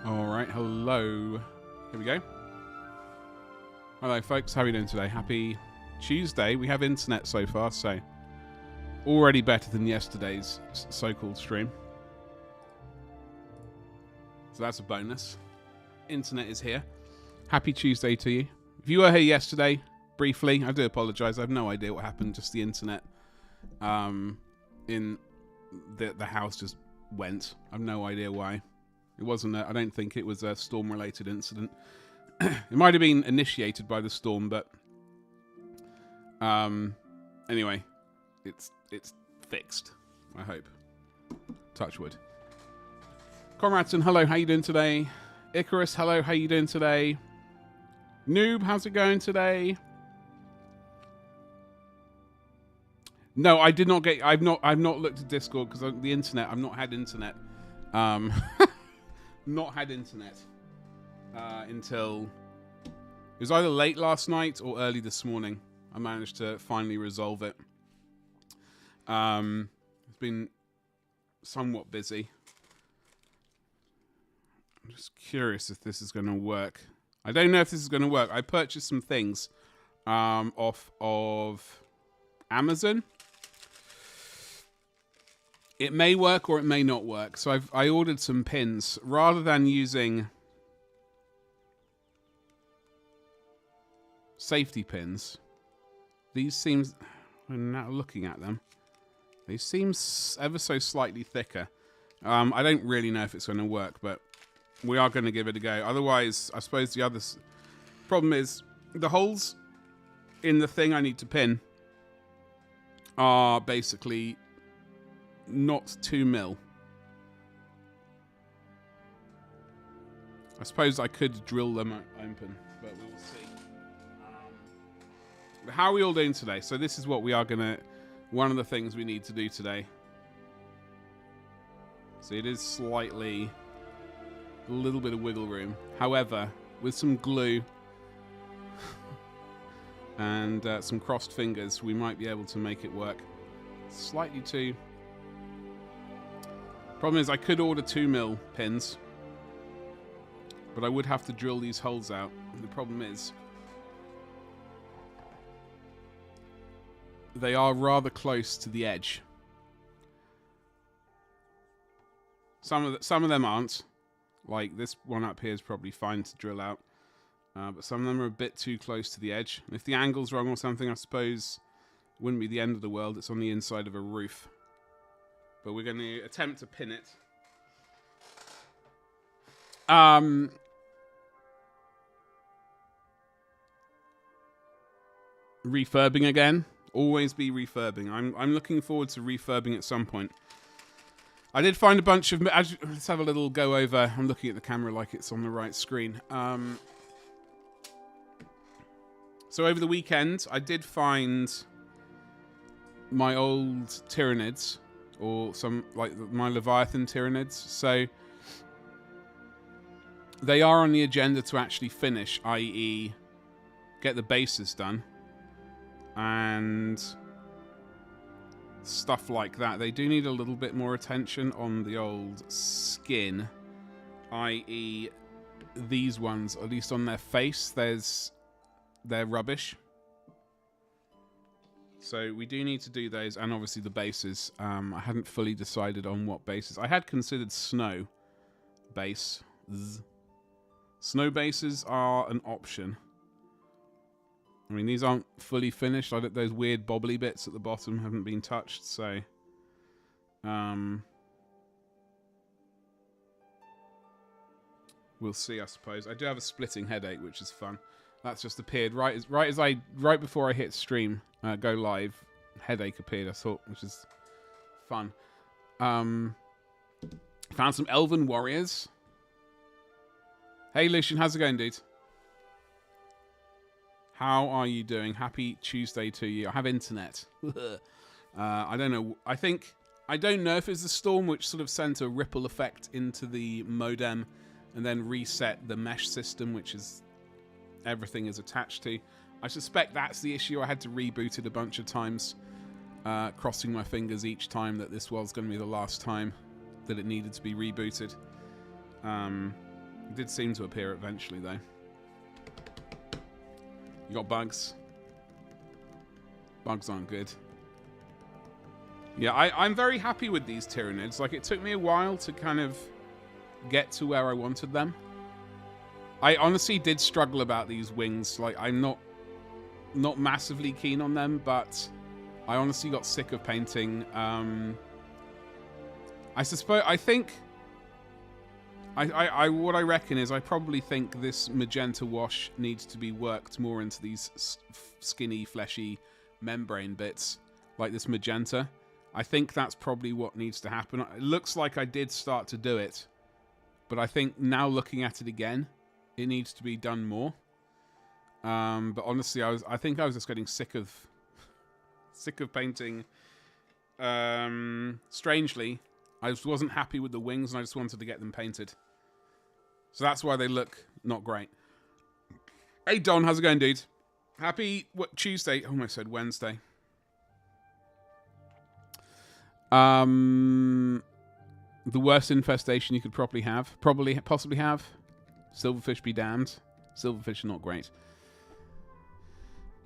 Alright, hello. Here we go. Hello folks, how are you doing today? Happy Tuesday. We have internet so far, so already better than yesterday's so-called stream. So that's a bonus. Internet is here. Happy Tuesday to you. If you were here yesterday, briefly, I do apologise. I have no idea what happened. Just the internet in the house just went. I have no idea why. It wasn't. I don't think it was a storm-related incident. It might have been initiated by the storm, but anyway, it's fixed. I hope. Touch wood. Conradson, hello. How you doing today? Icarus, hello. How you doing today? Noob, how's it going today? No, I did not get. I've not looked at Discord because the internet. I've not had internet. Not had internet until it was either late last night or early this morning. I managed to finally resolve it. It's been somewhat busy. I'm just curious if this is going to work. I don't know if this is going to work. I purchased some things off of Amazon. It may work or it may not work. So I ordered some pins. Rather than using safety pins, these seems, when now looking at them, they seem ever so slightly thicker. I don't really know if it's going to work, but we are going to give it a go. Otherwise, I suppose the other problem is the holes in the thing I need to pin are basically not 2 mil. I suppose I could drill them open, but we will see. How are we all doing today? So this is what we are gonna, one of the things we need to do today. So it is slightly, a little bit of wiggle room. However, with some glue and some crossed fingers, we might be able to make it work. Slightly too. Problem is, I could order 2 mil pins, but I would have to drill these holes out. The problem is, they are rather close to the edge. Some of them aren't. Like this one up here is probably fine to drill out, but some of them are a bit too close to the edge. And if the angle's wrong or something, I suppose it wouldn't be the end of the world. It's on the inside of a roof. But we're going to attempt to pin it. Refurbing again. Always be refurbing. I'm looking forward to refurbing at some point. I did find a bunch of... Let's have a little go over. I'm looking at the camera like it's on the right screen. So over the weekend, I did find my old Tyranids. Or some, like my Leviathan Tyranids. So they are on the agenda to actually finish, i.e. get the bases done. And stuff like that. They do need a little bit more attention on the old skin. I.e. these ones, at least on their face, they're rubbish. So we do need to do those, and obviously the bases. I hadn't fully decided on what bases. I had considered snow base. Snow bases are an option. I mean, these aren't fully finished. Those weird bobbly bits at the bottom haven't been touched, so... we'll see, I suppose. I do have a splitting headache, which is fun. That's just appeared right before I hit stream, go live. Headache appeared, I thought, which is fun. Found some Elven Warriors. Hey Lucian, how's it going, dude? How are you doing? Happy Tuesday to you. I have internet. I don't know. I don't know if it's the storm which sort of sent a ripple effect into the modem and then reset the mesh system, which is everything is attached to. I suspect that's the issue. I had to reboot it a bunch of times, crossing my fingers each time that this was going to be the last time that it needed to be rebooted. It did seem to appear eventually, though. You got bugs. Bugs aren't good. Yeah, I'm very happy with these Tyranids. Like, it took me a while to kind of get to where I wanted them. I honestly did struggle about these wings. Like, I'm not massively keen on them, but I honestly got sick of painting. I think what I reckon is I probably think this magenta wash needs to be worked more into these skinny, fleshy membrane bits, like this magenta. I think that's probably what needs to happen. It looks like I did start to do it, but I think now looking at it again, it needs to be done more. But honestly, I think I was just getting sick of painting. Strangely, I just wasn't happy with the wings, and I just wanted to get them painted. So that's why they look not great. Hey Don, how's it going, dude? Happy Tuesday? I almost said Wednesday. The worst infestation you could possibly have. Silverfish be damned. Silverfish are not great.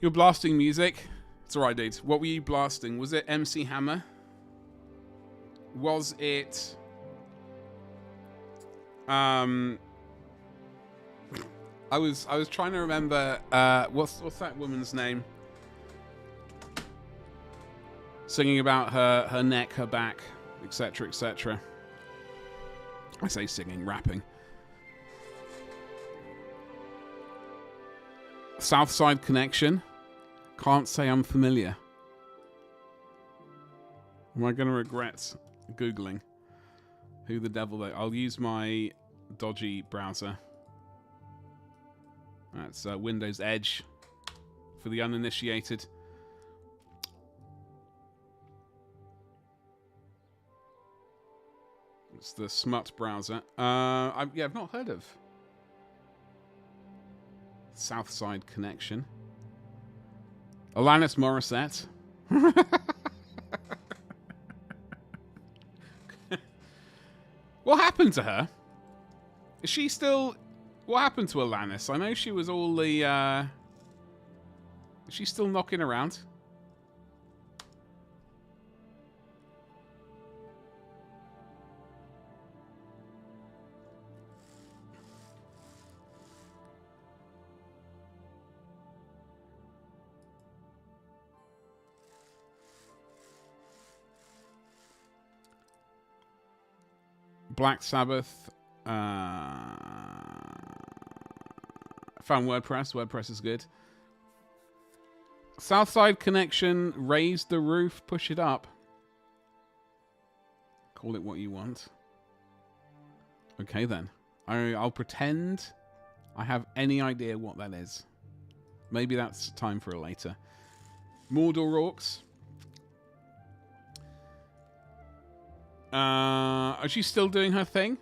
You're blasting music. It's alright, dude. What were you blasting? Was it MC Hammer? Was it I was trying to remember what's that woman's name? Singing about her neck, her back, etc., etc. I say singing, rapping. Southside Connection. Can't say I'm familiar. Am I going to regret Googling who the devil they... I'll use my dodgy browser. That's Windows Edge for the uninitiated. It's the smut browser. I've not heard of Southside Connection. Alanis Morissette. What happened to her? Is she still... What happened to Alanis? I know she was all the... Is she still knocking around? Black Sabbath. Found WordPress. WordPress is good. Southside Connection. Raise the roof. Push it up. Call it what you want. Okay then. I'll pretend I have any idea what that is. Maybe that's time for a later. Mordor Orks. Is she still doing her thing?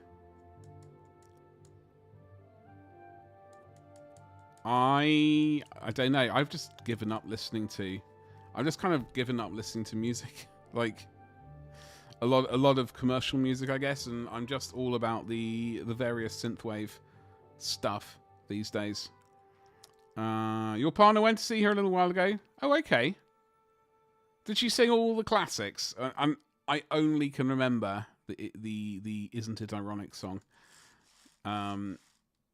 I don't know. I've just given up listening to... I've just kind of given up listening to music. Like, a lot of commercial music, I guess, and I'm just all about the various synthwave stuff these days. Your partner went to see her a little while ago. Oh, okay. Did she sing all the classics? I only can remember the Isn't It Ironic song.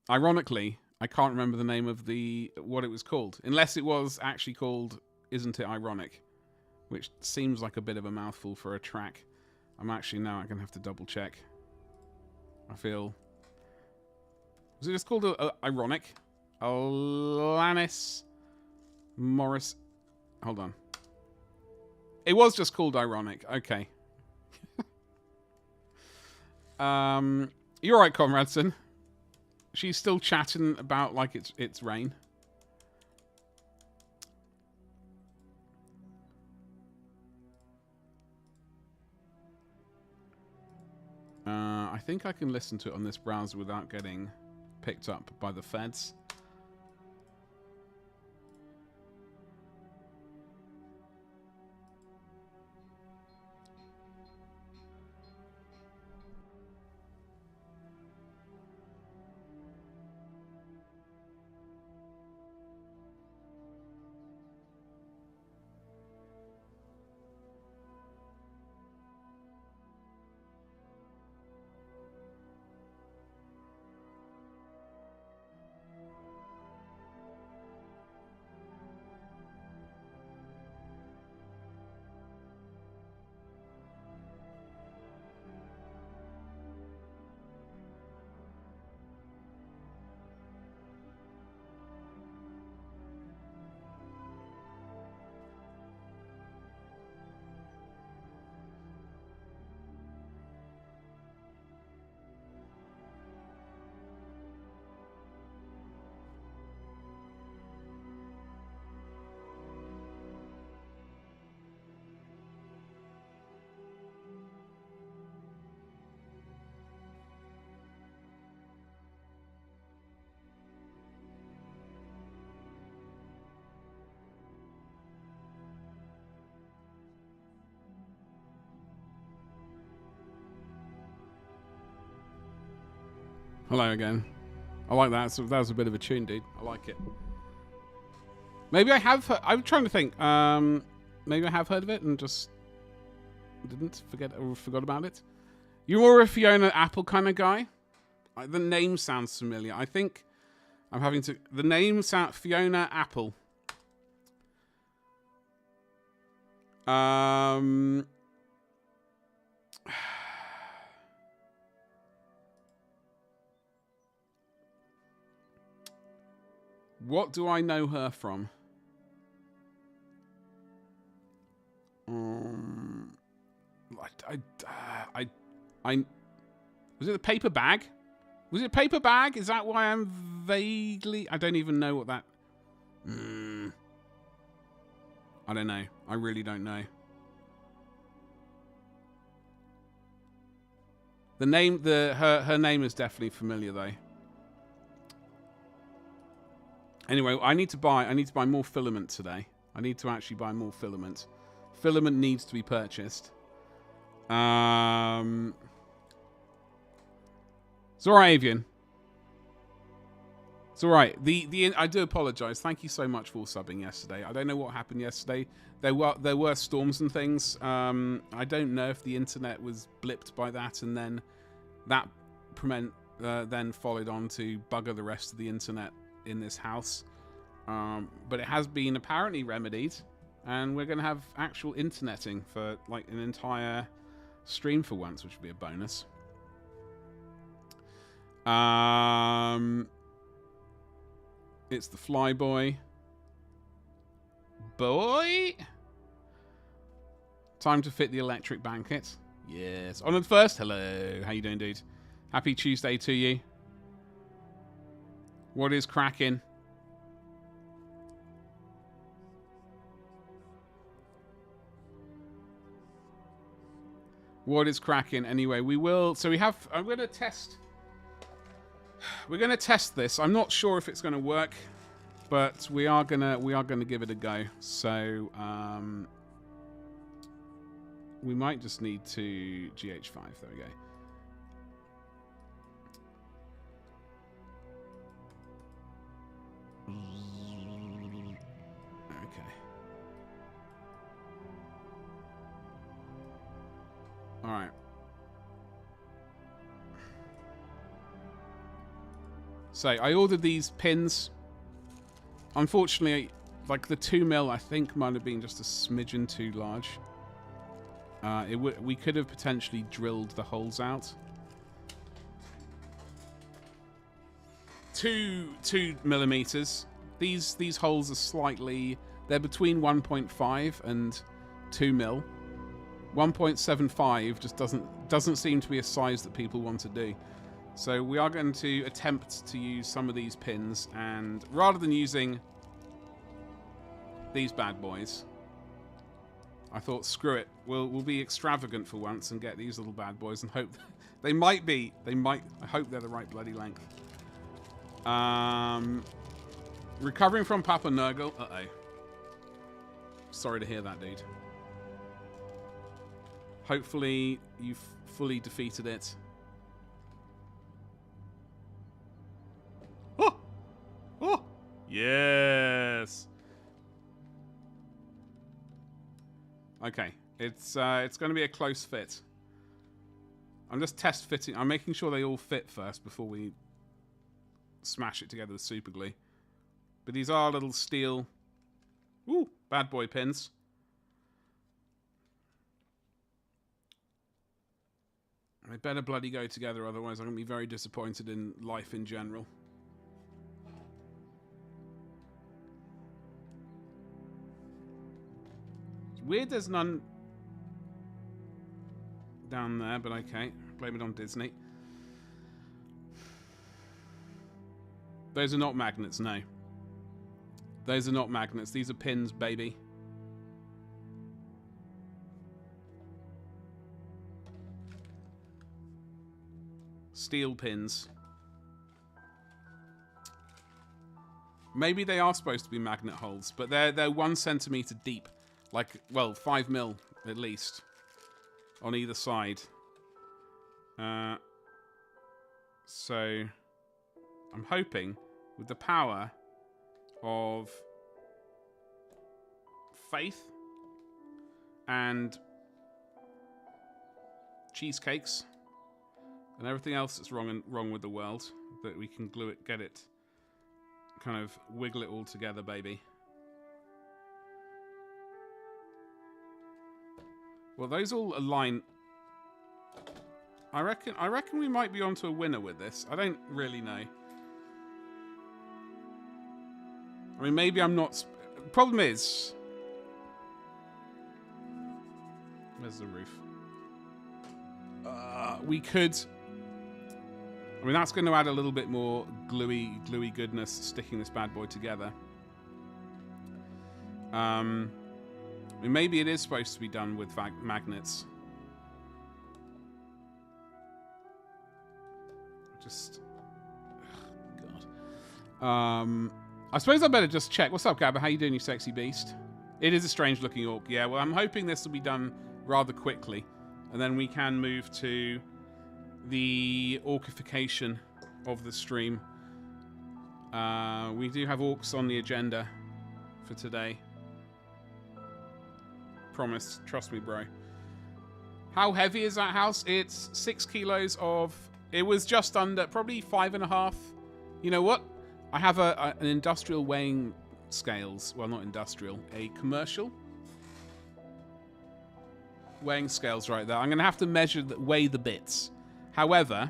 Ironically, I can't remember the name of what it was called, unless it was actually called Isn't It Ironic, which seems like a bit of a mouthful for a track. I'm actually now going to have to double check. I feel... Was it just called Ironic? Alanis Morris... Hold on. It was just called Ironic. Okay. You're right, Conradson. She's still chatting about like it's rain. I think I can listen to it on this browser without getting picked up by the feds. Hello again. I like that. So that was a bit of a tune, dude. I like it. Maybe I have. I'm trying to think. Maybe I have heard of it and just didn't forget or forgot about it. You're more a Fiona Apple kind of guy. The name sounds familiar. I think I'm having to. The name sound Fiona Apple. What do I know her from? I was it the paper bag? Was it paper bag? Is that why I'm vaguely? I don't even know what that. I don't know. I really don't know. The name, her name is definitely familiar though. Anyway, I need to buy more filament today. I need to actually buy more filament. Filament needs to be purchased. It's alright, Avian. It's alright. I do apologise. Thank you so much for subbing yesterday. I don't know what happened yesterday. There were storms and things. I don't know if the internet was blipped by that, and then that then followed on to bugger the rest of the internet in this house. But it has been apparently remedied, and we're going to have actual interneting for like an entire stream for once, which would be a bonus. It's the Flyboy. Boy! Time to fit the electric blanket. Yes. On the first, hello. How you doing, dude? Happy Tuesday to you. What is cracking? What is cracking? Anyway, we will. So we have. I'm going to test. We're going to test this. I'm not sure if it's going to work, but we are gonna give it a go. So we might just need to GH5. There we go. Okay. All right. So I ordered these pins. Unfortunately, like the 2mm, I think might have been just a smidgen too large. We could have potentially drilled the holes out. 2mm. These holes are slightly. They're between 1.5 and 2mm. 1.75 just doesn't seem to be a size that people want to do. So we are going to attempt to use some of these pins, and rather than using these bad boys, I thought, screw it, we'll be extravagant for once and get these little bad boys and hope I hope they're the right bloody length. Recovering from Papa Nurgle. Uh-oh. Sorry to hear that, dude. Hopefully you've fully defeated it. Oh! Oh! Yes! Okay. It's going to be a close fit. I'm just test fitting. I'm making sure they all fit first before we smash it together with super glue. But these are little steel... Ooh! Bad boy pins. They better bloody go together, otherwise I'm going to be very disappointed in life in general. It's weird there's none down there, but okay. Blame it on Disney. Those are not magnets, no. Those are not magnets. These are pins, baby. Steel pins. Maybe they are supposed to be magnet holes, but they're 1 centimeter deep, like, well, 5mm at least on either side. So I'm hoping with the power of faith and cheesecakes and everything else that's wrong with the world, that we can glue it, get it, kind of wiggle it all together, baby. Well, those all align. I reckon we might be onto a winner with this. I don't really know. I mean, maybe I'm not. Problem is, where's the roof? We could. I mean, that's going to add a little bit more gluey goodness, sticking this bad boy together. I mean, maybe it is supposed to be done with magnets. Just, God. I suppose I better just check. What's up, Gabba? How you doing, you sexy beast? It is a strange-looking orc. Yeah, well, I'm hoping this will be done rather quickly, and then we can move to the orcification of the stream. We do have orcs on the agenda for today. Promise. Trust me, bro. How heavy is that house? It's 6 kilos of... It was just under, probably 5.5. You know what? I have an industrial weighing scales. Well, not industrial. A commercial weighing scales right there. I'm going to have to weigh the bits. However,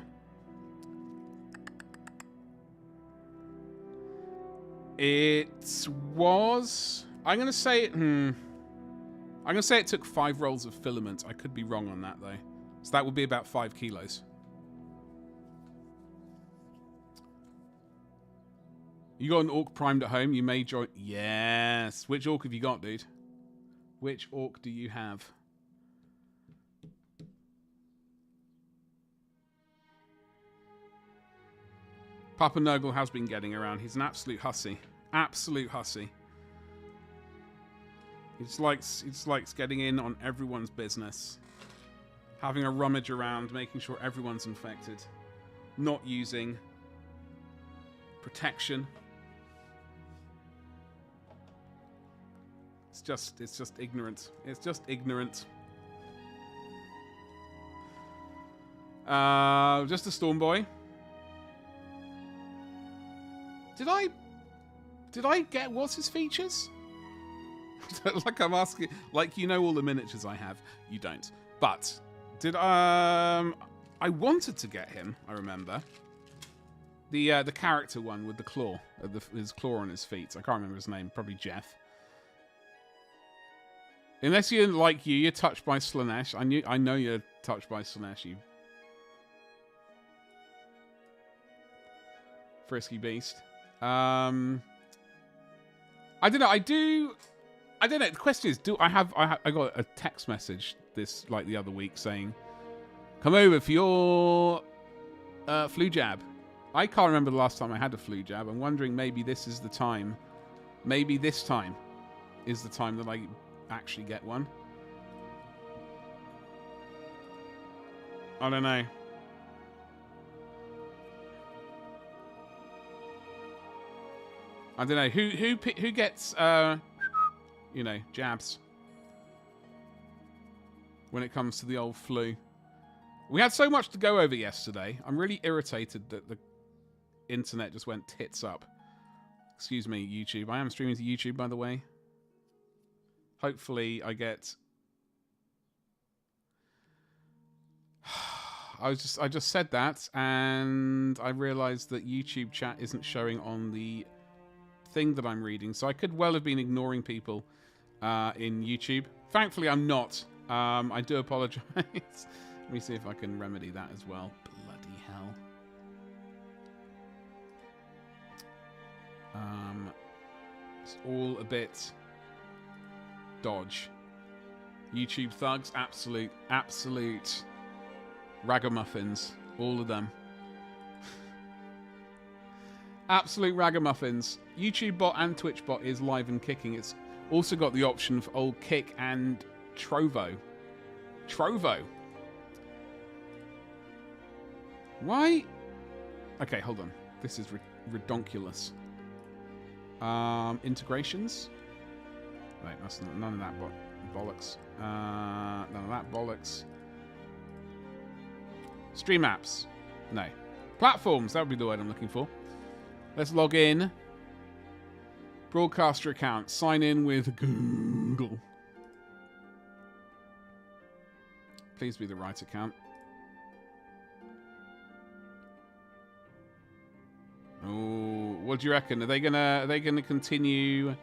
it was... I'm going to say... I'm going to say it took 5 rolls of filament. I could be wrong on that, though. So that would be about 5 kilos. You got an orc primed at home? You may join... Yes. Which orc have you got, dude? Which orc do you have? Papa Nurgle has been getting around. He's an absolute hussy. Absolute hussy. He just likes getting in on everyone's business. Having a rummage around, making sure everyone's infected. Not using protection. It's just ignorant. It's just ignorant. Just a storm boy. Did I get what's his features? Like I'm asking, like you know all the miniatures I have. You don't. But did I wanted to get him. I remember the character one with the claw, his claw on his feet. I can't remember his name. Probably Jeff. Unless you're like you're touched by Slanesh. I know you're touched by Slanesh. You frisky beast. I don't know. I don't know. The question is, I got a text message the other week saying, "Come over for your flu jab." I can't remember the last time I had a flu jab. I'm wondering maybe this is the time. Maybe this time is the time that I actually get one. I don't know. I don't know who gets jabs when it comes to the old flu. We had so much to go over yesterday. I'm really irritated that the internet just went tits up. Excuse me, YouTube. I am streaming to YouTube, by the way. Hopefully I get... I just said that and I realized that YouTube chat isn't showing on the thing that I'm reading, so I could well have been ignoring people in YouTube. Thankfully I'm not. I do apologize. Let me see if I can remedy that as well. Bloody hell. It's all a bit dodge. YouTube thugs, absolute ragamuffins. All of them. Absolute ragamuffins. YouTube bot and Twitch bot is live and kicking. It's also got the option for old Kick and Trovo. Trovo. Why Okay, hold on. This is redonkulous. Integrations. Wait, that's none of that bollocks. None of that bollocks. Stream apps. No. Platforms. That would be the word I'm looking for. Let's log in. Broadcaster account. Sign in with Google. Please be the right account. Oh, what do you reckon? Are they gonna continue?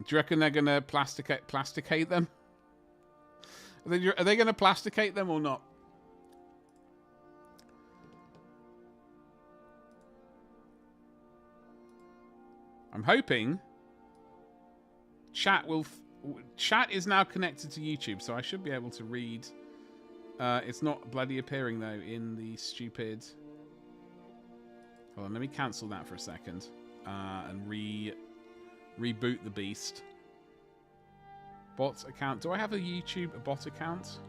Do you reckon they're gonna plasticate them? Are they gonna plasticate them or not? I'm hoping chat will. Chat is now connected to YouTube, so I should be able to read. It's not bloody appearing though in the stupid. Hold on, let me cancel that for a second and reboot the beast. Bot account. Do I have a bot account?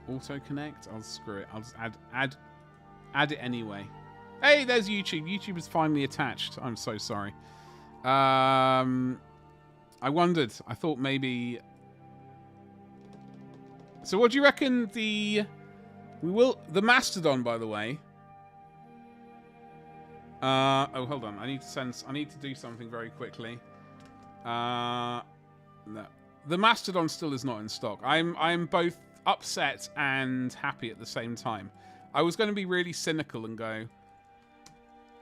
Auto connect. I'll screw it. I'll just add it anyway. Hey, there's YouTube. YouTube is finally attached. I'm so sorry. I wondered. I thought maybe. So, what do you reckon the Mastodon, by the way? Oh, hold on. I need to do something very quickly. No, the Mastodon still is not in stock. I'm both upset and happy at the same time. I was going to be really cynical and go,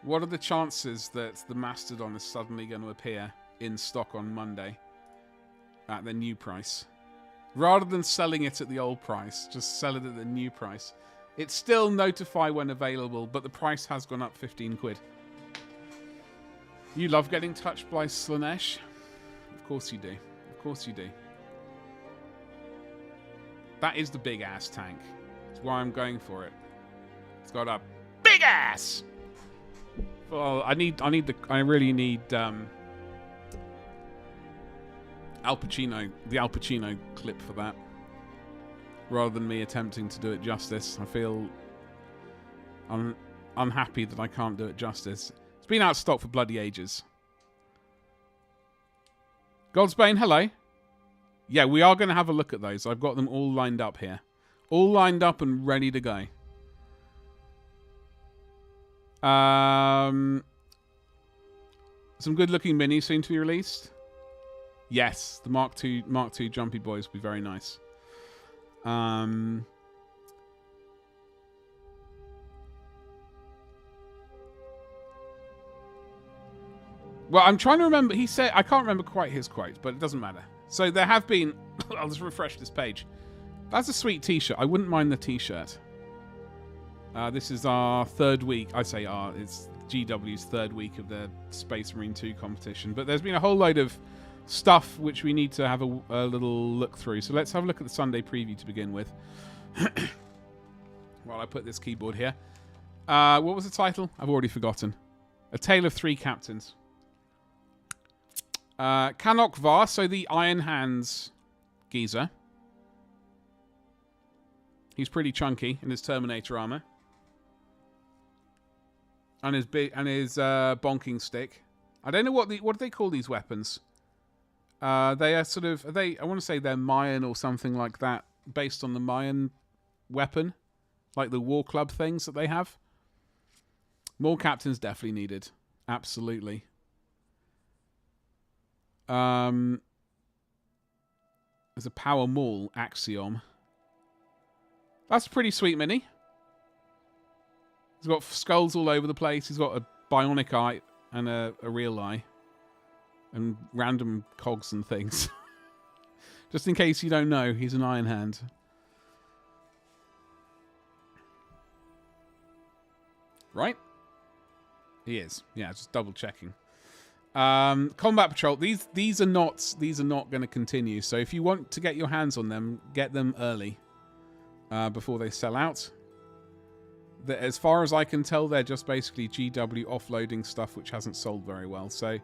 what are the chances that the Mastodon is suddenly going to appear in stock on Monday at the new price? Rather than selling it at the old price, just sell it at the new price. It's still notify when available, but the price has gone up 15 quid. You love getting touched by Slanesh? Of course you do. Of course you do. That is the big ass tank. That's why I'm going for it. It's got a big ass! Well, I really need Al Pacino, the Al Pacino clip for that. Rather than me attempting to do it justice, I feel unhappy that I can't do it justice. It's been out of stock for bloody ages. Godsbane, hello. Yeah, we are going to have a look at those. I've got them all lined up here. All lined up and ready to go. Some good-looking minis soon to be released. Yes, the Mark II Jumpy Boys will be very nice. Well, I'm trying to remember. He said I can't remember quite his quote, but it doesn't matter. So there have been. I'll just refresh this page. That's a sweet T-shirt. I wouldn't mind the T-shirt. This is our third week. I say it's GW's third week of the Space Marine 2 competition. But there's been a whole load of stuff which we need to have a little look through. So let's have a look at the Sunday preview to begin with. While I put this keyboard here. What was the title? I've already forgotten. A Tale of Three Captains. Kanok Var, so the Iron Hands geezer. He's pretty chunky in his Terminator armor. And his bonking stick. I don't know what do they call these weapons. They are sort of I want to say they're Mayan or something like that, based on the Mayan weapon, like the war club things that they have. More captains definitely needed. Absolutely. There's a Power Maul Axiom. That's a pretty sweet mini. He's got skulls all over the place. He's got a bionic eye and a real eye. And random cogs and things. Just in case you don't know, he's an Iron Hand. Right? He is. Yeah, just double checking. Combat Patrol. These are not going to continue. So if you want to get your hands on them, get them early. Before they sell out. As far as I can tell, they're just basically GW offloading stuff which hasn't sold very well. So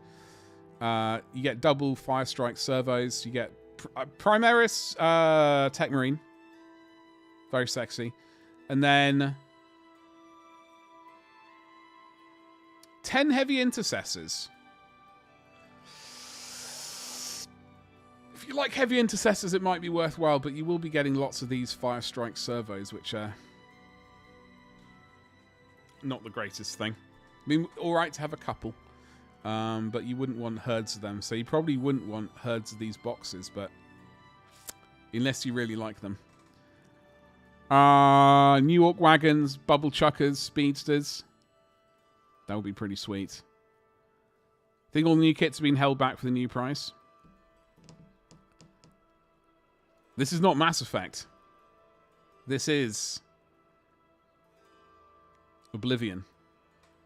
You get double fire strike servos. You get Primaris Tech Marine. Very sexy. And then 10 heavy intercessors. If you like heavy intercessors, it might be worthwhile, but you will be getting lots of these fire strike servos, which are not the greatest thing. I mean, all right to have a couple, but you wouldn't want herds of them. So you probably wouldn't want herds of these boxes, but unless you really like them. New Ork wagons, bubble chuckers, speedsters. That would be pretty sweet. I think all the new kits have been held back for the new price. This is not Mass Effect. This is Oblivion.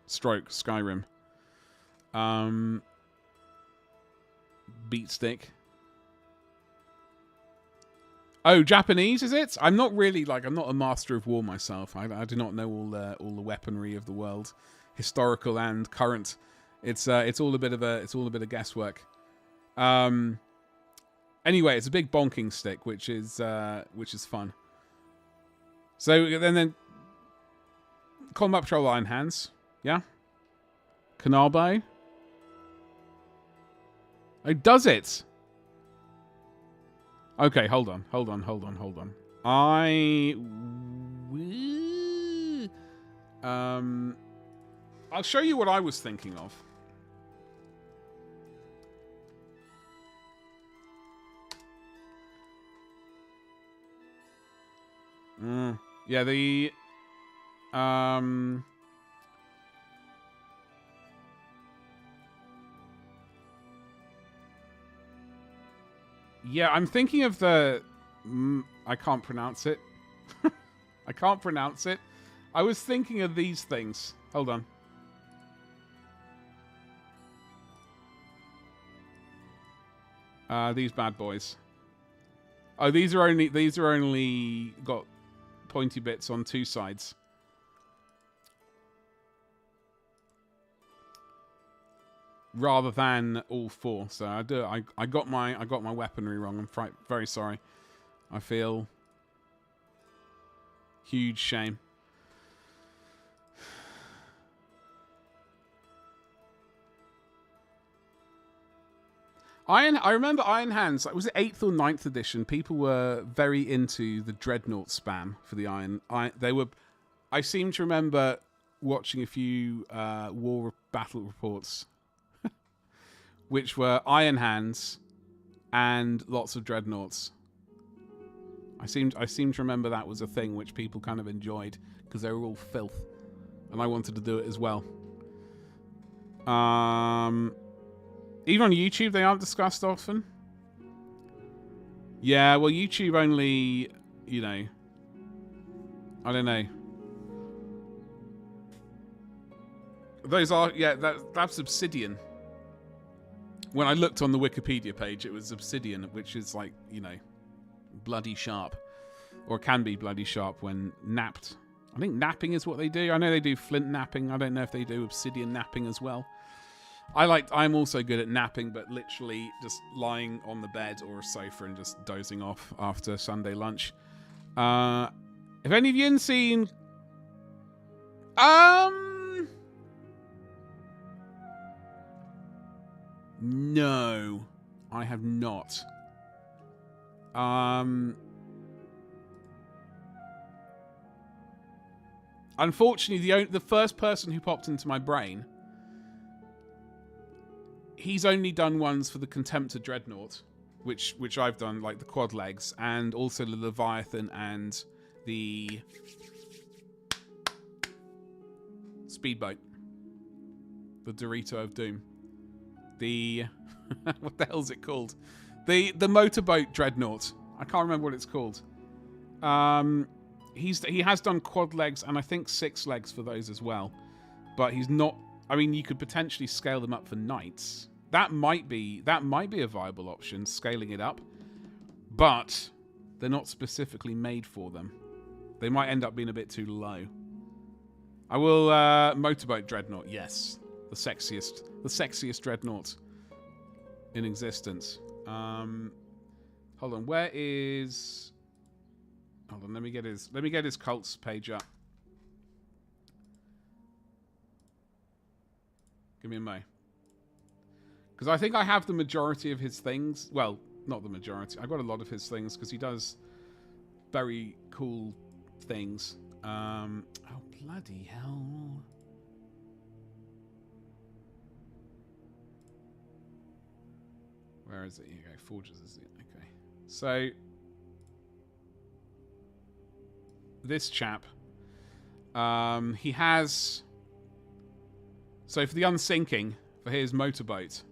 Stroke Skyrim. Beatstick. Oh, Japanese, is it? I'm not really, like, I'm not a master of war myself. I do not know all the weaponry of the world, historical and current. It's all a bit of guesswork. Anyway, it's a big bonking stick, which is fun. So then combat patrol iron hands, yeah. Canarbo. Oh, does it? Okay, hold on. I'll show you what I was thinking of. Yeah, the yeah, I'm thinking of the I can't pronounce it. I can't pronounce it. I was thinking of these things. Hold on. These bad boys. Oh, these are only got pointy bits on two sides. Rather than all four. So I got my weaponry wrong. I'm very sorry. I feel huge shame. I remember Iron Hands. Was it 8th or 9th edition? People were very into the Dreadnought spam for the Iron. They were. I seem to remember watching a few war battle reports, which were Iron Hands and lots of Dreadnoughts. I seem to remember that was a thing which people kind of enjoyed because they were all filth, and I wanted to do it as well. Even on YouTube, they aren't discussed often. Yeah, well, YouTube only, you know, I don't know. Those are, yeah, that's Obsidian. When I looked on the Wikipedia page, it was Obsidian, which is like, you know, bloody sharp. Or can be bloody sharp when napped. I think napping is what they do. I know they do flint napping. I don't know if they do obsidian napping as well. I'm also good at napping, but literally just lying on the bed or a sofa and just dozing off after Sunday lunch. Have any of you seen... No, I have not. Unfortunately, the first person who popped into my brain, he's only done ones for the Contemptor Dreadnought, which I've done, like the quad legs, and also the Leviathan and the Speedboat, the Dorito of Doom, the what the hell's it called? The motorboat Dreadnought. I can't remember what it's called. He has done quad legs and I think 6 legs for those as well, but he's not. I mean, you could potentially scale them up for knights. That might be a viable option, scaling it up, but they're not specifically made for them. They might end up being a bit too low. I will motorboat Dreadnought. Yes, the sexiest Dreadnought. in existence. Hold on, where is... Hold on, let me get his cults page up. Give me a mo. Because I think I have the majority of his things. Well, not the majority. I've got a lot of his things because he does very cool things. Oh, bloody hell. Where is it? Here you go. Forges is it. Okay. So, this chap, he has... So for the unsinking, for his motorboat,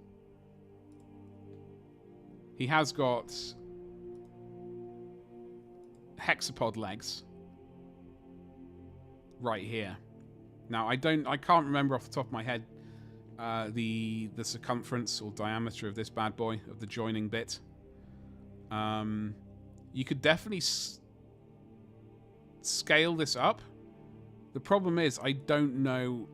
he has got hexapod legs right here. Now I can't remember off the top of my head the circumference or diameter of this bad boy, of the joining bit. You could definitely scale this up. The problem is I don't know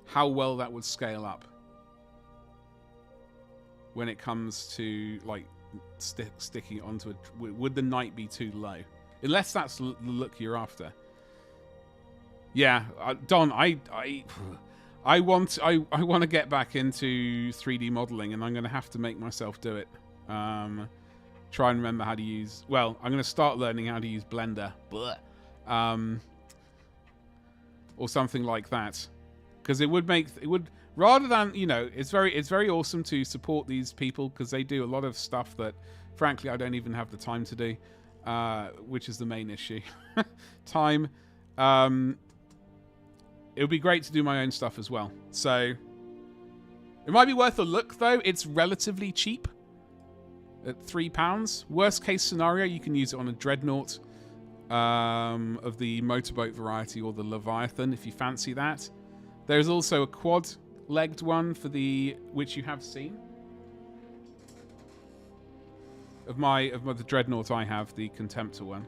how well that would scale up when it comes to like sticking it onto a... Would the knight be too low? Unless that's the look you're after. Yeah, Don, I want to get back into 3D modeling, and I'm going to have to make myself do it. Try and remember how to use... Well, I'm going to start learning how to use Blender. Or something like that, because it would rather than, you know, it's very awesome to support these people because they do a lot of stuff that frankly I don't even have the time to do, which is the main issue. Time. It would be great to do my own stuff as well, so it might be worth a look though. It's relatively cheap at £3. Worst case scenario, you can use it on a dreadnought of the motorboat variety or the Leviathan if you fancy that. There's also a quad-legged one for which you have seen. Of the dreadnought I have, the Contemptor one.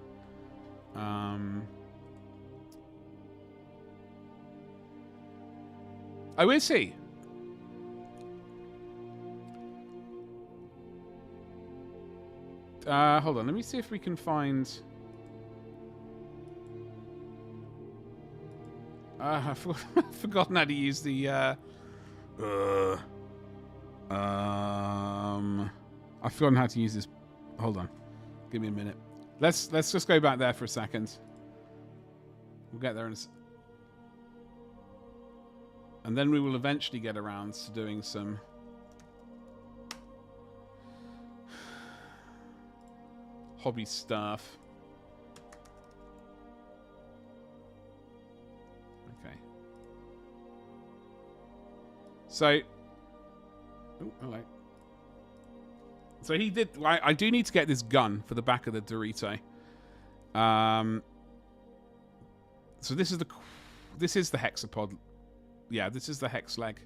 Oh, is he? Hold on, let me see if we can find... I've forgotten how to use the... I've forgotten how to use this... Hold on. Give me a minute. Let's just go back there for a second. We'll get there in and then we will eventually get around to doing some... hobby stuff. Okay. So... Oh, hello. So he did... I do need to get this gun for the back of the Dorito. So this is the hexapod. Yeah, this is the hex leg.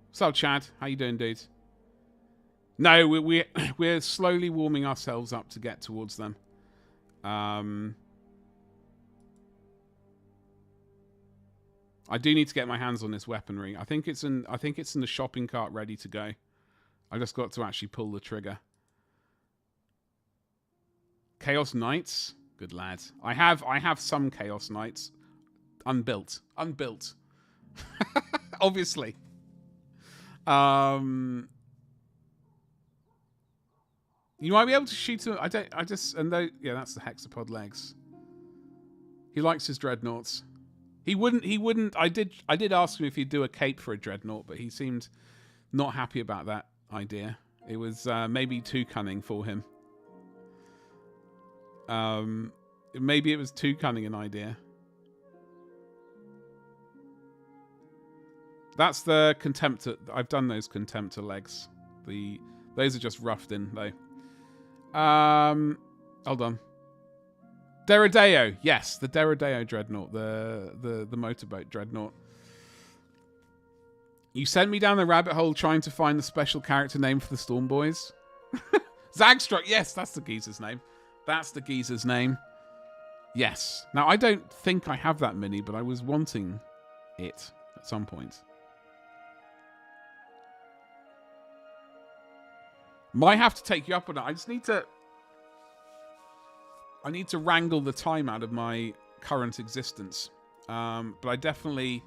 What's up, Chad? How you doing, dude? No, we're slowly warming ourselves up to get towards them. I do need to get my hands on this weaponry. I think it's in the shopping cart, ready to go. I just got to actually pull the trigger. Chaos Knights, good lad. I have some Chaos Knights, unbuilt. Obviously. You might be able to shoot him. Yeah, that's the hexapod legs. He likes his dreadnoughts. He wouldn't. I did ask him if he'd do a cape for a dreadnought, but he seemed not happy about that idea. It was maybe too cunning for him. Maybe it was too cunning an idea. That's the Contemptor. I've done those Contemptor legs. Those are just roughed in though. Hold on. Derodeo. Yes, the Derodeo dreadnought, the motorboat dreadnought. You sent me down the rabbit hole trying to find the special character name for the Storm Boys. Zagstruck. Yes, that's the geezer's name. That's the geezer's name. Yes. Now, I don't think I have that many, but I was wanting it at some point. Might have to take you up on it. I just need to... I need to wrangle the time out of my current existence. But I definitely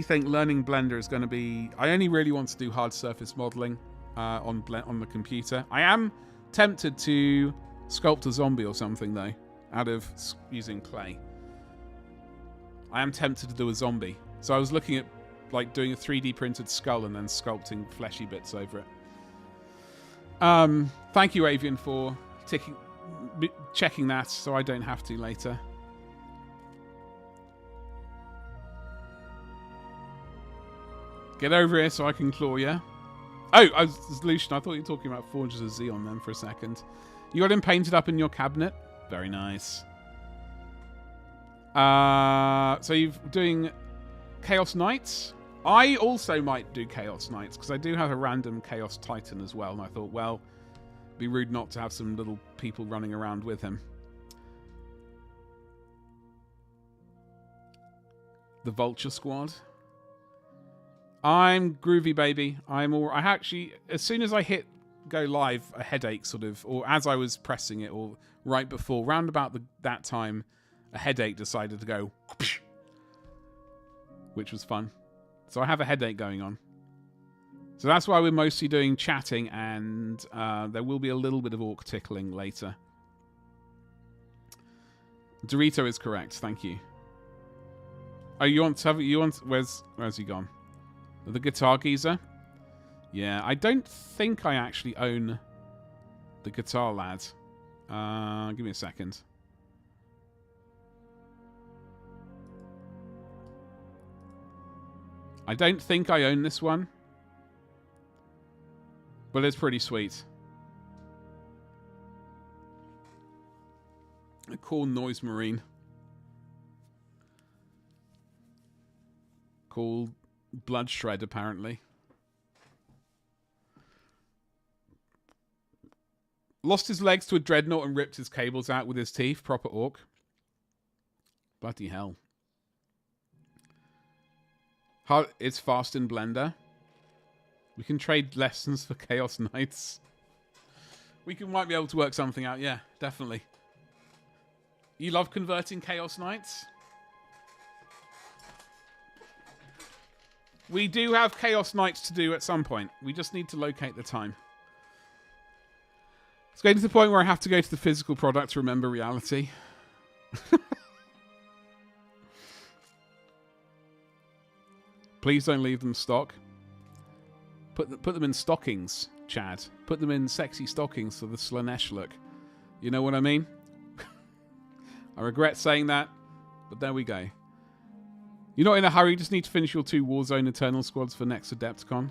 think learning Blender is going to be... I only really want to do hard surface modeling on the computer. I am tempted to sculpt a zombie or something, though, out of using clay. I am tempted to do a zombie. So I was looking at like doing a 3D printed skull and then sculpting fleshy bits over it. Thank you, Avian, for checking that so I don't have to later. Get over here so I can claw you. Oh, I was Lucian. I thought you were talking about Forges of Xeon then for a second. You got him painted up in your cabinet? Very nice. So you're doing Chaos Knights? I also might do Chaos Knights because I do have a random Chaos Titan as well. And I thought, well, it'd be rude not to have some little people running around with him. The Vulture Squad. I'm groovy, baby. I actually, as soon as I hit go live, a headache sort of, or as I was pressing it, or right before, round about that time, a headache decided to go, which was fun. So I have a headache going on. So that's why we're mostly doing chatting, and there will be a little bit of orc tickling later. Dorito is correct. Thank you. Oh, where's he gone? The guitar geezer? Yeah, I don't think I actually own the guitar lad. Give me a second. I don't think I own this one. But it's pretty sweet. A cool noise marine. Called Blood Shred, apparently. Lost his legs to a dreadnought and ripped his cables out with his teeth. Proper orc. Bloody hell. It's fast in Blender. We can trade lessons for Chaos Knights. Might be able to work something out. Yeah, definitely. You love converting Chaos Knights? We do have Chaos Knights to do at some point. We just need to locate the time. It's getting to the point where I have to go to the physical product to remember reality. Please don't leave them stock. Put them in stockings, Chad. Put them in sexy stockings for the Slanesh look. You know what I mean? I regret saying that, but there we go. You're not in a hurry, you just need to finish your 2 Warzone Eternal squads for next Adepticon.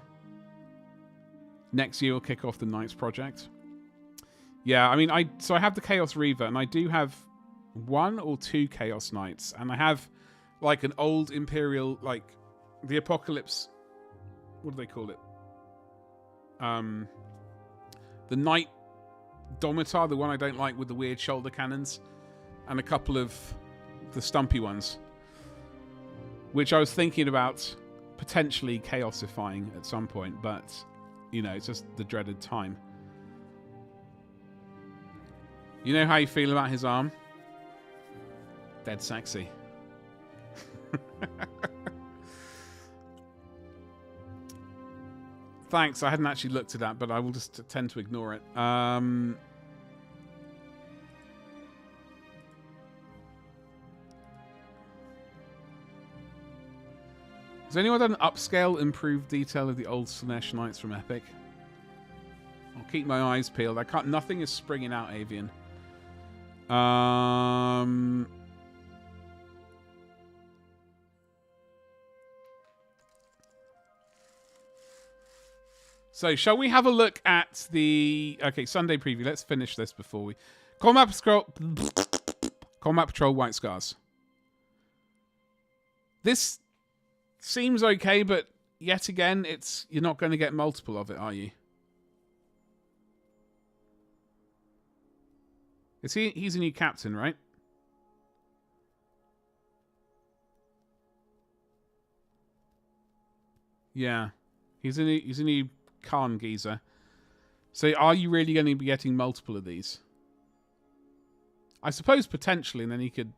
Next year we'll kick off the Knights project. Yeah, I mean, I have the Chaos Reaver, and I do have 1 or 2 Chaos Knights, and I have like an old Imperial, like the Apocalypse, what do they call it? The Knight Domitar, the one I don't like with the weird shoulder cannons, and a couple of the stumpy ones, which I was thinking about potentially chaosifying at some point, but, you know, it's just the dreaded time. You know how you feel about his arm? Dead sexy. Thanks, I hadn't actually looked at that, but I will just tend to ignore it. Has anyone done an upscale, improved detail of the old Slanesh Knights from Epic? I'll keep my eyes peeled. Nothing is springing out, Avian. So, shall we have a look at the... Okay, Sunday preview. Let's finish this before we... Combat Patrol White Scars. This seems okay, but yet again, you're not going to get multiple of it, are you? He's a new captain, right? Yeah. He's a new Khan geezer. So are you really going to be getting multiple of these? I suppose potentially, and then you could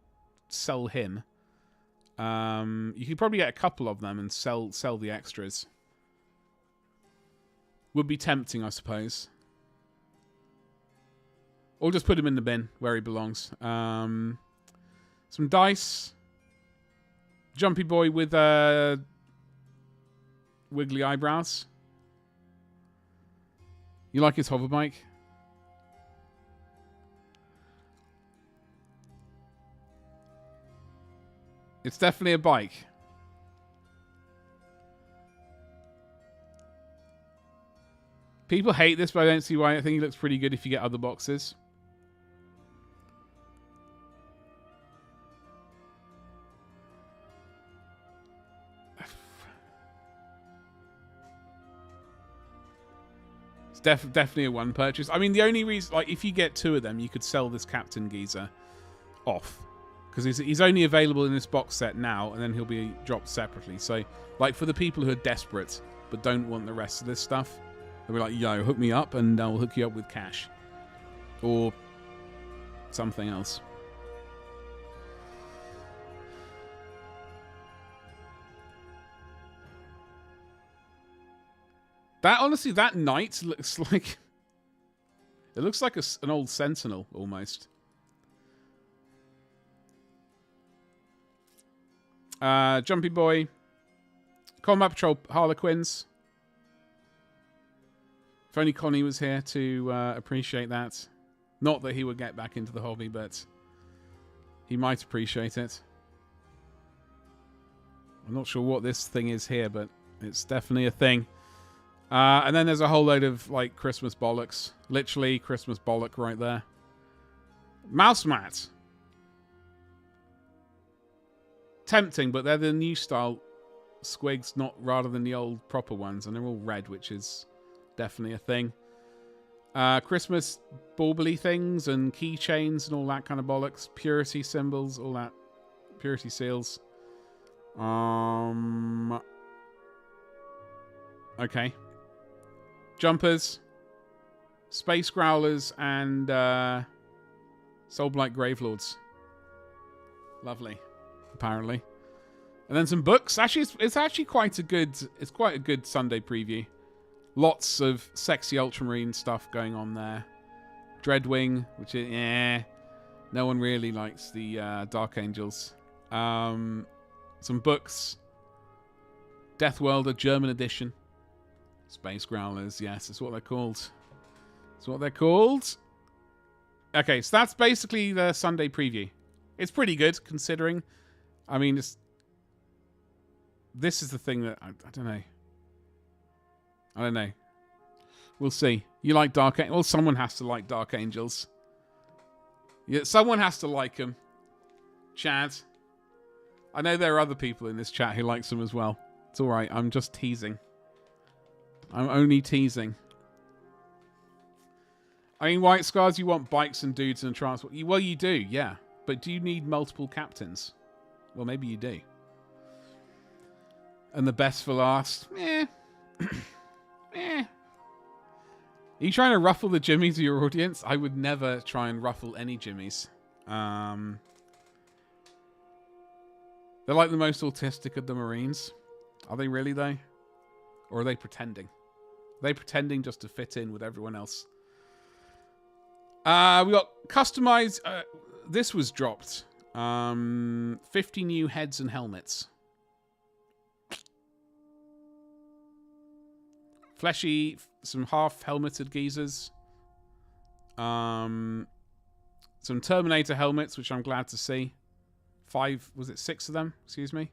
sell him. You could probably get a couple of them and sell the extras. Would be tempting, I suppose. Or just put him in the bin where he belongs. Some dice. Jumpy boy with wiggly eyebrows. You like his hover bike? It's definitely a bike. People hate this, but I don't see why. I think he looks pretty good if you get other boxes. It's definitely a one purchase. I mean, the only reason, like, if you get two of them, you could sell this Captain Geezer off. Because he's only available in this box set now, and then he'll be dropped separately. So, like, for the people who are desperate but don't want the rest of this stuff, they'll be like, yo, hook me up, and I'll hook you up with cash. Or something else. Honestly, that knight looks like... It looks like an old sentinel, almost. Jumpy Boy. Combat Patrol Harlequins. If only Connie was here to appreciate that. Not that he would get back into the hobby, but he might appreciate it. I'm not sure what this thing is here, but it's definitely a thing. And then there's a whole load of, like, Christmas bollocks. Literally Christmas bollock right there. Mouse mat. Tempting, but they're the new style squigs, not rather than the old proper ones, and they're all red, which is definitely a thing. Christmas bauble things and keychains and all that kind of bollocks. Purity symbols, all that. Purity seals. Okay. Jumpers. Space Growlers and Soulblight Gravelords. Lovely. Apparently. And then some books. Actually, it's actually quite a good Sunday preview. Lots of sexy Ultramarine stuff going on there. Dreadwing, which is no one really likes the Dark Angels. Some books. Death World, a German edition. Space Growlers, yes, that's what they're called. That's what they're called. Okay, so that's basically the Sunday preview. It's pretty good, considering. I mean, this is the thing that... I don't know. I don't know. We'll see. You like Dark Angels? Well, someone has to like Dark Angels. Yeah, someone has to like them. Chad. I know there are other people in this chat who likes them as well. It's alright, I'm just teasing. I'm only teasing. I mean, White Scars, you want bikes and dudes and transport. Well, you do, yeah. But do you need multiple captains? Well, maybe you do. And the best for last? Are you trying to ruffle the jimmies of your audience? I would never try and ruffle any jimmies. They're like the most autistic of the Marines. Are they really, though? Or are they pretending? Are they pretending just to fit in with everyone else? We got customized... this was dropped. 50 new heads and helmets. Fleshy, some half-helmeted geezers. Some Terminator helmets, which I'm glad to see. 6 of them? Excuse me.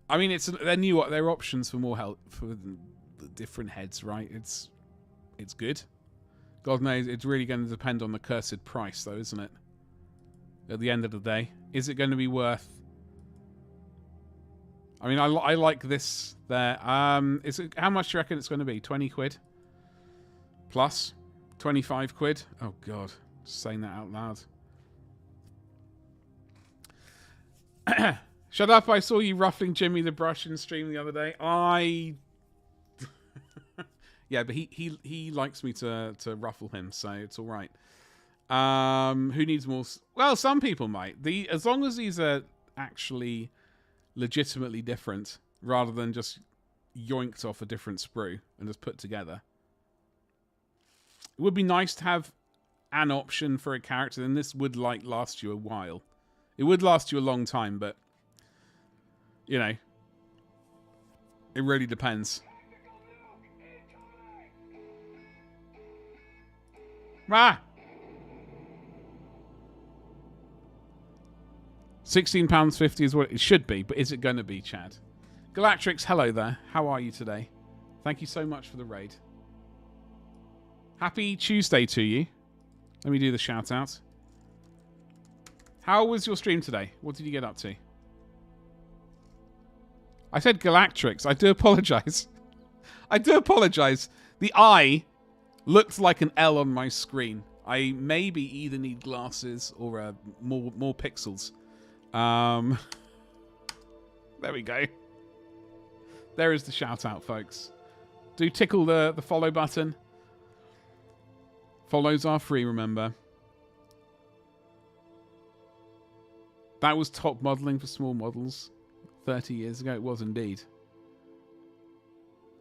I mean, they're options for more help for the different heads, right? It's good. God knows, it's really going to depend on the cursed price, though, isn't it? At the end of the day, is it going to be worth? I mean, I like this there. How much do you reckon it's going to be? 20 quid plus 25 quid. Oh God, just saying that out loud. Shut up, I saw you ruffling Jimmy the Brush in stream the other day. Yeah, but he likes me to ruffle him, so it's all right. Who needs more? Well, some people might. As long as these are actually legitimately different, rather than just yoinked off a different sprue and just put together. It would be nice to have an option for a character, and this would last you a while. It would last you a long time, but you know, it really depends. Ah! £16.50 is what it should be, but is it going to be, Chad? Galactrix, hello there. How are you today? Thank you so much for the raid. Happy Tuesday to you. Let me do the shout out. How was your stream today? What did you get up to? I said Galactrix. I do apologize. I do apologize. The I looked like an L on my screen. I maybe either need glasses or more pixels. There we go. There is the shout out, folks. Do tickle the follow button. Follows are free, remember. That was top modeling for small models 30 years ago. It was indeed.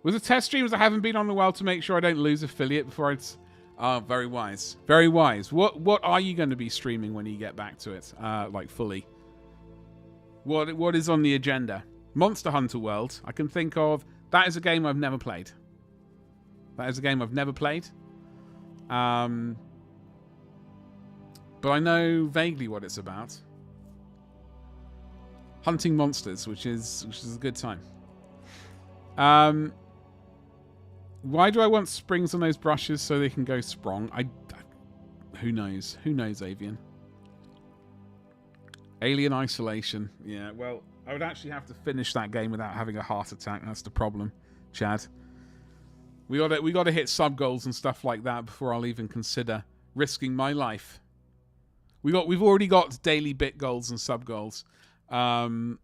Was it test streams? I haven't been on in a while to make sure I don't lose affiliate before it's... very wise. Very wise. What are you going to be streaming when you get back to it? Like fully? What is on the agenda? Monster Hunter World. I can think of... That is a game I've never played. That is a game I've never played. But I know vaguely what it's about. Hunting monsters, which is a good time. Why do I want springs on those brushes so they can go sprong? Who knows? Who knows, Avian? Alien Isolation. Yeah, well, I would actually have to finish that game without having a heart attack. That's the problem, Chad. We got to hit sub goals and stuff like that before I'll even consider risking my life. We've already got daily bit goals and sub goals. We'll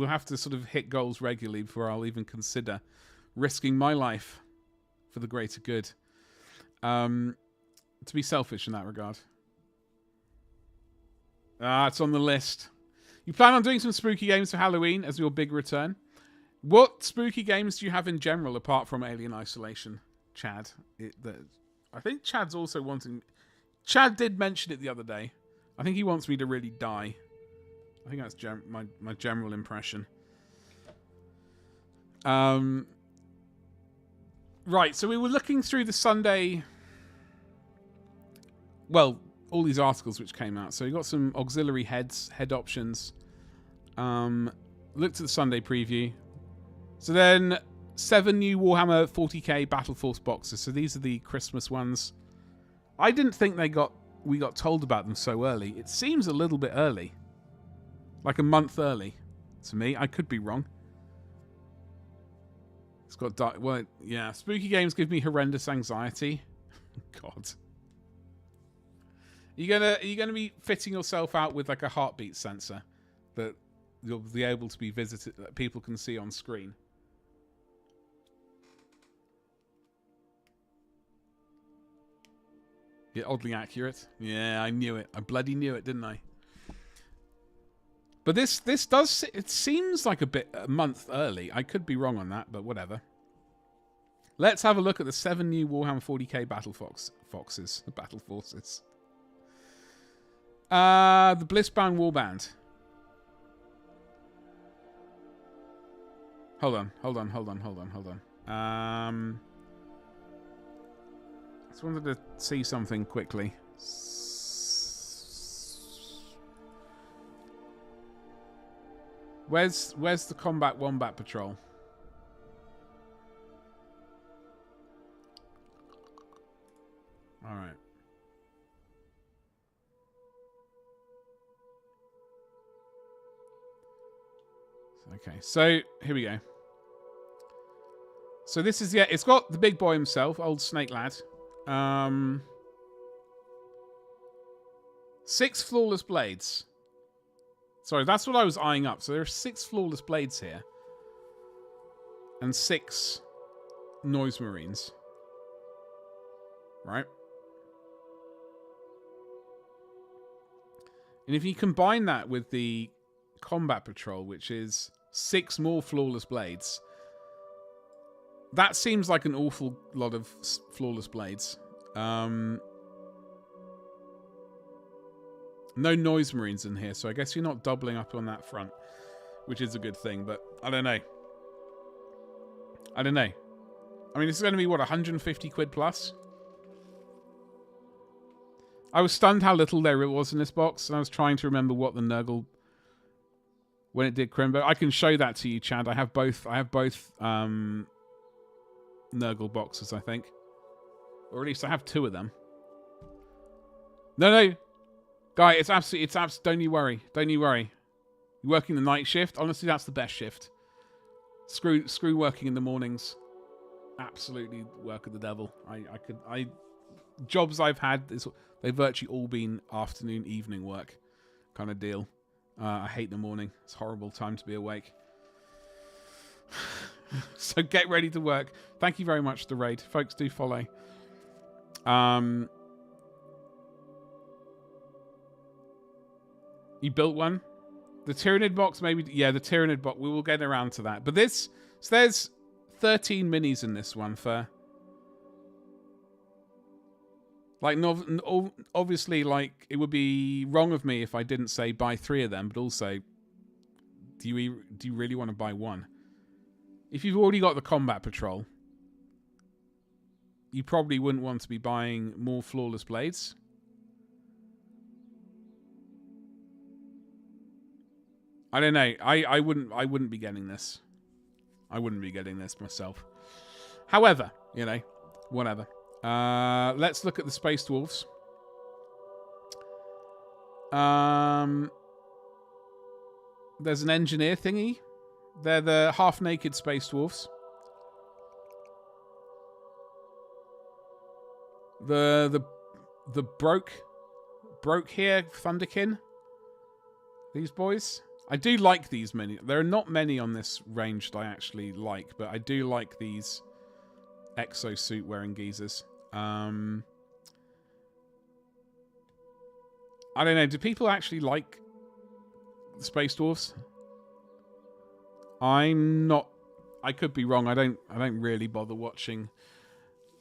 have to sort of hit goals regularly before I'll even consider risking my life for the greater good. To be selfish in that regard. It's on the list. You plan on doing some spooky games for Halloween as your big return? What spooky games do you have in general apart from Alien Isolation, Chad? I think Chad's also wanting... Chad did mention it the other day. I think he wants me to really die. I think that's my general impression. Right, so we were looking through the Sunday... Well, all these articles which came out. So you got some auxiliary head options. Looked at the Sunday preview. So then 7 new Warhammer 40k Battle Force boxes. So these are the Christmas ones. I didn't think we got told about them so early. It seems a little bit early. Like a month early to me. I could be wrong. It's got dark... Well, yeah. Spooky games give me horrendous anxiety. God. Are you gonna be fitting yourself out with like a heartbeat sensor that you'll be able to be visited, that people can see on screen? Yeah, oddly accurate. Yeah, I knew it. I bloody knew it, didn't I? But this does... It seems like a month early. I could be wrong on that, but whatever. Let's have a look at the 7 new Warhammer 40k Battle Foxes. The Battle Forces. The Blissbound Warband. Hold on. I just wanted to see something quickly. Where's the Combat Wombat Patrol? All right. Okay, so here we go. So this is, yeah, it's got the big boy himself, old Snake Lad. 6 flawless blades. Sorry, that's what I was eyeing up. So there are 6 flawless blades here. And 6 noise marines. Right? And if you combine that with the combat patrol, which is 6 more flawless blades, that seems like an awful lot of flawless blades. No noise marines in here, so I guess you're not doubling up on that front, which is a good thing, but I don't know. I don't know. I mean, this is going to be, what, 150 quid plus? I was stunned how little there was in this box, and I was trying to remember what the Nurgle, when it did Crimbo. I can show that to you, Chad. I have both Nurgle boxes, I think. Or at least I have 2 of them. No. Guy, it's don't you worry. Don't you worry. You're working the night shift? Honestly, that's the best shift. Screw working in the mornings. Absolutely work at the devil. Jobs I've had, they've virtually all been afternoon, evening work kind of deal. I hate the morning. It's a horrible time to be awake. So get ready to work. Thank you very much for the raid. Folks, do follow. You built one? The Tyranid box, maybe. Yeah, the Tyranid box. We will get around to that. But this, so there's 13 minis in this one for, like, obviously, like, it would be wrong of me if I didn't say buy 3 of them, but also, do you really want to buy 1? If you've already got the combat patrol, you probably wouldn't want to be buying more flawless blades. I don't know. I wouldn't be getting this. I wouldn't be getting this myself. However, you know, whatever. Let's look at the Space Dwarves. There's an engineer thingy. They're the half-naked Space Dwarves. The broke here Thunderkin. These boys. I do like these many. There are not many on this range that I actually like, but I do like these exosuit wearing geezers. I don't know. Do people actually like the Space Dwarfs? I'm not. I could be wrong. I don't really bother watching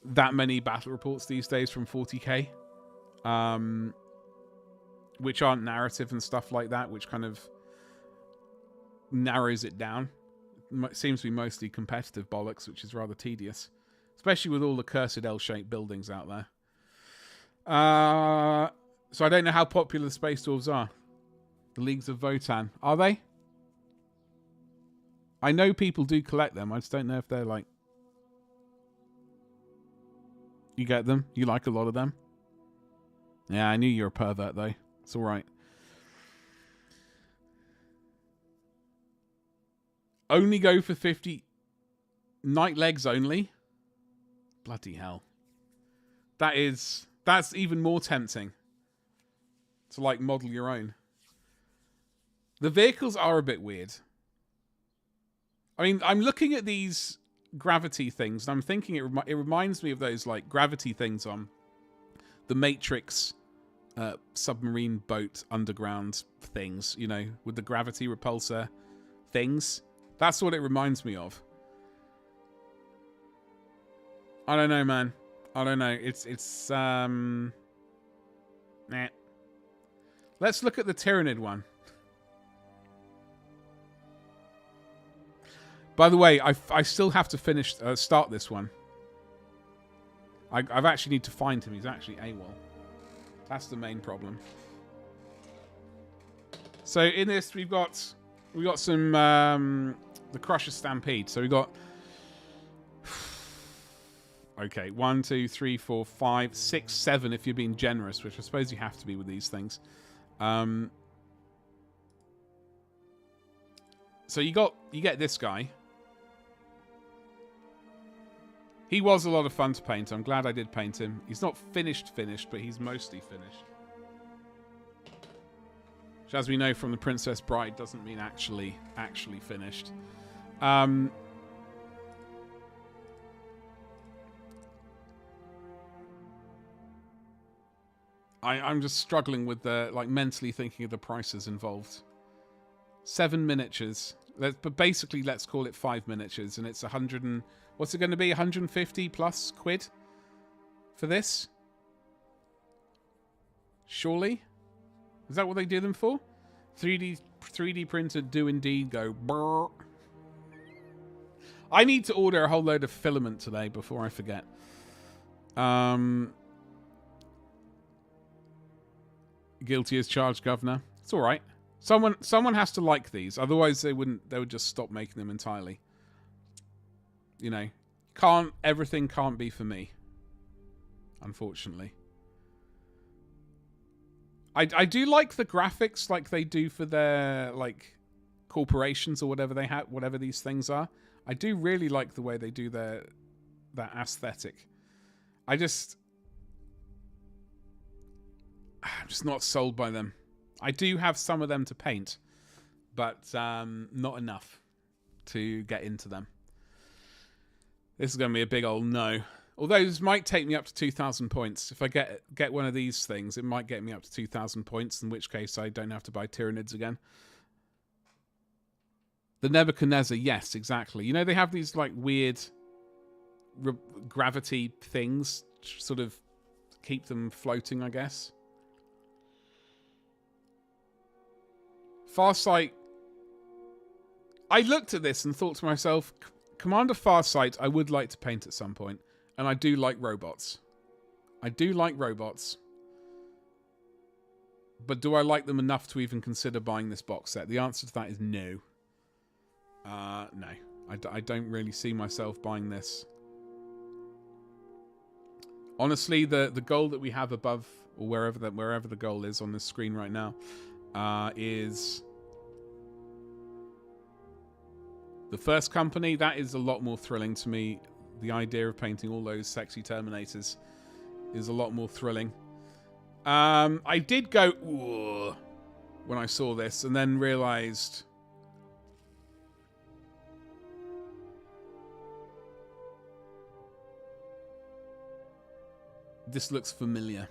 that many battle reports these days from 40k, which aren't narrative and stuff like that, which kind of narrows it down. It seems to be mostly competitive bollocks, which is rather tedious, especially with all the cursed L-shaped buildings out there. So I don't know how popular the Space Dwarves are. The Leagues of Votan. Are they? I know people do collect them. I just don't know if they're like... You get them? You like a lot of them? Yeah, I knew you were a pervert, though. It's alright. Only go for 50... Night legs only? Bloody hell. That's even more tempting. To, like, model your own. The vehicles are a bit weird. I mean, I'm looking at these gravity things, and I'm thinking it reminds me of those, like, gravity things on the Matrix submarine boat underground things, you know, with the gravity repulsor things. That's what it reminds me of. I don't know, man. I don't know. It's nah. Let's look at the Tyranid one. By the way, I still have to start this one. I've actually need to find him. He's actually AWOL. That's the main problem. So in this, we got some the Crusher Stampede. So we got 1, 2, 3, 4, 5, 6, 7 if you're being generous, which I suppose you have to be with these things. So you get this guy. He was a lot of fun to paint. I'm glad I did paint him. He's not finished, but he's mostly finished. which, as we know from The Princess Bride, doesn't mean actually finished. I'm just struggling with the, like, mentally thinking of the prices involved. 7 miniatures. But basically, let's call it 5 miniatures, and it's 100 and... What's it going to be? 150 plus quid for this? Surely? Is that what they do them for? 3D printed do indeed go brrr. I need to order a whole load of filament today before I forget. Guilty as charged, Governor. It's all right. Someone has to like these, otherwise they would just stop making them entirely. You know, everything can't be for me, unfortunately. I do like the graphics like they do for their, like, corporations or whatever they have, whatever these things are. I do really like the way they do that aesthetic. I'm just not sold by them. I do have some of them to paint, but not enough to get into them. This is going to be a big old no. Although this might take me up to 2,000 points. If I get one of these things, it might get me up to 2,000 points, in which case I don't have to buy Tyranids again. The Nebuchadnezzar, yes, exactly. You know, they have these, like, weird gravity things, sort of keep them floating, I guess. Farsight. I looked at this and thought to myself, Commander Farsight I would like to paint at some point. And I do like robots. I do like robots. But do I like them enough to even consider buying this box set? The answer to that is no. No. I don't really see myself buying this. Honestly, the goal that we have above, or wherever the goal is on this screen right now, is the first company. That is a lot more thrilling to me. The idea of painting all those sexy Terminators is a lot more thrilling. I did go ooh when I saw this, and then realized this looks familiar.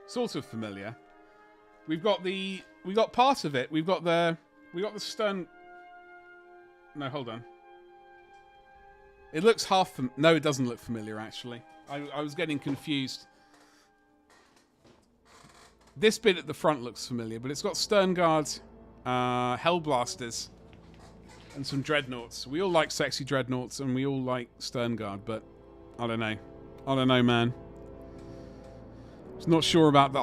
Sort of familiar. We got part of it. We got the stern. No, hold on. It looks half. No, it doesn't look familiar. Actually, I was getting confused. This bit at the front looks familiar, but it's got stern guards, hellblasters, and some dreadnoughts. We all like sexy dreadnoughts, and we all like stern guard, but I don't know. I don't know, man. Just not sure about the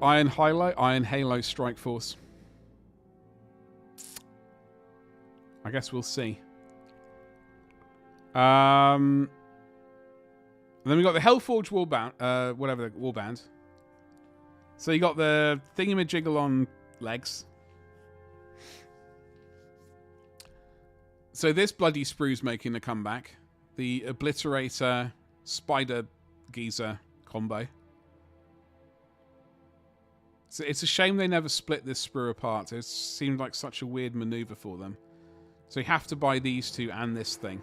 Iron Halo Strike Force. I guess we'll see. And then we got the Hellforge warband, whatever the warband. So you got the thingamajiggle on legs. So this bloody sprue's making a comeback. The Obliterator Spider Geezer combo. So it's a shame they never split this sprue apart. It seemed like such a weird maneuver for them. So you have to buy these two and this thing.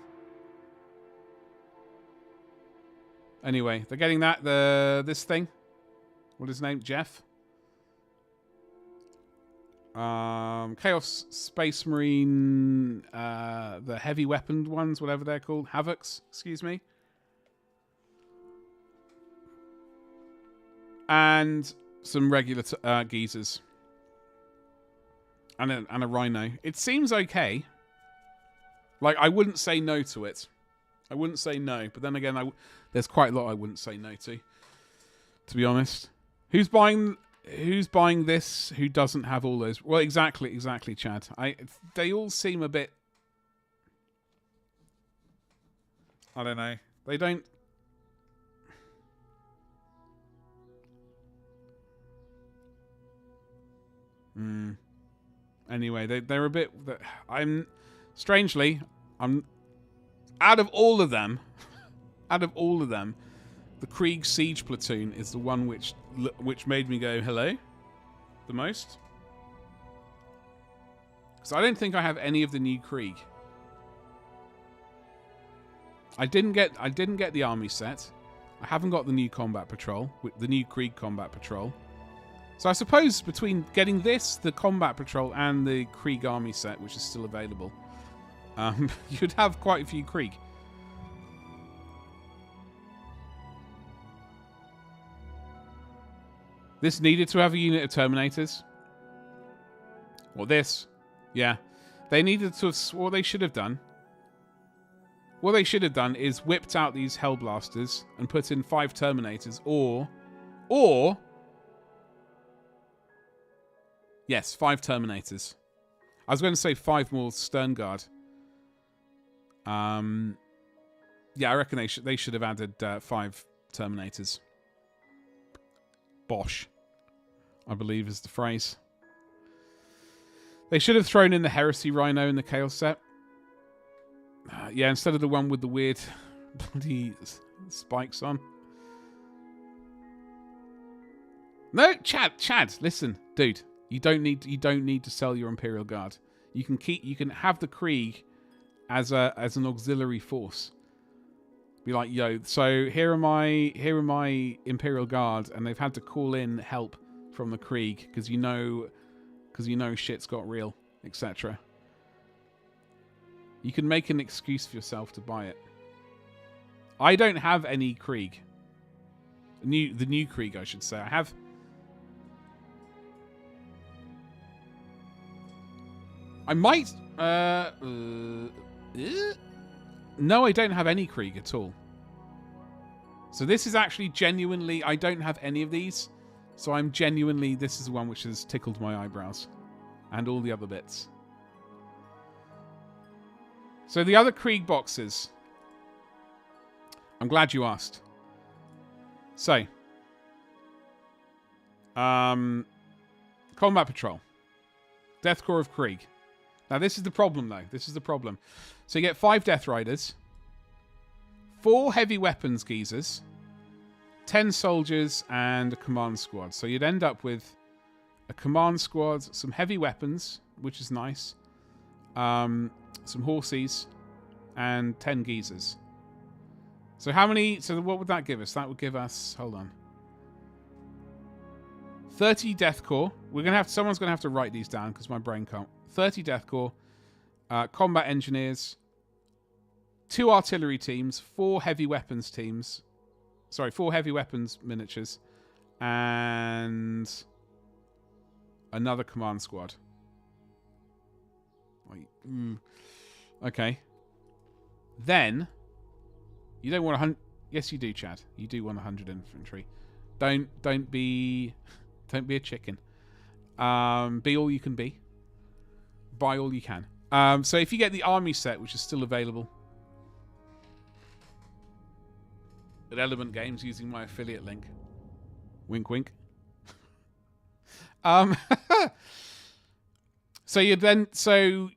Anyway, they're getting that. This thing. What is his name? Jeff? Chaos Space Marine. The heavy weaponed ones, whatever they're called. Havocs, excuse me. And some regular geezers. And a rhino. It seems okay. Like, I wouldn't say no to it. I wouldn't say no. But then again, there's quite a lot I wouldn't say no to be honest. Who's buying this who doesn't have all those? Well, exactly, Chad. They all seem a bit... I don't know. They don't... Anyway, they're a bit... Strangely, I'm Out of all of them, the Krieg Siege Platoon is the one which made me go hello the most. Because I don't think I have any of the new Krieg. I didn't get the army set. I haven't got the new combat patrol, the new Krieg combat patrol. So I suppose between getting this, the combat patrol, and the Krieg army set, which is still available, you'd have quite a few Krieg. This needed to have a unit of Terminators. Or this. Yeah. They needed to have... What they should have done... What they should have done is whipped out these Hellblasters and put in 5 Terminators. Or... Yes, 5 Terminators. I was going to say 5 more Stern Guard. Yeah, I reckon they should have added 5 Terminators. Bosh, I believe is the phrase. They should have thrown in the Heresy Rhino in the Chaos set. Yeah, instead of the one with the weird bloody spikes on. No, Chad, listen, dude. You don't need to sell your Imperial Guard. You can have the Krieg as an auxiliary force. Be like, yo, so here are my Imperial Guard, and they've had to call in help from the Krieg because you know shit's got real, etc. You can make an excuse for yourself to buy it. I don't have any Krieg. The new Krieg, I should say. I have. I might. No, I don't have any Krieg at all. So this is actually genuinely... I don't have any of these. So I'm genuinely... This is the one which has tickled my eyebrows. And all the other bits. So the other Krieg boxes. I'm glad you asked. So. Combat Patrol. Death Corps of Krieg. Now this is the problem though. This is the problem. So you get 5 Death Riders. 4 Heavy Weapons Geezers. 10 Soldiers and a Command Squad. So you'd end up with a Command Squad, some Heavy Weapons, which is nice. Some Horsies. And 10 Geezers. So how many... So what would that give us? That would give us... Hold on. 30 Death Corps. Someone's going to have to write these down because my brain can't. 30 Death Corps. Combat Engineers. 2 Artillery teams. 4 Heavy Weapons teams. Sorry, 4 Heavy Weapons miniatures. And... another Command Squad. Okay. Then... You don't want 100... Yes, you do, Chad. You do want 100 infantry. Don't be a chicken. Be all you can be. Buy all you can. So if you get the army set, which is still available at Element Games using my affiliate link. Wink, wink. So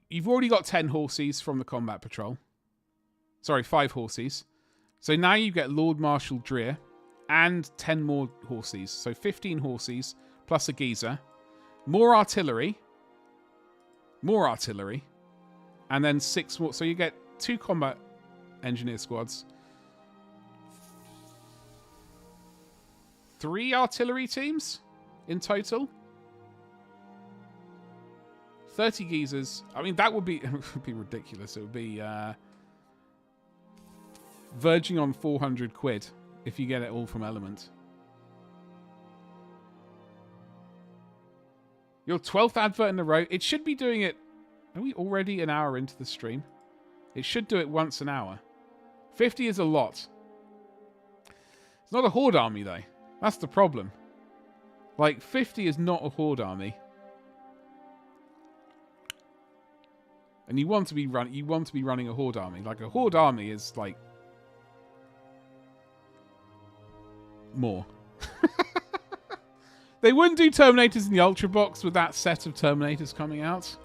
you've already got 10 Horsies from the Combat Patrol. Sorry, 5 Horsies. So now you get Lord Marshal Dreer and 10 more Horsies. So 15 Horsies plus a Geezer. More artillery. And then 6 more. So you get 2 combat engineer squads. 3 artillery teams in total. 30 Geezers. I mean, that would be, it would be ridiculous. It would be verging on 400 quid if you get it all from Element. Your 12th advert in a row. It should be doing it... Are we already an hour into the stream? It should do it once an hour. 50 is a lot. It's not a Horde army, though. That's the problem. Like, 50 is not a Horde army. And you want to be running a Horde army. Like, a Horde army is, like... more. They wouldn't do Terminators in the Ultra Box with that set of Terminators coming out.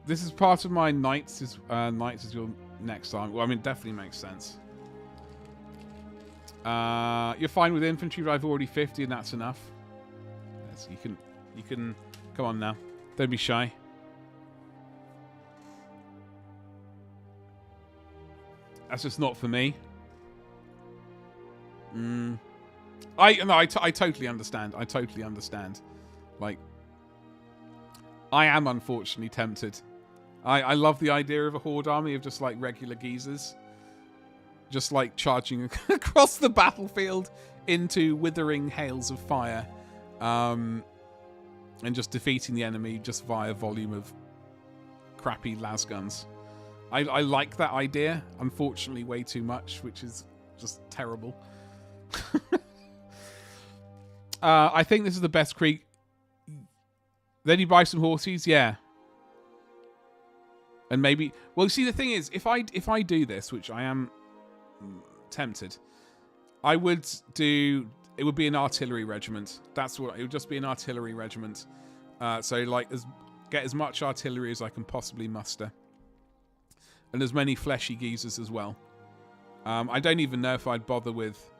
This is part of my knights. Knights is your next army. Well, I mean, it definitely makes sense. You're fine with infantry, but I've already 50, and that's enough. Yes, you can. Come on now. Don't be shy. That's just not for me. I totally understand. I totally understand. Like, I am unfortunately tempted. I love the idea of a horde army of just like regular geezers. Just like charging across the battlefield into withering hails of fire. And just defeating the enemy just via volume of crappy las guns. I like that idea. Unfortunately, way too much, which is just terrible. I think this is the best Krieg. Then you buy some horses, yeah. And maybe... Well, see, the thing is, if I do this, which I am tempted, I would do... It would be an artillery regiment. That's what... It would just be an artillery regiment. So, like, get as much artillery as I can possibly muster. And as many fleshy geezers as well. I don't even know if I'd bother with...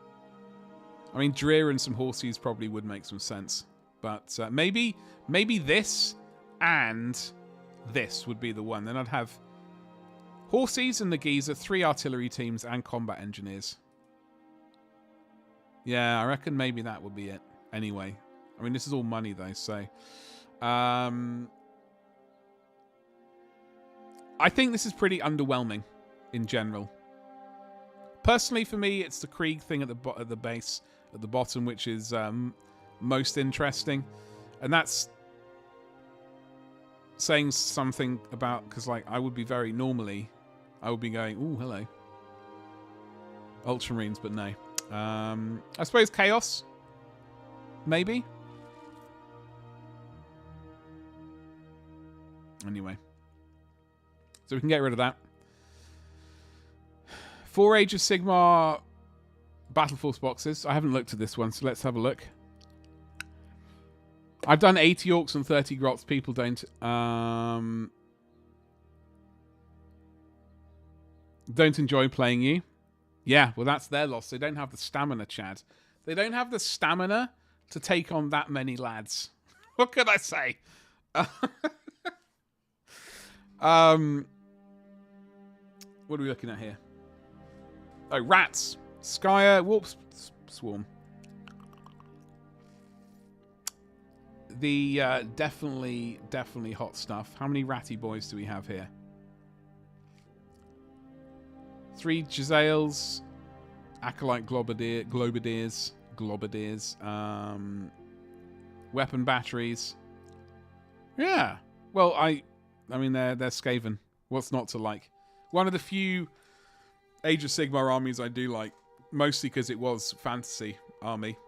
I mean, Dreer and some horses probably would make some sense. But maybe this and this would be the one. Then I'd have horses and the geezer, 3 artillery teams, and combat engineers. Yeah, I reckon maybe that would be it. Anyway. I mean, this is all money, though, so... I think this is pretty underwhelming in general. Personally, for me, it's the Krieg thing at the base, at the bottom, which is most interesting. And that's saying something about... Because, like, I would be very... Normally, I would be going, ooh, hello. Ultramarines, but no. I suppose Chaos? Maybe? Anyway. So we can get rid of that. 4 Age of Sigmar Battle Force boxes. I haven't looked at this one, so let's have a look. I've done 80 orcs and 30 grots. People don't enjoy playing you. Yeah, well, that's their loss. They don't have the stamina, Chad. They don't have the stamina to take on that many lads. What could I say? What are we looking at here? Oh, rats. Skyer, Warp Swarm. The definitely hot stuff. How many ratty boys do we have here? 3 Giselles, Acolyte Globadiers, weapon batteries. Yeah. Well, I mean, they're Skaven. What's not to like? One of the few Age of Sigmar armies I do like, mostly because it was fantasy army.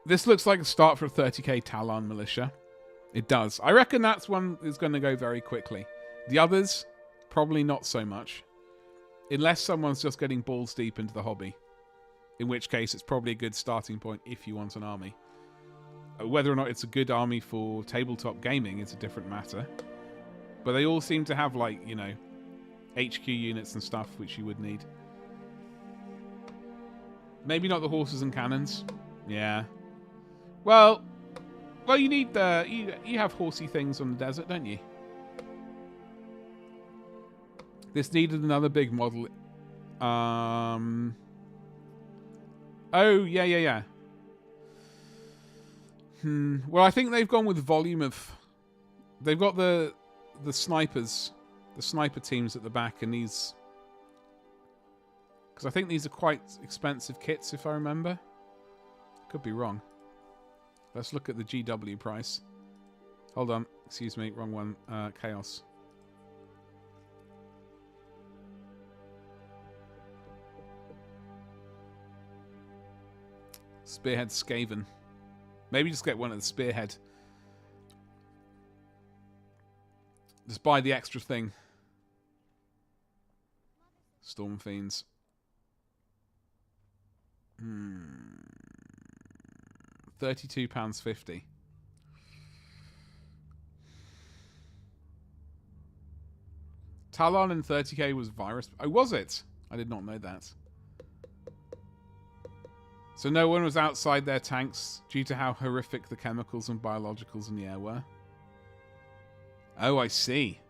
This looks like a start for a 30k Talon militia. It does. I reckon that's one that's going to go very quickly. The others, probably not so much. Unless someone's just getting balls deep into the hobby. In which case, it's probably a good starting point if you want an army. Whether or not it's a good army for tabletop gaming is a different matter. But they all seem to have, like, you know, HQ units and stuff which you would need. Maybe not the horses and cannons. Yeah. Well, you need the... You have horsey things on the desert, don't you? This needed another big model. Oh, yeah. Well, I think they've gone with volume of... They've got the snipers, the sniper teams at the back, and these... Because I think these are quite expensive kits, if I remember. Could be wrong. Let's look at the GW price. Hold on. Excuse me. Wrong one. Chaos. Spearhead Skaven. Maybe just get one at the Spearhead. Just buy the extra thing. Storm Fiends. £32.50. Talon in 30k was virus. Oh, was it? I did not know that. So no one was outside their tanks due to how horrific the chemicals and biologicals in the air were. Oh, I see.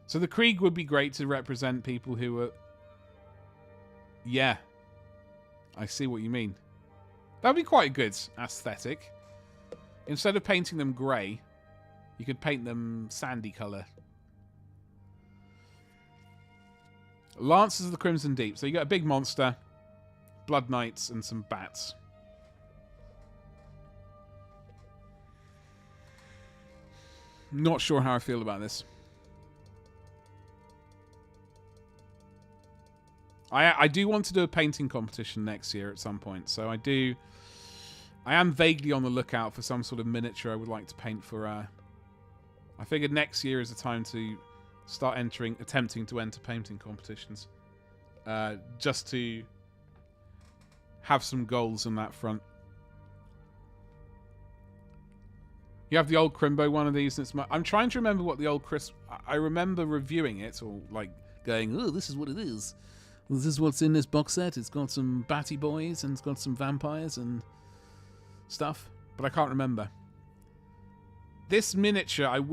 So the Krieg would be great to represent people who were... Yeah. I see what you mean. That would be quite a good aesthetic. Instead of painting them grey, you could paint them sandy colour. Lancers of the Crimson Deep. So you got a big monster, Blood Knights, and some bats. Not sure how I feel about this. I do want to do a painting competition next year at some point, so I am vaguely on the lookout for some sort of miniature I would like to paint for. I figured next year is the time to start attempting to enter painting competitions, just to have some goals on that front. You have the old Crimbo one of these, and I'm trying to remember what the old I remember reviewing it, or like going, "Oh, this is what it is. This is what's in this box set. It's got some batty boys and it's got some vampires and stuff," but I can't remember. This miniature,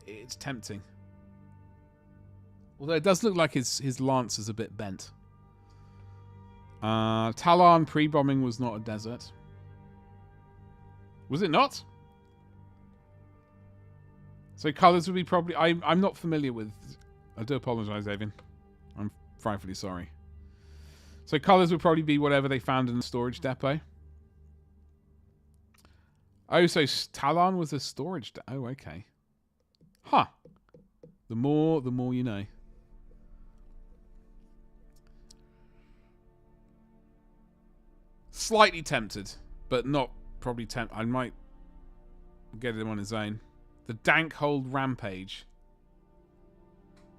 it's tempting. Although it does look like his lance is a bit bent. Talon pre-bombing was not a desert. Was it not? So colours would be probably... I'm not familiar with... I do apologise, Avian. I'm frightfully sorry. So colours would probably be whatever they found in the storage depot. Oh, so Talon was a storage depot. Oh, okay. Huh. The more you know. Slightly tempted, but not probably tempted. I might get him on his own. The Dankhold Rampage.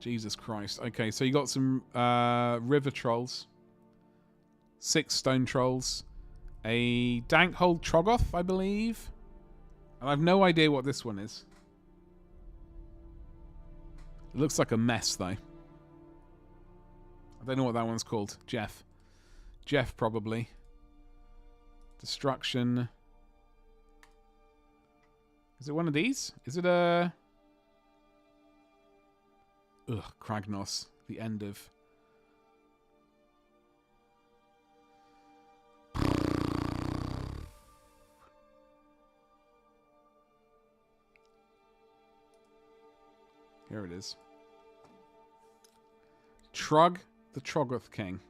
Jesus Christ. Okay, so you got some river trolls. 6 stone trolls. A Dankhold Troggoth, I believe. And I've no idea what this one is. It looks like a mess, though. I don't know what that one's called. Jeff, probably. Destruction. Is it one of these? Is it a... Ugh, Kragnos. The end of... Here it is. Trug, the Troggoth King.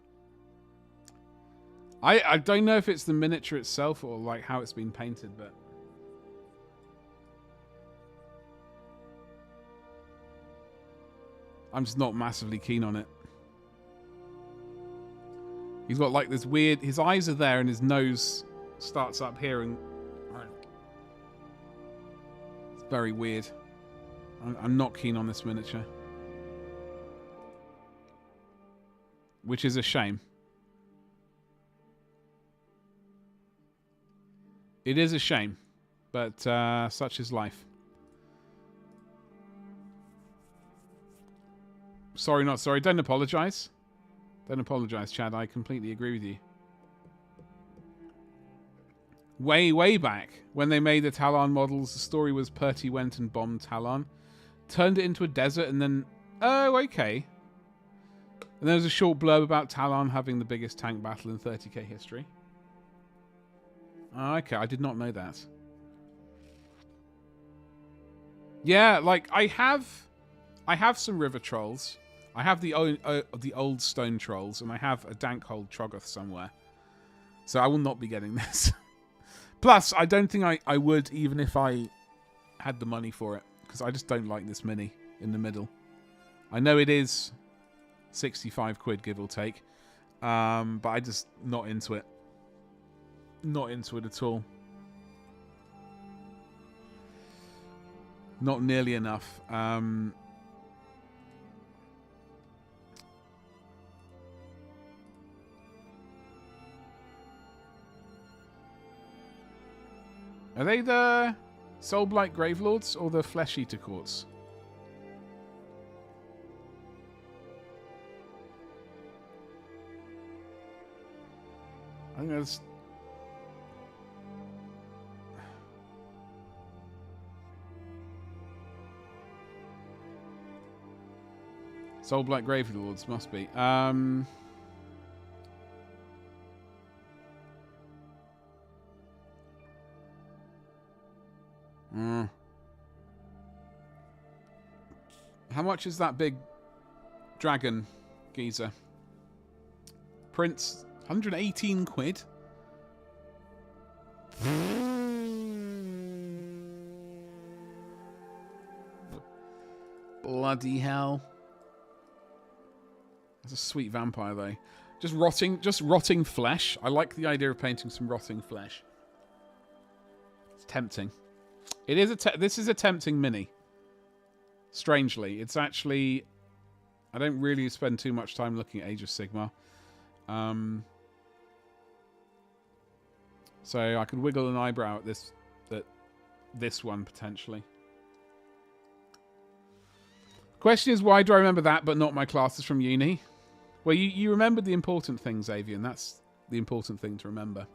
I don't know if it's the miniature itself or like how it's been painted, but... I'm just not massively keen on it. He's got like this weird... His eyes are there and his nose starts up here and... It's very weird. I'm not keen on this miniature. Which is a shame. It is a shame. But such is life. Sorry, not sorry. Don't apologise. Don't apologise, Chad. I completely agree with you. Way back, when they made the Talon models, the story was Perty went and bombed Talon. Turned it into a desert and then... Oh, okay. And there was a short blurb about Talon having the biggest tank battle in 30k history. Oh, okay, I did not know that. Yeah, like, I have some river trolls. I have the old stone trolls, and I have a Dankhold Troggoth somewhere. So I will not be getting this. Plus, I don't think I would, even if I had the money for it. Because I just don't like this mini in the middle. I know it is 65 quid, give or take. But I just not into it. Not into it at all. Not nearly enough. Are they the Soulblight Gravelords or the Flesh Eater Courts? there's... Soul Black Gravy Lords must be. How much is that big dragon geezer? Prince, 118 quid. Bloody hell. That's a sweet vampire though. Just rotting flesh. I like the idea of painting some rotting flesh. It's tempting. It is this is a tempting mini. Strangely, it's actually... I don't really spend too much time looking at Age of Sigmar. So I could wiggle an eyebrow at this one, potentially. Question is, why do I remember that, but not my classes from uni? Well, you remembered the important things, Avian. That's the important thing to remember.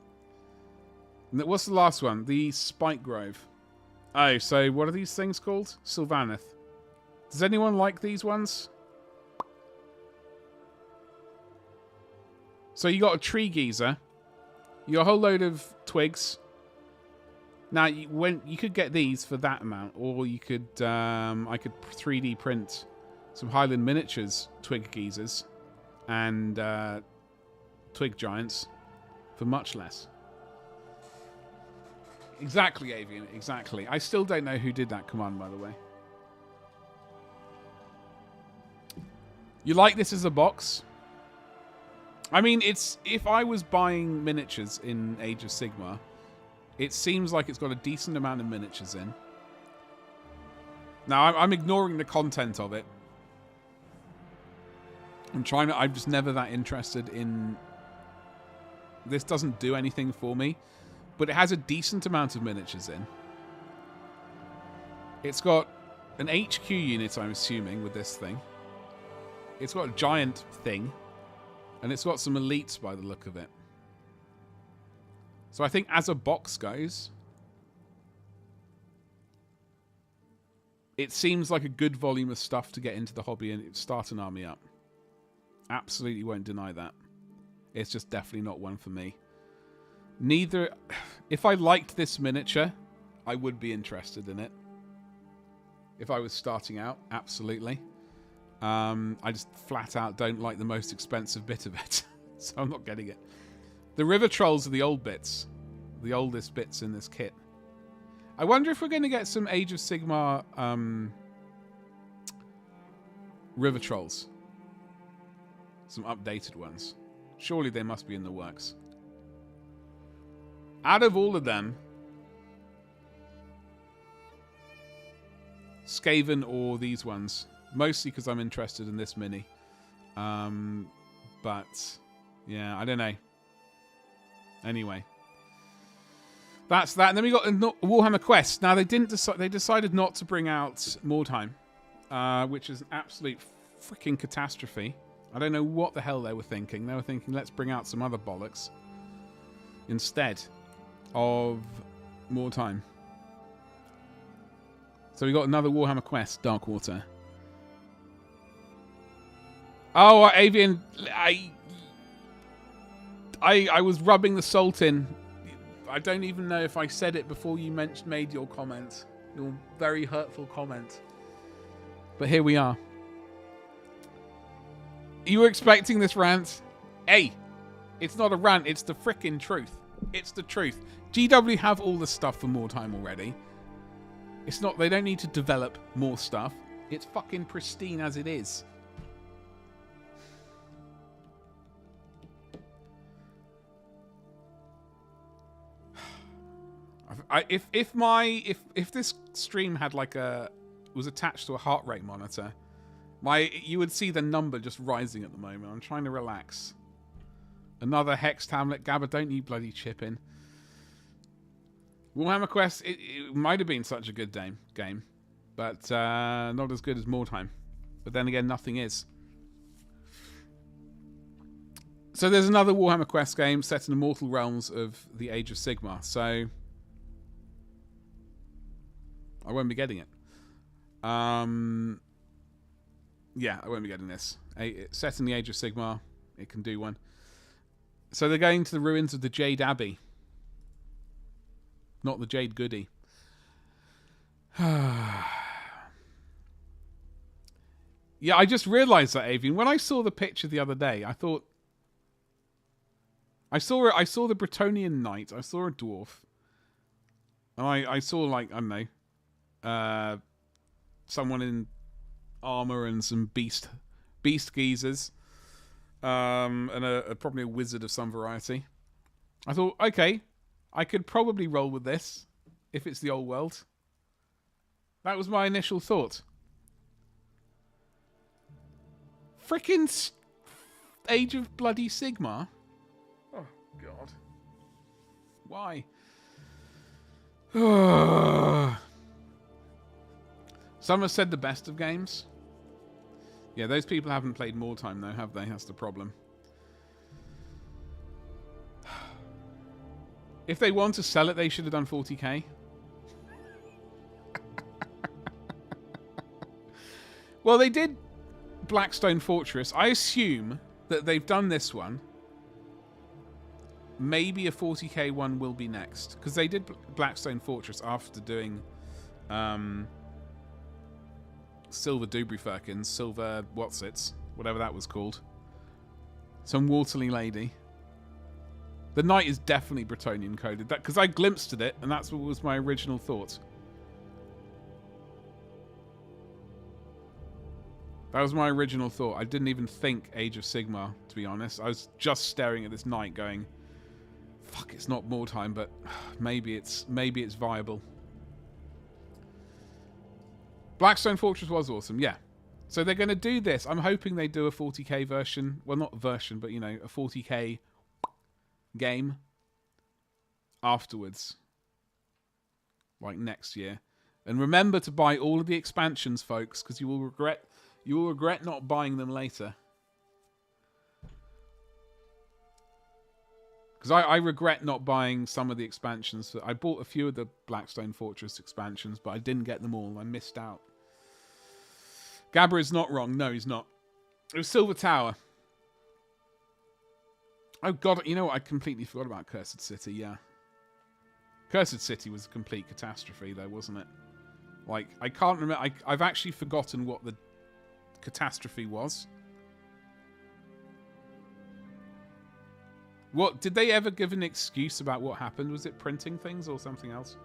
And what's the last one? The Spike Grove. Oh, so what are these things called? Sylvaneth. Does anyone like these ones? So you got a tree geezer. You got a whole load of twigs. Now, you could get these for that amount, or you could, I could 3D print some Highland miniatures twig geezers and twig giants for much less. Exactly, Avian. Exactly. I still don't know who did that command, by the way. You like this as a box? I mean, it's if I was buying miniatures in Age of Sigmar, it seems like it's got a decent amount of miniatures in. Now, I'm ignoring the content of it. I'm just never that interested in... This doesn't do anything for me, but it has a decent amount of miniatures in. It's got an HQ unit, I'm assuming, with this thing. It's got a giant thing. And it's got some elites by the look of it. So I think as a box goes, it seems like a good volume of stuff to get into the hobby and start an army up. Absolutely won't deny that. It's just definitely not one for me. Neither... If I liked this miniature, I would be interested in it. If I was starting out, absolutely. I just flat out don't like the most expensive bit of it. So I'm not getting it. The river trolls are the old bits. The oldest bits in this kit. I wonder if we're going to get some Age of Sigmar river trolls. Some updated ones. Surely they must be in the works. Out of all of them, Skaven or these ones... Mostly because I'm interested in this mini. But, yeah, I don't know. Anyway. That's that. And then we got Warhammer Quest. Now, they decided not to bring out Mordheim. Which is an absolute freaking catastrophe. I don't know what the hell they were thinking. They were thinking, let's bring out some other bollocks. Instead of Mordheim. So we got another Warhammer Quest, Darkwater. Oh, Avian, I was rubbing the salt in. I don't even know if I said it before you made your comment. Your very hurtful comment. But here we are. You were expecting this rant? Hey, it's not a rant, it's the frickin' truth. It's the truth. GW have all the stuff for more time already. It's not, they don't need to develop more stuff. It's fucking pristine as it is. If this stream had like was attached to a heart rate monitor, you would see the number just rising at the moment. I'm trying to relax. Another Hexed Hamlet. Gabba, don't you bloody chip in. Warhammer Quest, it might have been such a good game, but not as good as Mordheim. But then again, nothing is. So there's another Warhammer Quest game set in the mortal realms of the Age of Sigmar. So I won't be getting it. Yeah, I won't be getting this. It's set in the Age of Sigmar. It can do one. So they're going to the ruins of the Jade Abbey. Not the Jade Goody. Yeah, I just realised that, Avian. When I saw the picture the other day, I thought... I saw the Bretonnian knight. I saw a dwarf. And I saw, like, I don't know... someone in armour and some beast geezers. And probably a wizard of some variety. I thought, okay, I could probably roll with this if it's the old world. That was my initial thought. Frickin' Age of Bloody Sigmar? Oh, God. Why? Some have said the best of games. Yeah, those people haven't played more time, though, have they? That's the problem. If they want to sell it, they should have done 40k. Well, they did Blackstone Fortress. I assume that they've done this one. Maybe a 40k one will be next. Because they did Blackstone Fortress after doing Silver Dubrifirkins, Silver Whatsits, whatever that was called. Some Waterly lady. The knight is definitely Bretonnian coded. Because I glimpsed at it, and that's what was my original thought. That was my original thought. I didn't even think Age of Sigmar, to be honest. I was just staring at this knight going, fuck, it's not Mordheim, but maybe it's viable. Blackstone Fortress was awesome, yeah. So they're going to do this. I'm hoping they do a 40k version. Well, not version, but, you know, a 40k game afterwards. Like next year. And remember to buy all of the expansions, folks, because you will regret not buying them later. Because I regret not buying some of the expansions. I bought a few of the Blackstone Fortress expansions, but I didn't get them all. I missed out. Gabba is not wrong. No, he's not. It was Silver Tower. Oh, God. You know what? I completely forgot about Cursed City, yeah. Cursed City was a complete catastrophe, though, wasn't it? Like, I can't remember. I've actually forgotten what the catastrophe was. What, did they ever give an excuse about what happened? Was it printing things or something else?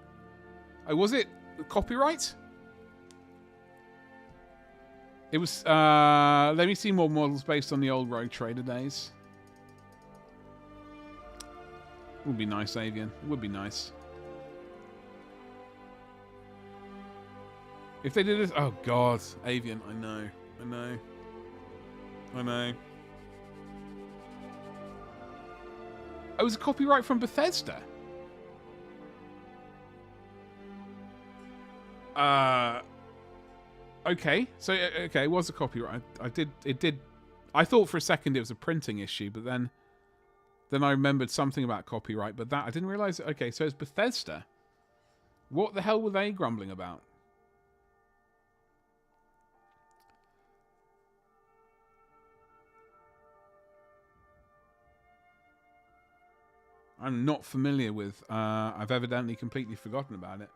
Oh, was it copyright? It was, let me see more models based on the old Rogue Trader days. Would be nice, Avian. It would be nice. If they did this, oh God, Avian, I know. Oh, it was a copyright from Bethesda. Okay, so okay, it was a copyright. I thought for a second it was a printing issue, but then I remembered something about copyright. But that I didn't realize. Okay, so it's Bethesda. What the hell were they grumbling about? I'm not familiar with. I've evidently completely forgotten about it.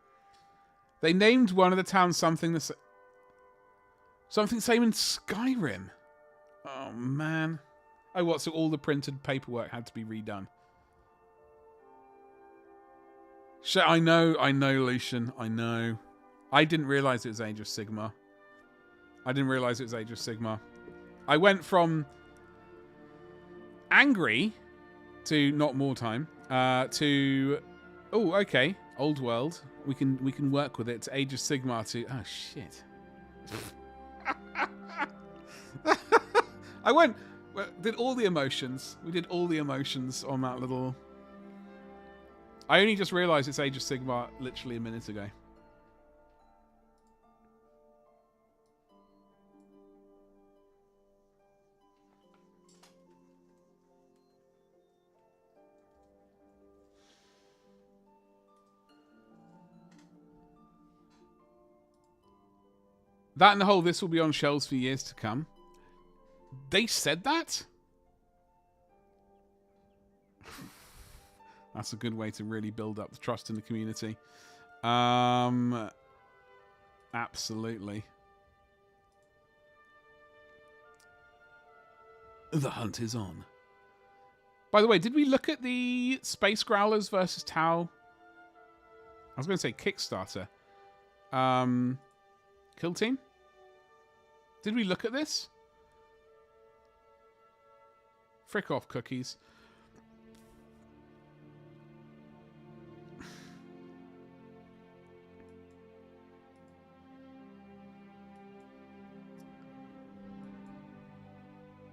They named one of the towns something same in Skyrim. Oh man. Oh, what? So all the printed paperwork had to be redone. I know, Lucian. I know. I didn't realize it was Age of Sigmar. I went from angry to not more time to okay, old world. We can work with it. To Age of Sigmar to shit. Did all the emotions. We did all the emotions on that little. I only just realised it's Age of Sigmar literally a minute ago. That and the whole this will be on shelves for years to come. They said that? That's a good way to really build up the trust in the community. Absolutely. The hunt is on. By the way, did we look at the Space Growlers versus Tau? I was going to say Kickstarter. Kill Team? Did we look at this? Frick off, cookies.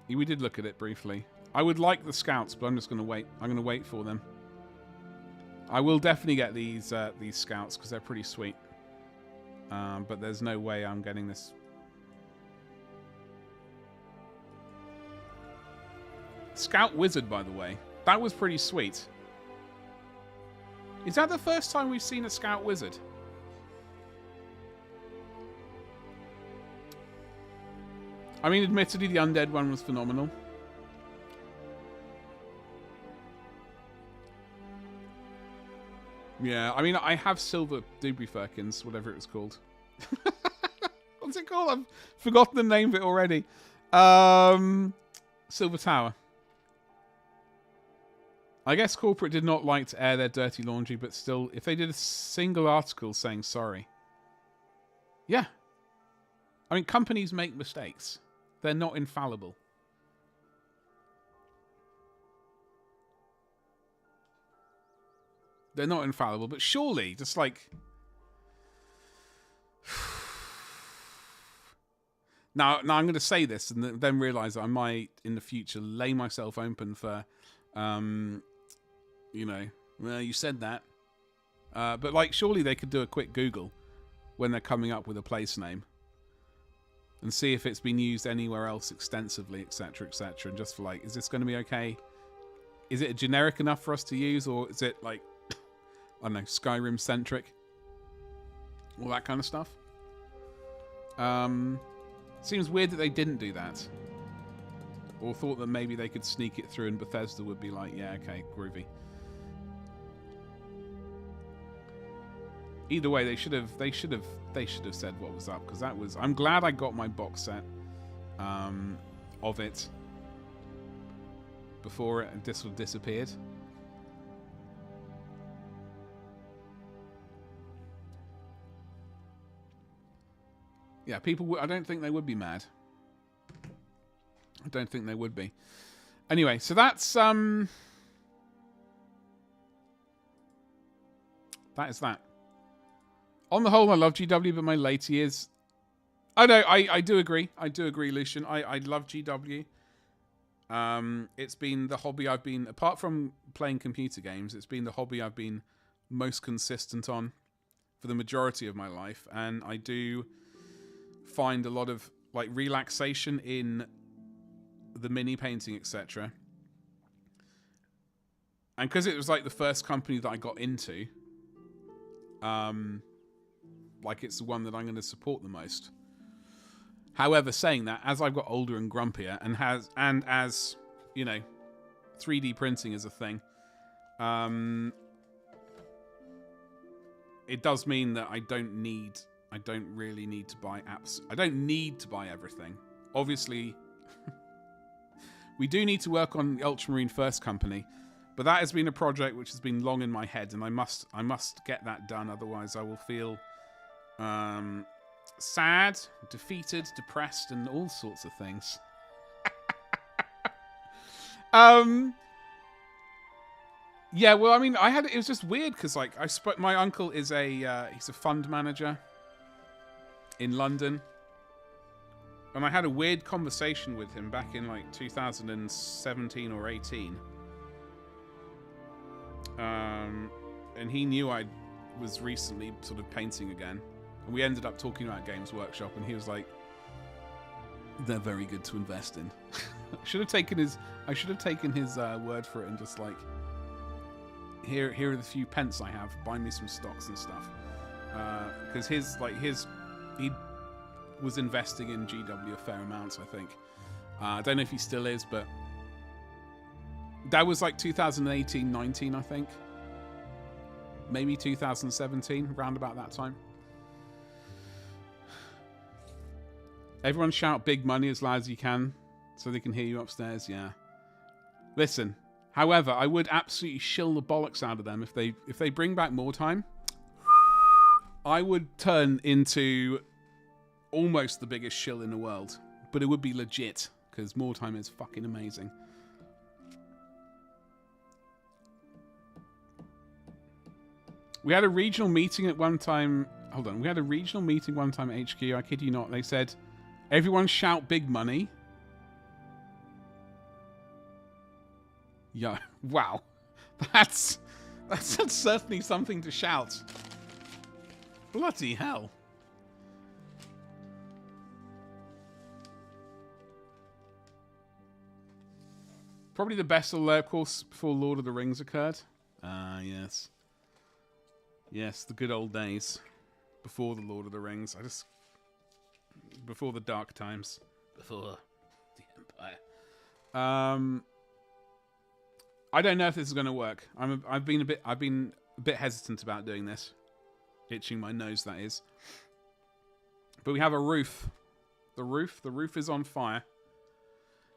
We did look at it briefly. I would like the scouts, but I'm just going to wait. I'm going to wait for them. I will definitely get these scouts because they're pretty sweet. But there's no way I'm getting this. Scout Wizard, by the way. That was pretty sweet. Is that the first time we've seen a Scout Wizard? I mean, admittedly, the undead one was phenomenal. Yeah, I mean, I have Silver Doobry Firkins, whatever it was called. What's it called? I've forgotten the name of it already. Silver Tower. I guess corporate did not like to air their dirty laundry, but still, if they did a single article saying sorry. Yeah. I mean, companies make mistakes. They're not infallible. They're not infallible, but surely, just like... Now I'm going to say this and then realise that I might, in the future, lay myself open for, you know, well, you said that. But, like, surely they could do a quick Google when they're coming up with a place name and see if it's been used anywhere else extensively, etc., etc., and just for, like, is this going to be okay? Is it generic enough for us to use, or is it, like, I don't know, Skyrim-centric? All that kind of stuff. Seems weird that they didn't do that. Or thought that maybe they could sneak it through and Bethesda would be like, yeah, okay, groovy. Either way, they should have said what was up, because that was... I'm glad I got my box set of it before it just sort of disappeared. Yeah, people... I don't think they would be mad. I don't think they would be. Anyway, so that's... that is that. On the whole, I love GW, but my later years... I know, I do agree. I do agree, Lucian. I love GW. It's been the hobby I've been... Apart from playing computer games, it's been the hobby I've been most consistent on for the majority of my life. And I do find a lot of like relaxation in the mini painting, etc. And because it was like the first company that I got into... like it's the one that I'm going to support the most. However, saying that, as I've got older and grumpier, and as you know, 3D printing is a thing, it does mean that I don't really need to buy apps. I don't need to buy everything. Obviously, we do need to work on the Ultramarine First Company, but that has been a project which has been long in my head, and I must get that done. Otherwise, I will feel sad, defeated, depressed, and all sorts of things. Yeah, well, I mean, it was just weird because, like, my uncle is he's a fund manager in London, and I had a weird conversation with him back in like 2017 or 18. And he knew I was recently sort of painting again. And we ended up talking about Games Workshop, and he was like, they're very good to invest in. I should have taken his word for it and just like, here are the few pence I have, buy me some stocks and stuff. Because was investing in GW a fair amount, I think. I don't know if he still is, but that was like 2018, 19, I think. Maybe 2017, around about that time. Everyone shout big money as loud as you can so they can hear you upstairs. Yeah. Listen, however, I would absolutely shill the bollocks out of them if they bring back more time. I would turn into almost the biggest shill in the world, but it would be legit because more time is fucking amazing. We had a regional meeting at one time. Hold on. We had a regional meeting one time at HQ. I kid you not. They said, everyone shout big money. Yeah. Wow. That's certainly something to shout. Bloody hell. Probably the best alert course before Lord of the Rings occurred. Ah, yes. Yes, the good old days. Before the Lord of the Rings. Before the dark times. Before the Empire. I don't know if this is going to work. I've been a bit hesitant about doing this. Itching my nose, that is. But we have a roof. The roof is on fire.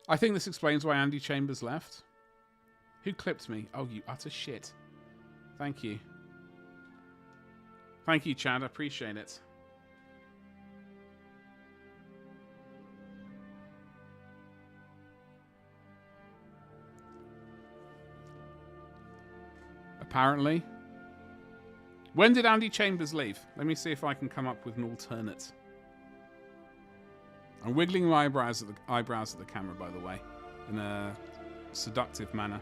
I think this explains why Andy Chambers left. Who clipped me? Oh, you utter shit. Thank you. Thank you, Chad. I appreciate it. Apparently. When did Andy Chambers leave? Let me see if I can come up with an alternate. I'm wiggling my eyebrows at the camera, by the way, in a seductive manner.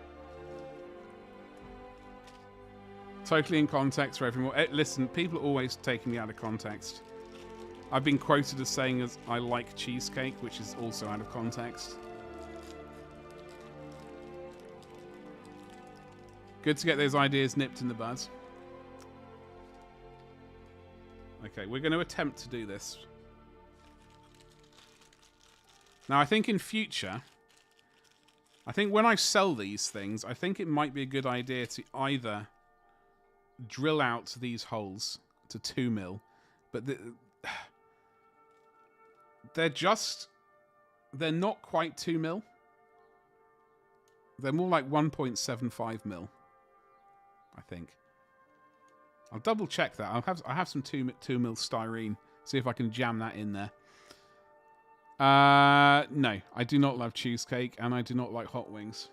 Totally in context for everyone. Listen, people are always taking me out of context. I've been quoted as saying as I like cheesecake, which is also out of context. Good to get those ideas nipped in the bud. Okay, we're going to attempt to do this. Now, I think in future, I think when I sell these things, I think it might be a good idea to either drill out these holes to 2 mil, but they're not quite 2 mil. They're more like 1.75 mil, I think. I'll double check that. I have some 2 mil styrene. See if I can jam that in there. No, I do not love cheesecake, and I do not like hot wings.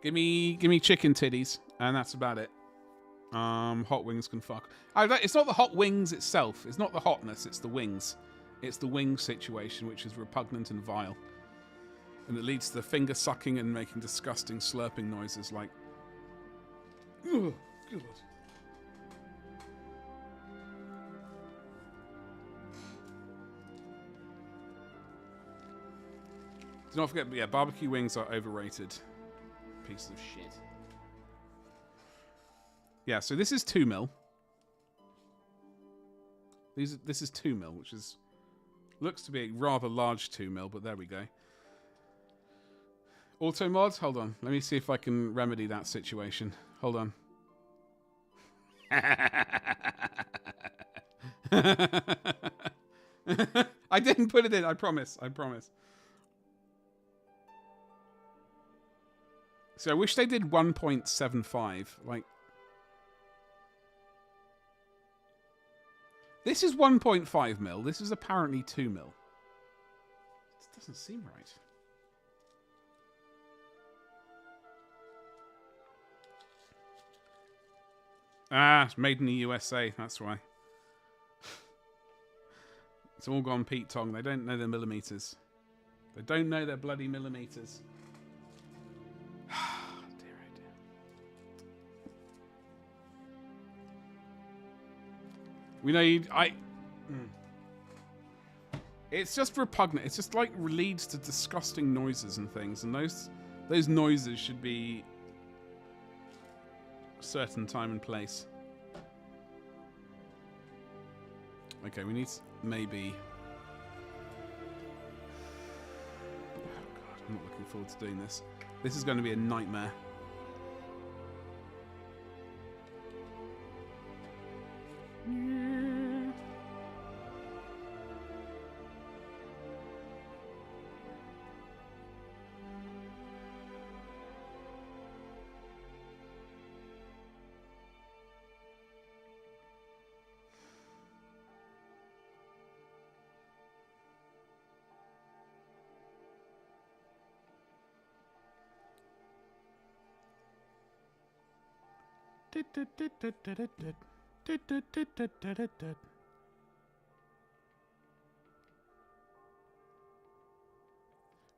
Give me chicken titties, and that's about it. Hot wings can fuck. It's not the hot wings itself. It's not the hotness. It's the wings. It's the wing situation, which is repugnant and vile, and it leads to the finger sucking and making disgusting slurping noises like. Ugh, good. Do not forget, yeah, barbecue wings are overrated. Piece of shit. Yeah, so this is 2 mil. This is 2 mil, which is looks to be a rather large 2 mil, but there we go. Auto mods, hold on. Let me see if I can remedy that situation. Hold on. I didn't put it in, I promise. I promise. So I wish they did 1.75. Like, this is 1.5 mil. This is apparently 2 mil. This doesn't seem right. Ah, it's made in the USA. That's why. It's all gone Pete Tong. They don't know their millimeters. They don't know their bloody millimeters. Dear, oh dear. We need. It's just repugnant. It's just like leads to disgusting noises and things, and those noises should be a certain time and place. Okay, we need maybe... Oh god, I'm not looking forward to doing this. This is going to be a nightmare.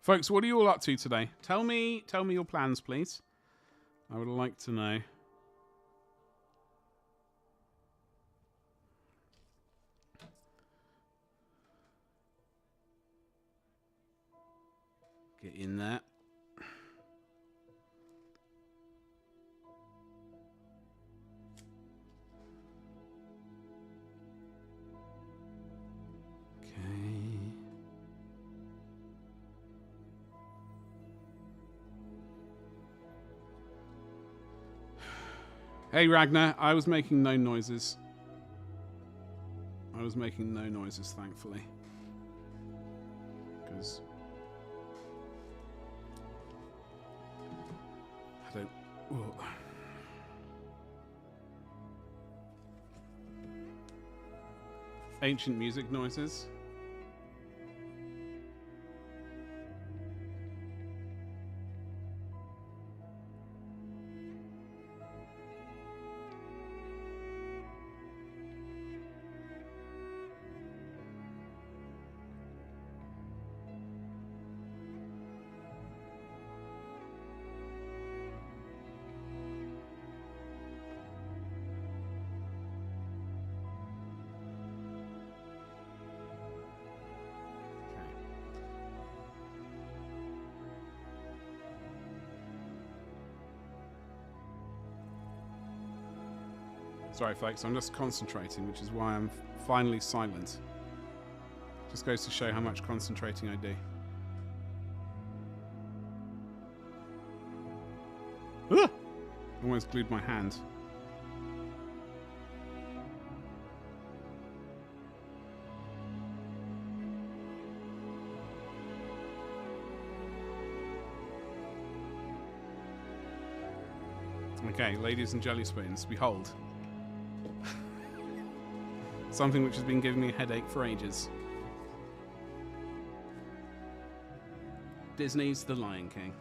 Folks, what are you all up to today? Tell me your plans, please. I would like to know. Get in there. Hey Ragnar, I was making no noises. I was making no noises, thankfully. Because I don't... Whoa. Ancient music noises. Sorry, folks, I'm just concentrating, which is why I'm finally silent. Just goes to show how much concentrating I do. Ah! Almost glued my hand. Okay, ladies and jelly spoons, behold. Something which has been giving me a headache for ages. Disney's The Lion King.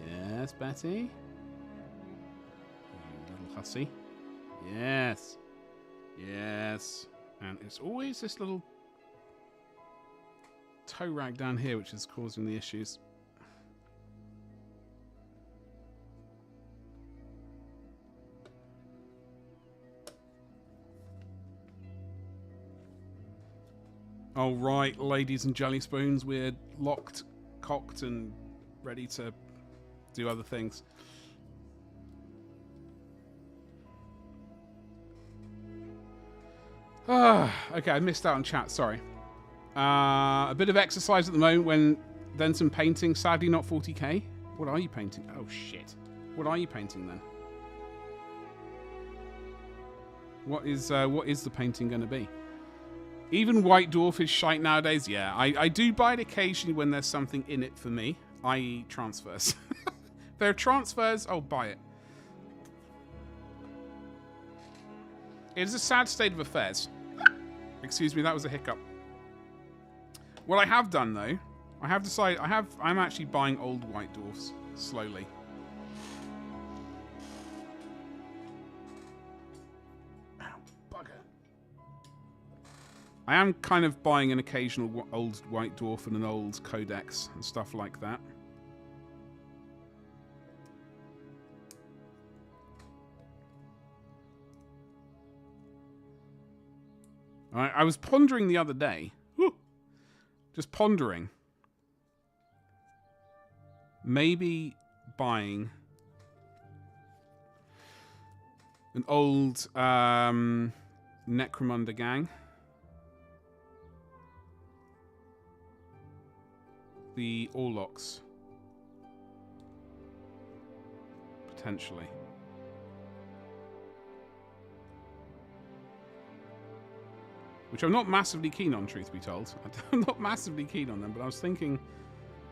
Yes, Betty? You little hussy. Yes. Yes. And it's always this little toe rag down here which is causing the issues. Oh, right, ladies and jelly spoons, we're locked, cocked, and ready to do other things. Okay, I missed out on chat, sorry. A bit of exercise at the moment, then some painting, sadly not 40k. What are you painting? Oh, shit. What are you painting, then? What is the painting going to be? Even White Dwarf is shite nowadays. Yeah, I do buy it occasionally when there's something in it for me, i.e. transfers. If there are transfers, I'll buy it. It is a sad state of affairs. Excuse me, that was a hiccup. What I have done, though, I have decided, I'm actually buying old White Dwarfs, slowly. I am kind of buying an occasional old White Dwarf and an old Codex and stuff like that. I was pondering the other day. Just pondering. Maybe buying An old Necromunda gang. The orks. Potentially. Which I'm not massively keen on, truth be told. I'm not massively keen on them, but I was thinking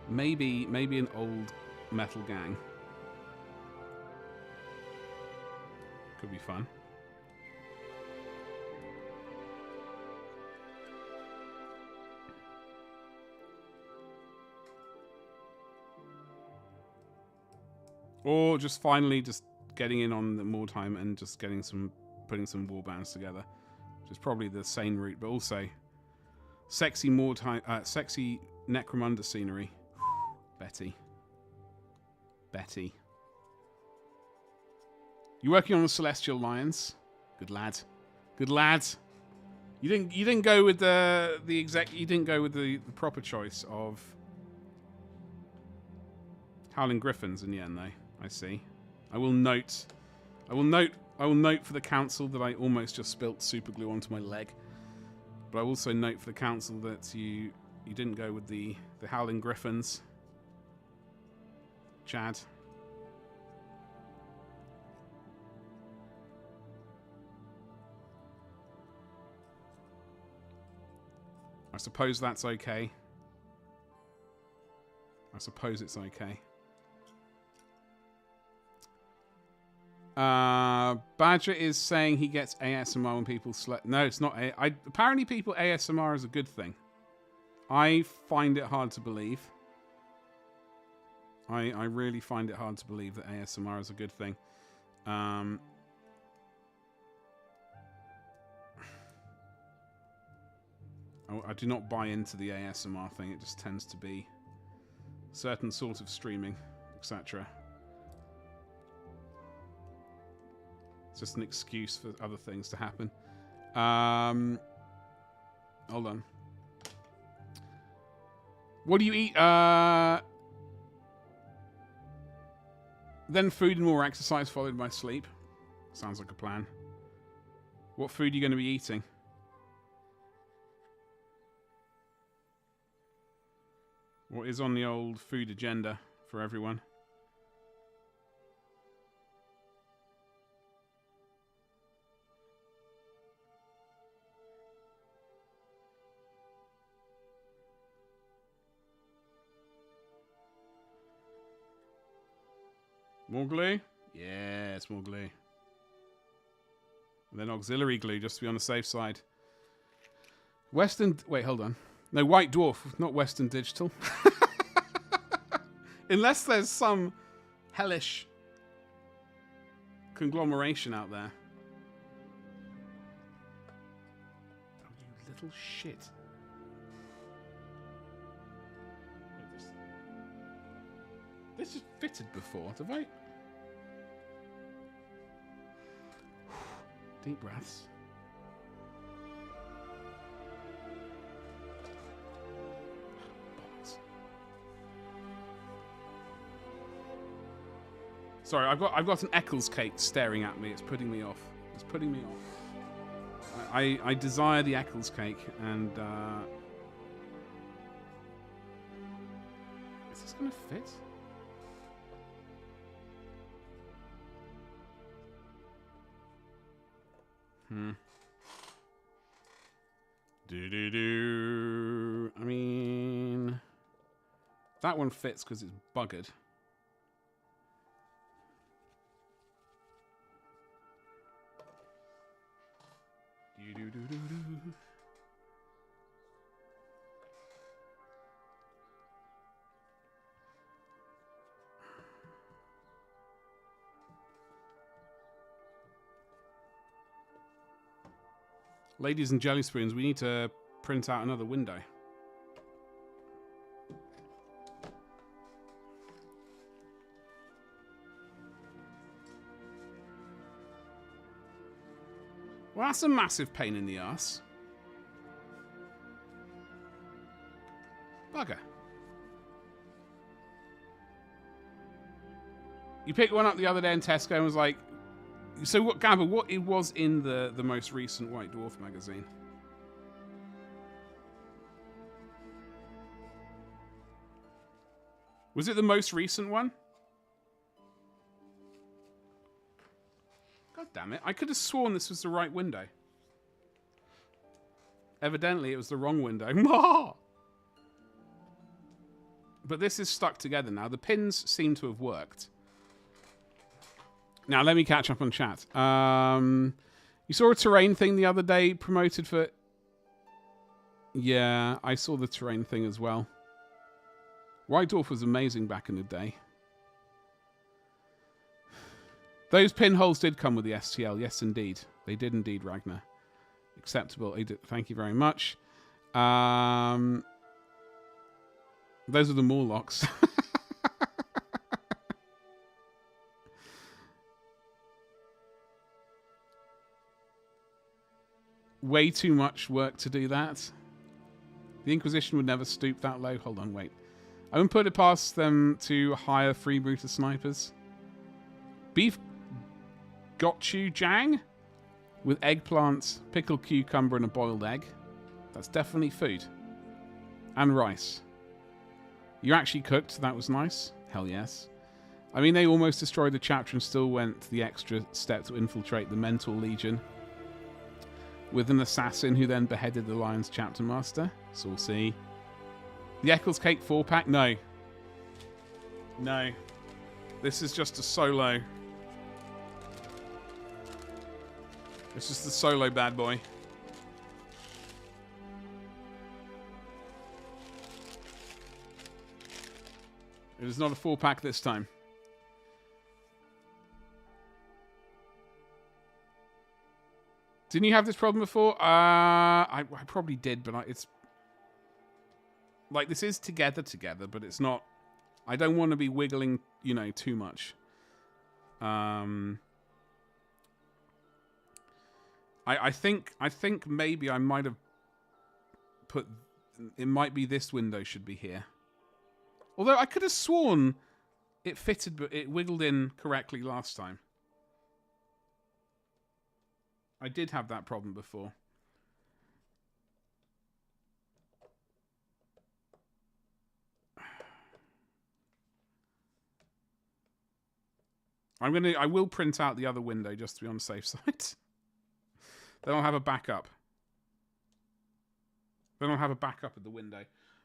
maybe an old metal gang. Could be fun. Or just finally just getting in on the more time and just getting putting some war bands together. Which is probably the sane route, but also sexy sexy Necromunda scenery. Betty. You working on the Celestial Lions? Good lad. Good lad. You didn't go with you didn't go with the proper choice of Howling Griffins in the end, though. I see. I will note for the council that I almost just spilt super glue onto my leg. But I also note for the council that you didn't go with the Howling Griffins. Chad. I suppose that's okay. I suppose it's okay. Badger is saying he gets ASMR when people No, it's not. Apparently people ASMR is a good thing. I find it hard to believe. I really find it hard to believe that ASMR is a good thing. I do not buy into the ASMR thing. It just tends to be certain sort of streaming, etc. It's just an excuse for other things to happen. Hold on. What do you eat? Then food and more exercise followed by sleep. Sounds like a plan. What food are you going to be eating? What is on the old food agenda for everyone? More glue? Yes, more glue. And then auxiliary glue, just to be on the safe side. Western... Wait, hold on. No, White Dwarf, not Western Digital. Unless there's some hellish conglomeration out there. Oh, you little shit. This is fitted before, have I? Deep breaths. Bollocks. Sorry, I've got an Eccles cake staring at me. It's putting me off. It's putting me off. I desire the Eccles cake, and is this gonna fit? I mean, that one fits because it's buggered. Ladies and jelly spoons, we need to print out another window. Well, that's a massive pain in the ass. Bugger. You picked one up the other day in Tesco and was like, So what, Gabba, what it was in the most recent White Dwarf magazine? Was it the most recent one? God damn it. I could have sworn this was the right window. Evidently, it was the wrong window. But this is stuck together now. The pins seem to have worked. Now, let me catch up on chat. You saw a terrain thing the other day promoted for... Yeah, I saw the terrain thing as well. White Dwarf was amazing back in the day. Those pinholes did come with the STL. Yes, indeed. They did indeed, Ragnar. Acceptable. Thank you very much. Those are the Morlocks. Way too much work to do that. The Inquisition would never stoop that low. Hold on, wait. I wouldn't put it past them to hire freebooter snipers. Beef gochujang with eggplants, pickled cucumber, and a boiled egg. That's definitely food. And rice. You actually cooked. That was nice. Hell yes. I mean, they almost destroyed the chapter and still went the extra step to infiltrate the Mental Legion with an assassin who then beheaded the Lion's chapter master. Saucy. The Eccles Cake 4-pack? No. No. This is just a solo. It's just the solo bad boy. It is not a 4-pack this time. Didn't you have this problem before? I probably did, but it's... Like, this is together, but it's not... I don't want to be wiggling, you know, too much. I think maybe I might have put... It might be this window should be here. Although I could have sworn it fitted, but it wiggled in correctly last time. I did have that problem before. I will print out the other window just to be on the safe side. Then I'll have a backup. Then I'll have a backup of the window.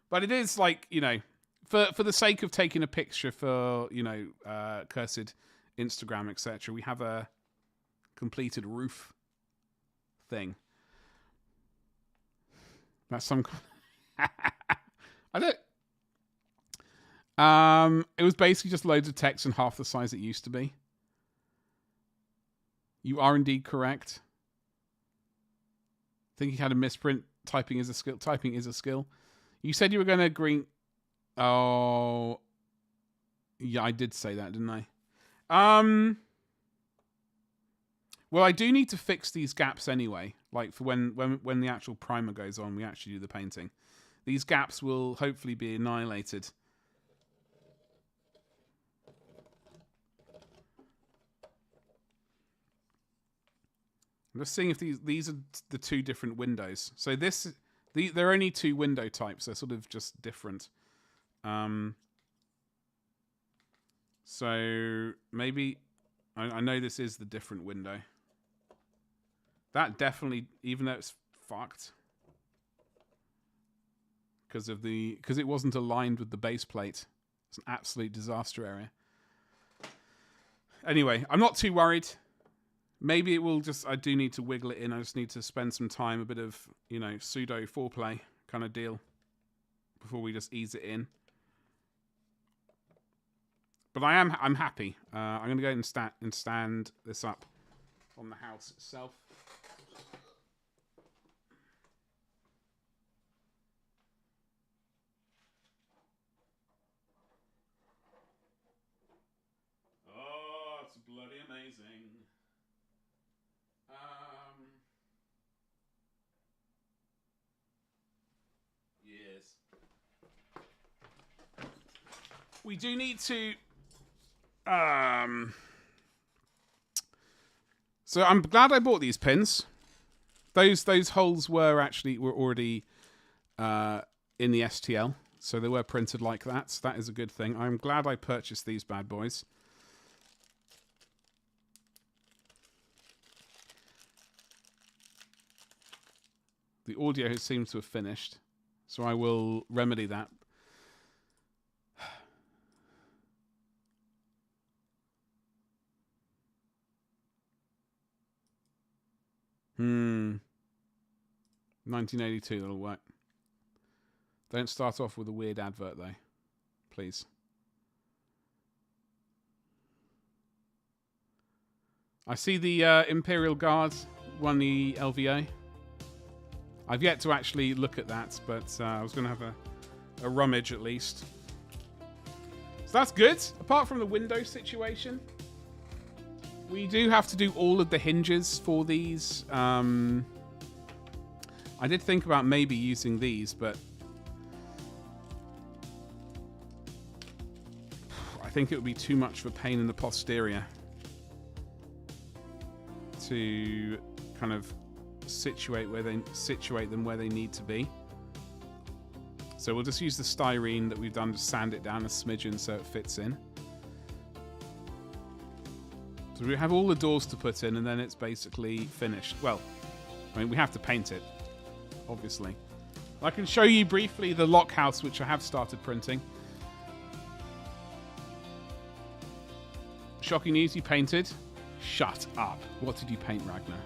But it is like, you know, for the sake of taking a picture for, you know, cursed Instagram, etc., we have a completed roof thing. That's some... I don't... it was basically just loads of text and half the size it used to be. You are indeed correct. I think you had a misprint. Typing is a skill. Typing is a skill. You said you were going to agree... Oh... Yeah, I did say that, didn't I? Well, I do need to fix these gaps anyway. Like, for when the actual primer goes on, we actually do the painting. These gaps will hopefully be annihilated. I'm just seeing if these are the two different windows. So they're only two window types. They're sort of just different. So maybe I know this is the different window. That definitely, even though it's fucked, because it wasn't aligned with the base plate. It's an absolute disaster area. Anyway, I'm not too worried. Maybe it will just... I do need to wiggle it in. I just need to spend some time, a bit of, you know, pseudo foreplay kind of deal before we just ease it in. But I'm happy. I'm going to go and stand this up on the house itself. Oh, it's bloody amazing. Yes. We do need to So I'm glad I bought these pins. Those holes were already in the STL, so they were printed like that. So that is a good thing. I'm glad I purchased these bad boys. The audio seems to have finished, so I will remedy that. Hmm. 1982, that'll work. Don't start off with a weird advert, though. Please. I see the Imperial Guard won the LVO. I've yet to actually look at that, but I was going to have a rummage at least. So that's good. Apart from the window situation, we do have to do all of the hinges for these. I did think about maybe using these, but I think it would be too much of a pain in the posterior to kind of situate them where they need to be. So we'll just use the styrene that we've done to sand it down a smidgen so it fits in. So we have all the doors to put in, and then it's basically finished. Well, I mean, we have to paint it, obviously. I can show you briefly the lock house, which I have started printing. Shocking news, you painted. Shut up. What did you paint, Ragnar?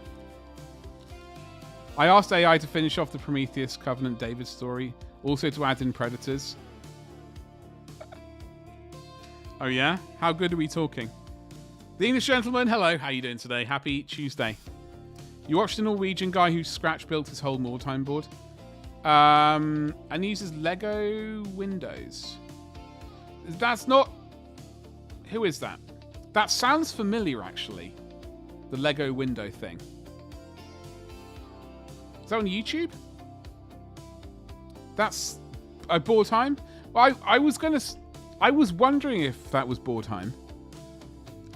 I asked AI to finish off the Prometheus Covenant David story, also to add in Predators. Oh yeah? How good are we talking? The English gentleman, hello, how you doing today? Happy Tuesday. You watched the Norwegian guy who scratch built his whole Mordheim board? And uses Lego windows. That's not... Who is that? That sounds familiar, actually. The Lego window thing. Is that on YouTube? That's a Boardheim? Well, I was wondering if that was Boardheim.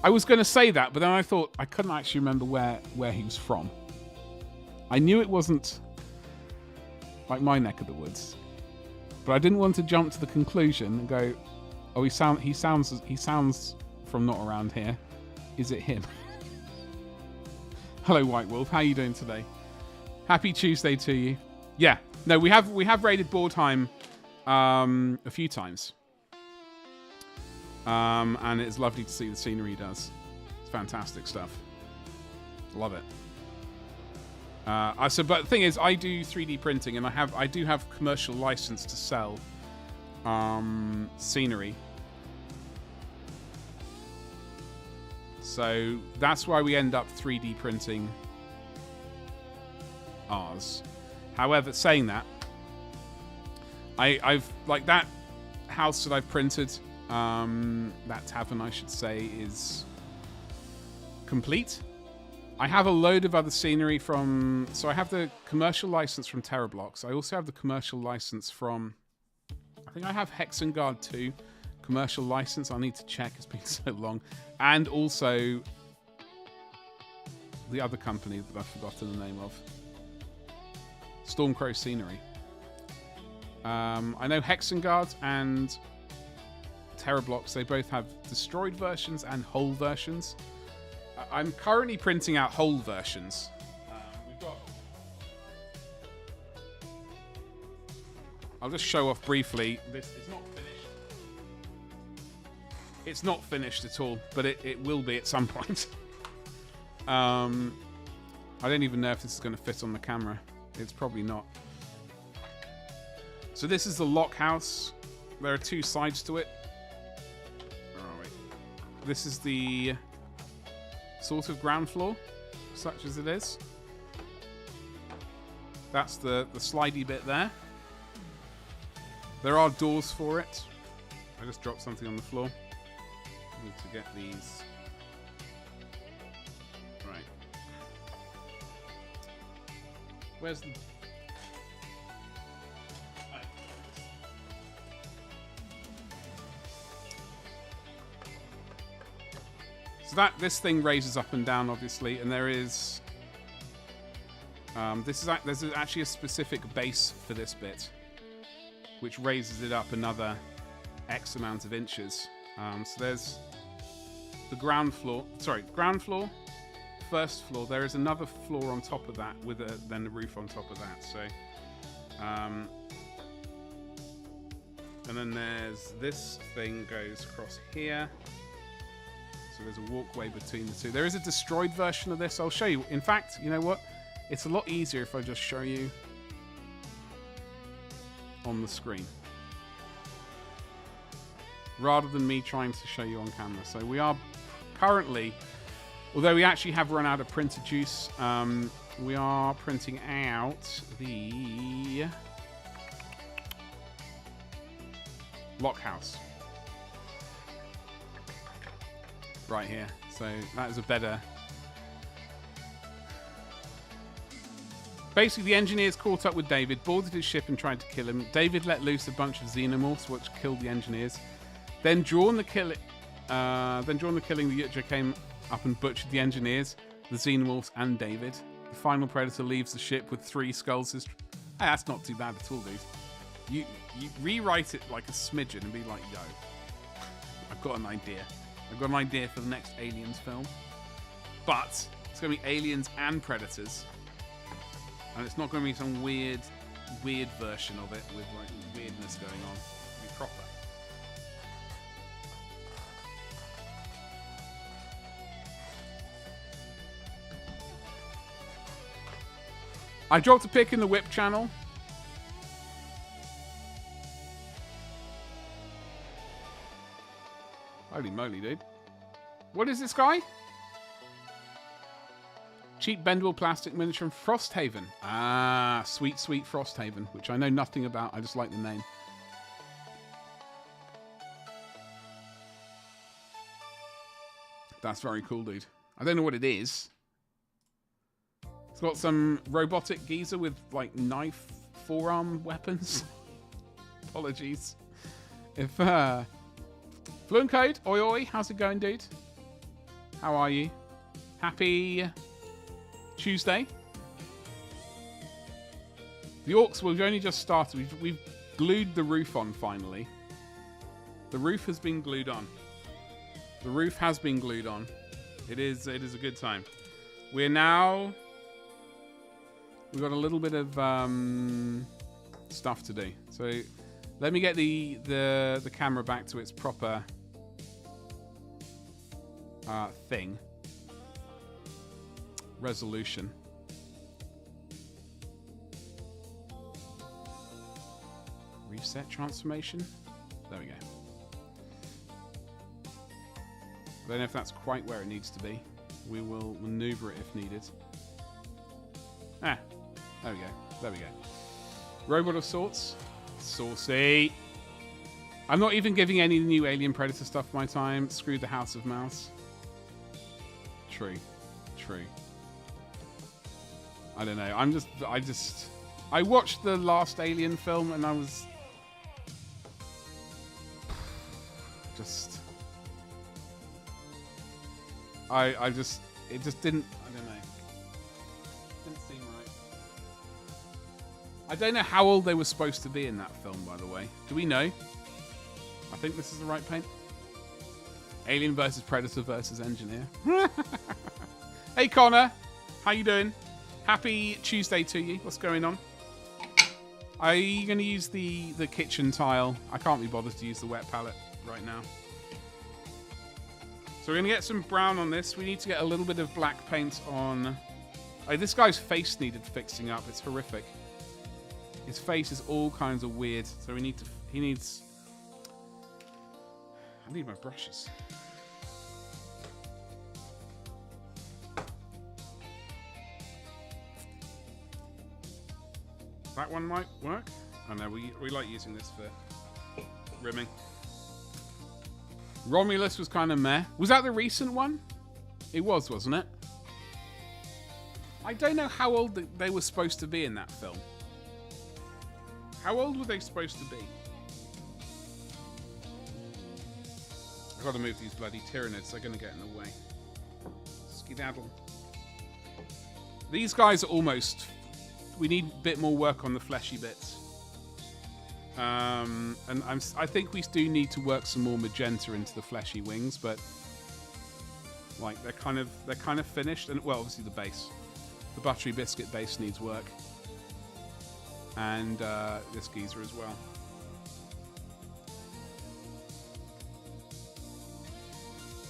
I was going to say that, but then I thought I couldn't actually remember where he was from. I knew it wasn't like my neck of the woods, but I didn't want to jump to the conclusion and go, "Oh, he sounds from not around here. Is it him?" Hello, White Wolf. How are you doing today? Happy Tuesday to you. Yeah, no, we have raided Boardheim a few times. And it's lovely to see the scenery he does. It's fantastic stuff. Love it. But the thing is, I do 3D printing, and I do have commercial license to sell scenery. So that's why we end up 3D printing ours. However, saying that, I've like that house that I've printed. That tavern, I should say, is complete. I have a load of other scenery from... So I have the commercial license from TerraBlocks. I also have the commercial license from... I think I have Hexengard 2 commercial license. I'll need to check. It's been so long. And also the other company that I've forgotten the name of. Stormcrow Scenery. I know Hexengard and TerraBlocks, they both have destroyed versions and whole versions. I'm currently printing out whole versions. I'll just show off briefly. This is not finished. It's not finished at all, but it will be at some point. I don't even know if this is going to fit on the camera. It's probably not. So this is the lock house. There are two sides to it. This is the sort of ground floor, such as it is. That's the slidey bit there. There are doors for it. I just dropped something on the floor. I need to get these. Right. Where's the... So this thing raises up and down, obviously, and there is... there's actually a specific base for this bit, which raises it up another X amount of inches. So there's the ground floor. Sorry, ground floor, first floor. There is another floor on top of that, with then the roof on top of that. So, and then there's this thing goes across here. So there's a walkway between the two. There is a destroyed version of this. I'll show you. In fact, you know what? It's a lot easier if I just show you on the screen, rather than me trying to show you on camera. So we are currently, although we actually have run out of printer juice, we are printing out the Lockhouse right here. So that is a better... Basically, the engineers caught up with David, boarded his ship and tried to kill him. David let loose a bunch of xenomorphs, which killed the engineers. Then, during the killing, the Yutja came up and butchered the engineers, the xenomorphs, and David. The final predator leaves the ship with 3 skulls. Hey, that's not too bad at all, dude. You rewrite it like a smidgen and be like, yo, I've got an idea. I've got an idea for the next Aliens film. But it's going to be Aliens and Predators. And it's not going to be some weird version of it with like weirdness going on. It'll be proper. I dropped a pic in the Whip channel. Holy moly, dude. What is this guy? Cheap bendable plastic miniature from Frosthaven. Ah, sweet, sweet Frosthaven, which I know nothing about. I just like the name. That's very cool, dude. I don't know what it is. It's got some robotic geezer with, like, knife forearm weapons. Apologies. If, Fluent Code, oi oi, how's it going, dude? How are you? Happy Tuesday. The orcs, we've only just started. We've glued the roof on, finally. The roof has been glued on. The roof has been glued on. It is a good time. We're now... We've got a little bit of stuff to do. So let me get the camera back to its proper thing. Resolution. Reset transformation. There we go. I don't know if that's quite where it needs to be. We will maneuver it if needed. Ah, there we go. There we go. Robot of sorts. Saucy. I'm not even giving any new Alien Predator stuff my time. Screw the House of Mouse. True. True. I don't know. I watched the last Alien film and I was just... it just didn't, I don't know. Didn't seem right. I don't know how old they were supposed to be in that film, by the way. Do we know? I think this is the right paint. Alien versus Predator versus Engineer. Hey Connor, how you doing? Happy Tuesday to you. What's going on? Are you going to use the kitchen tile? I can't be bothered to use the wet palette right now. So we're going to get some brown on this. We need to get a little bit of black paint on... Oh, this guy's face needed fixing up. It's horrific. His face is all kinds of weird. So we need to... He needs... I need my brushes. That one might work. I know, we like using this for rimming. Romulus was kind of meh. Was that the recent one? It was, wasn't it? I don't know how old they were supposed to be in that film. How old were they supposed to be? I've got to move these bloody Tyranids. They're going to get in the way. Skedaddle. These guys are almost... We need a bit more work on the fleshy bits. And I think we do need to work some more magenta into the fleshy wings, but like they're kind of finished. And well, obviously the base, the buttery biscuit base needs work, and this geezer as well.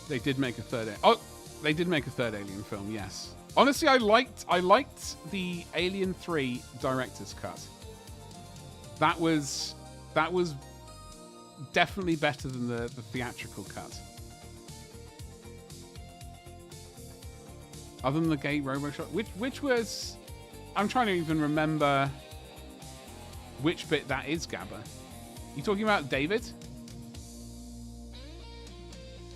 They did make a third. They did make a third Alien film. Yes. Honestly, I liked the Alien 3 director's cut. That was definitely better than the theatrical cut. Other than the gay RoboShot, which was, I'm trying to even remember which bit that is, Gabba. You talking about David?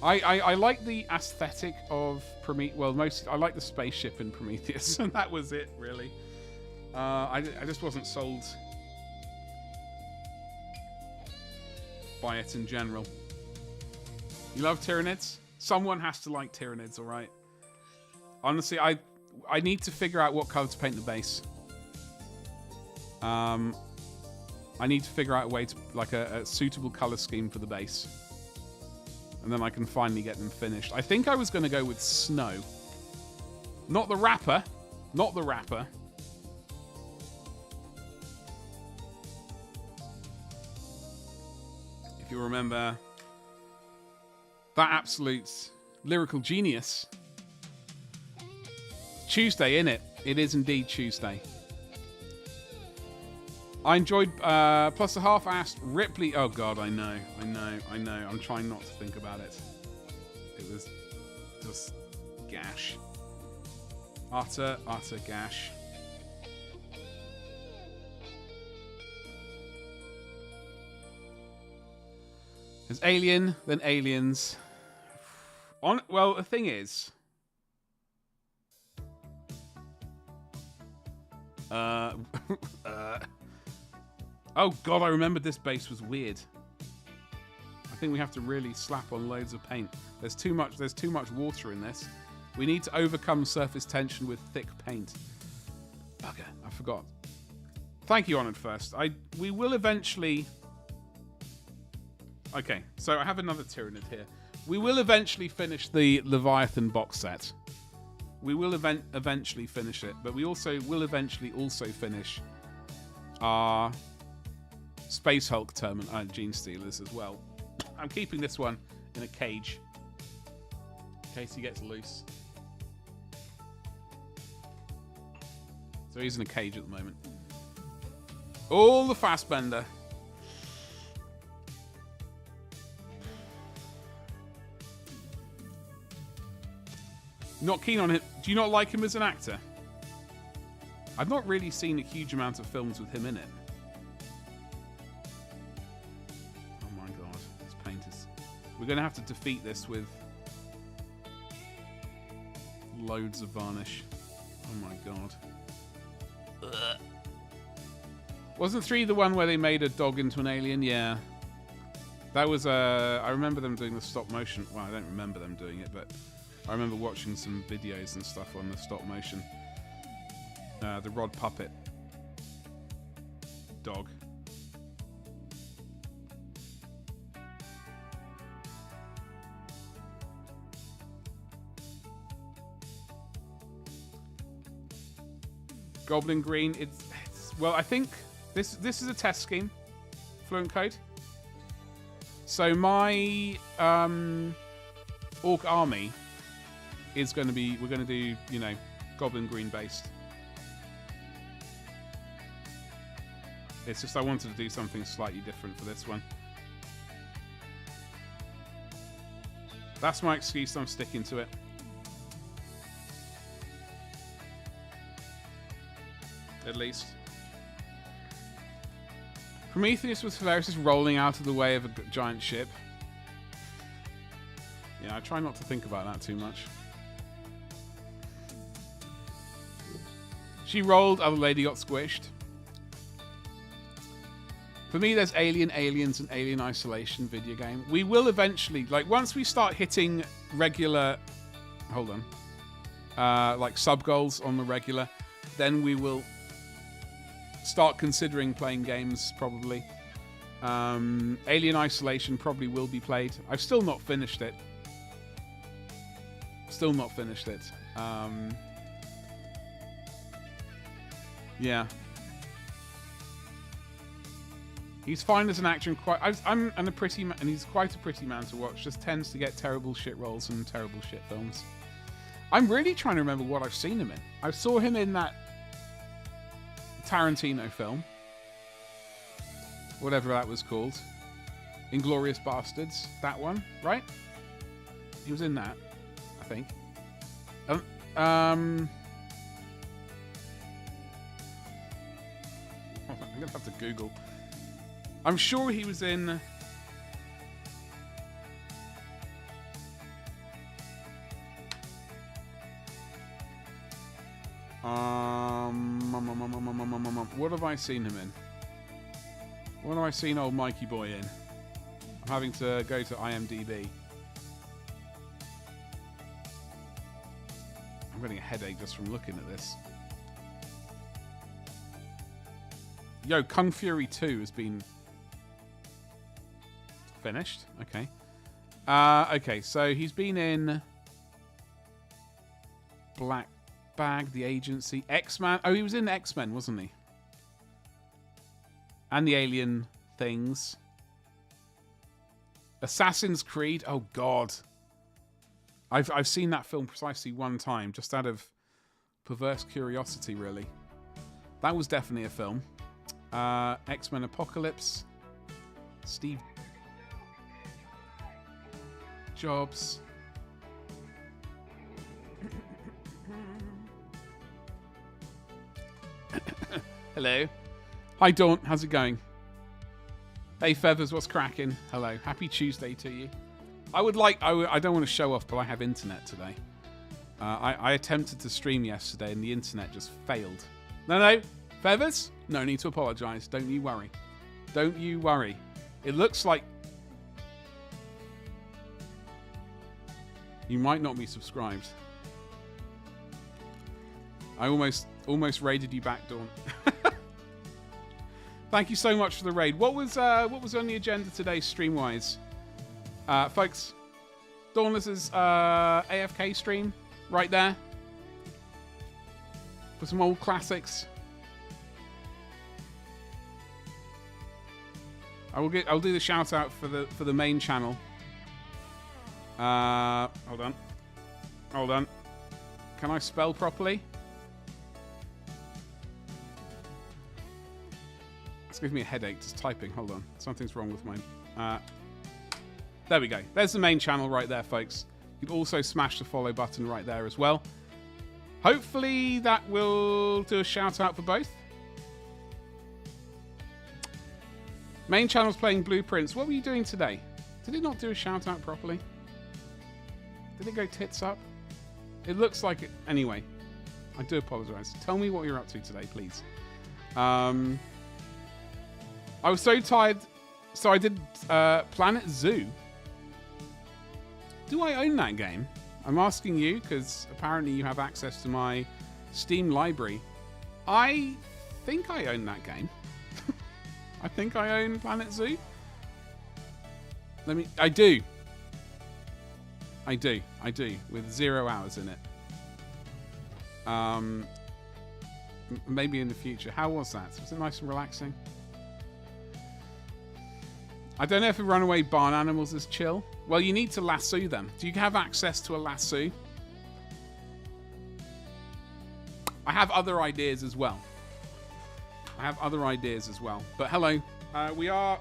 I like the aesthetic of Prometheus. Well, I like the spaceship in Prometheus, and that was it, really. I just wasn't sold by it in general. You love Tyranids? Someone has to like Tyranids, all right? Honestly, I need to figure out what color to paint the base. I need to figure out a way to, like, a suitable color scheme for the base. And then I can finally get them finished. I think I was going to go with snow. Not the wrapper. Not the wrapper. If you remember that absolute lyrical genius. Tuesday, innit? It is indeed Tuesday. I enjoyed plus a half asked Ripley. Oh god, I know. I'm trying not to think about it. It was just gash. Utter gash. There's Alien, then Aliens. Well, the thing is, oh god, I remembered this base was weird. I think we have to really slap on loads of paint. There's too much water in this. We need to overcome surface tension with thick paint. Bugger, I forgot. Thank you, Honoured First. We will eventually... Okay, so I have another Tyranid here. We will eventually finish the Leviathan box set. We will eventually finish it, but we also will eventually also finish our Space Hulk Gene Stealers as well. I'm keeping this one in a cage in case he gets loose. So he's in a cage at the moment. All the Fassbender. Not keen on him. Do you not like him as an actor? I've not really seen a huge amount of films with him in it. Oh my god, this paint is... We're going to have to defeat this with loads of varnish. Oh my god. Ugh. Wasn't 3 the one where they made a dog into an alien? Yeah. That was... I remember them doing the stop motion. Well, I don't remember them doing it, but... I remember watching some videos and stuff on the stop motion. The Rod Puppet dog. Goblin Green. It's well, I think this is a test scheme. Fluent Code. So my Orc army is going to be, we're going to do, you know, Goblin Green based. It's just I wanted to do something slightly different for this one. That's my excuse, I'm sticking to it. At least. Prometheus was hilarious, just rolling out of the way of a giant ship. Yeah, I try not to think about that too much. She rolled, other lady got squished. For me, there's Alien, Aliens, and Alien Isolation video game. We will eventually, like, once we start hitting regular... Hold on. like sub-goals on the regular, then we will start considering playing games, probably. Alien Isolation probably will be played. I've still not finished it. Yeah. He's fine as an actor and he's quite a pretty man to watch. Just tends to get terrible shit roles and terrible shit films. I'm really trying to remember what I've seen him in. I saw him in that Tarantino film, whatever that was called, Inglourious Bastards. That one, right? He was in that, I think. I'm gonna have to Google. I'm sure he was in. What have I seen him in? What have I seen old Mikey Boy in? I'm having to go to IMDb. I'm getting a headache just from looking at this. Yo, Kung Fury 2 has been finished. Okay. Okay, so he's been in Black Bag, The Agency, X-Men. Oh, he was in X-Men, wasn't he? And the Alien things. Assassin's Creed. Oh, God. I've seen that film precisely one time, just out of perverse curiosity, really. That was definitely a film. X-Men Apocalypse. Steve Jobs. Hello. Hi, Dawn. How's it going? Hey, Feathers. What's cracking? Hello. Happy Tuesday to you. I don't want to show off, but I have internet today. I attempted to stream yesterday, and the internet just failed. No. Feathers? No need to apologise. Don't you worry. Don't you worry. It looks like you might not be subscribed. I almost raided you back, Dawn. Thank you so much for the raid. What was on the agenda today, stream-wise? Folks, Dawnless's AFK stream right there. For some old classics. I'll do the shout out for the main channel. Hold on. Can I spell properly? It's giving me a headache just typing. Hold on. Something's wrong with mine. There we go. There's the main channel right there, folks. You can also smash the follow button right there as well. Hopefully that will do a shout out for both. Main channel's playing Blueprints. What were you doing today? Did it not do a shout out properly? Did it go tits up? It looks like it. Anyway, I do apologise. Tell me what you're up to today, please. I was so tired. So I did Planet Zoo. Do I own that game? I'm asking you because apparently you have access to my Steam library. I think I own that game. I think I own Planet Zoo. I do. With 0 hours in it. Maybe in the future. How was that? Was it nice and relaxing? I don't know if a runaway barn animals is chill. Well, you need to lasso them. Do you have access to a lasso? I have other ideas as well. But hello. We are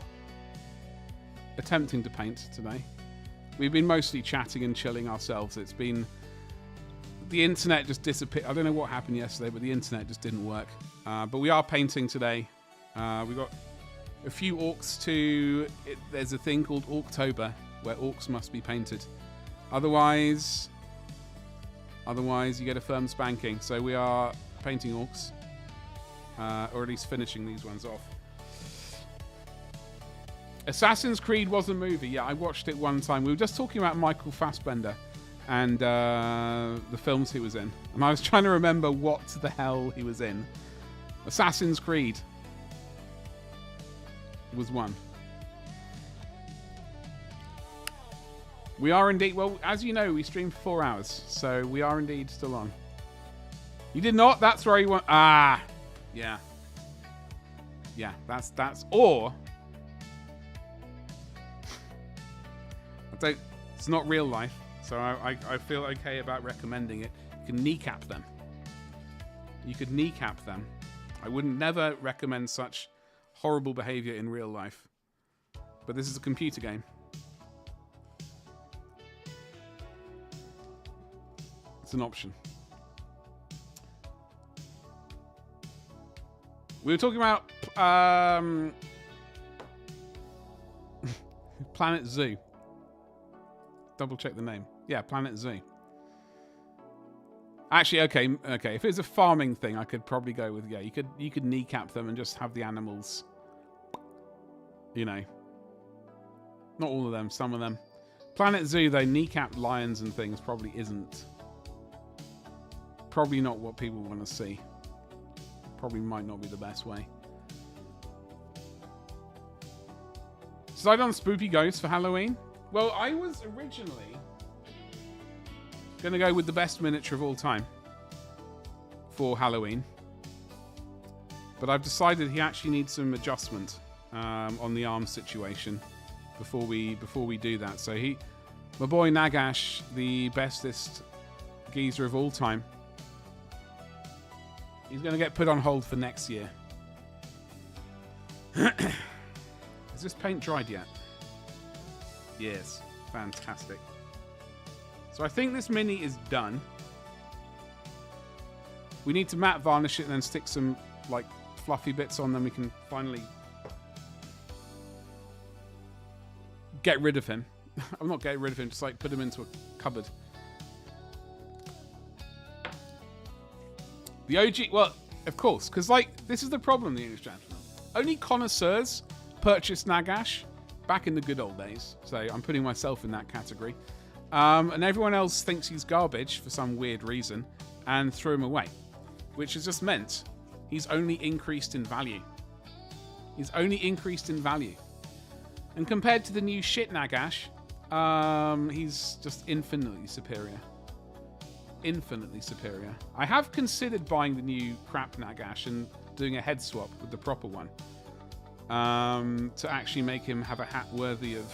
attempting to paint today. We've been mostly chatting and chilling ourselves. It's been... The internet just disappeared. I don't know what happened yesterday, but the internet just didn't work. But we are painting today. We got a few orcs to... There's a thing called Orktober, where orcs must be painted. Otherwise you get a firm spanking. So we are painting orcs. Or at least finishing these ones off. Assassin's Creed was a movie. Yeah, I watched it one time. We were just talking about Michael Fassbender and the films he was in. And I was trying to remember what the hell he was in. Assassin's Creed was one. We are indeed, well, as you know, we streamed for 4 hours, so we are indeed still on. You did not? That's where you want. Ah, yeah. Yeah, that's, or it's not real life, so I feel okay about recommending it. You can kneecap them. You could kneecap them. I wouldn't never recommend such horrible behavior in real life. But this is a computer game. It's an option. We were talking about Planet Zoo. Double check the name. Yeah, Planet Zoo. Actually, okay. If it's a farming thing, I could probably go with, yeah, you could kneecap them and just have the animals, you know. Not all of them, some of them. Planet Zoo, though, kneecap lions and things probably isn't. Probably not what people want to see. Probably might not be the best way. Decide on Spoopy Ghosts for Halloween? Well, I was originally going to go with the best miniature of all time for Halloween. But I've decided he actually needs some adjustment on the arm situation before we do that. So my boy Nagash, the bestest geezer of all time, he's going to get put on hold for next year. Is this paint dried yet? Yes. Fantastic. So I think this mini is done. We need to matte varnish it and then stick some like fluffy bits on them. We can finally get rid of him. I'm not getting rid of him, just like put him into a cupboard. The OG, well, of course, because like this is the problem, the English gentleman. Only connoisseurs purchased Nagash back in the good old days. So I'm putting myself in that category. And everyone else thinks he's garbage for some weird reason and threw him away, which has just meant he's only increased in value. He's only increased in value. And compared to the new shit Nagash, he's just infinitely superior. Infinitely superior. I have considered buying the new crap Nagash and doing a head swap with the proper one to actually make him have a hat worthy of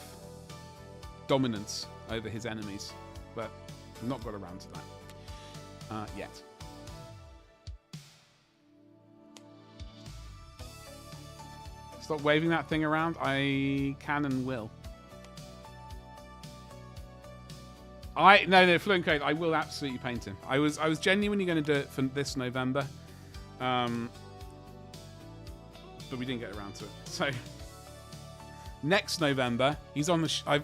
dominance over his enemies, but I've not got around to that yet. Stop waving that thing around. I can and will. No, Fluent Code, I will absolutely paint him. I was genuinely going to do it for this November, but we didn't get around to it. So next November, he's on the.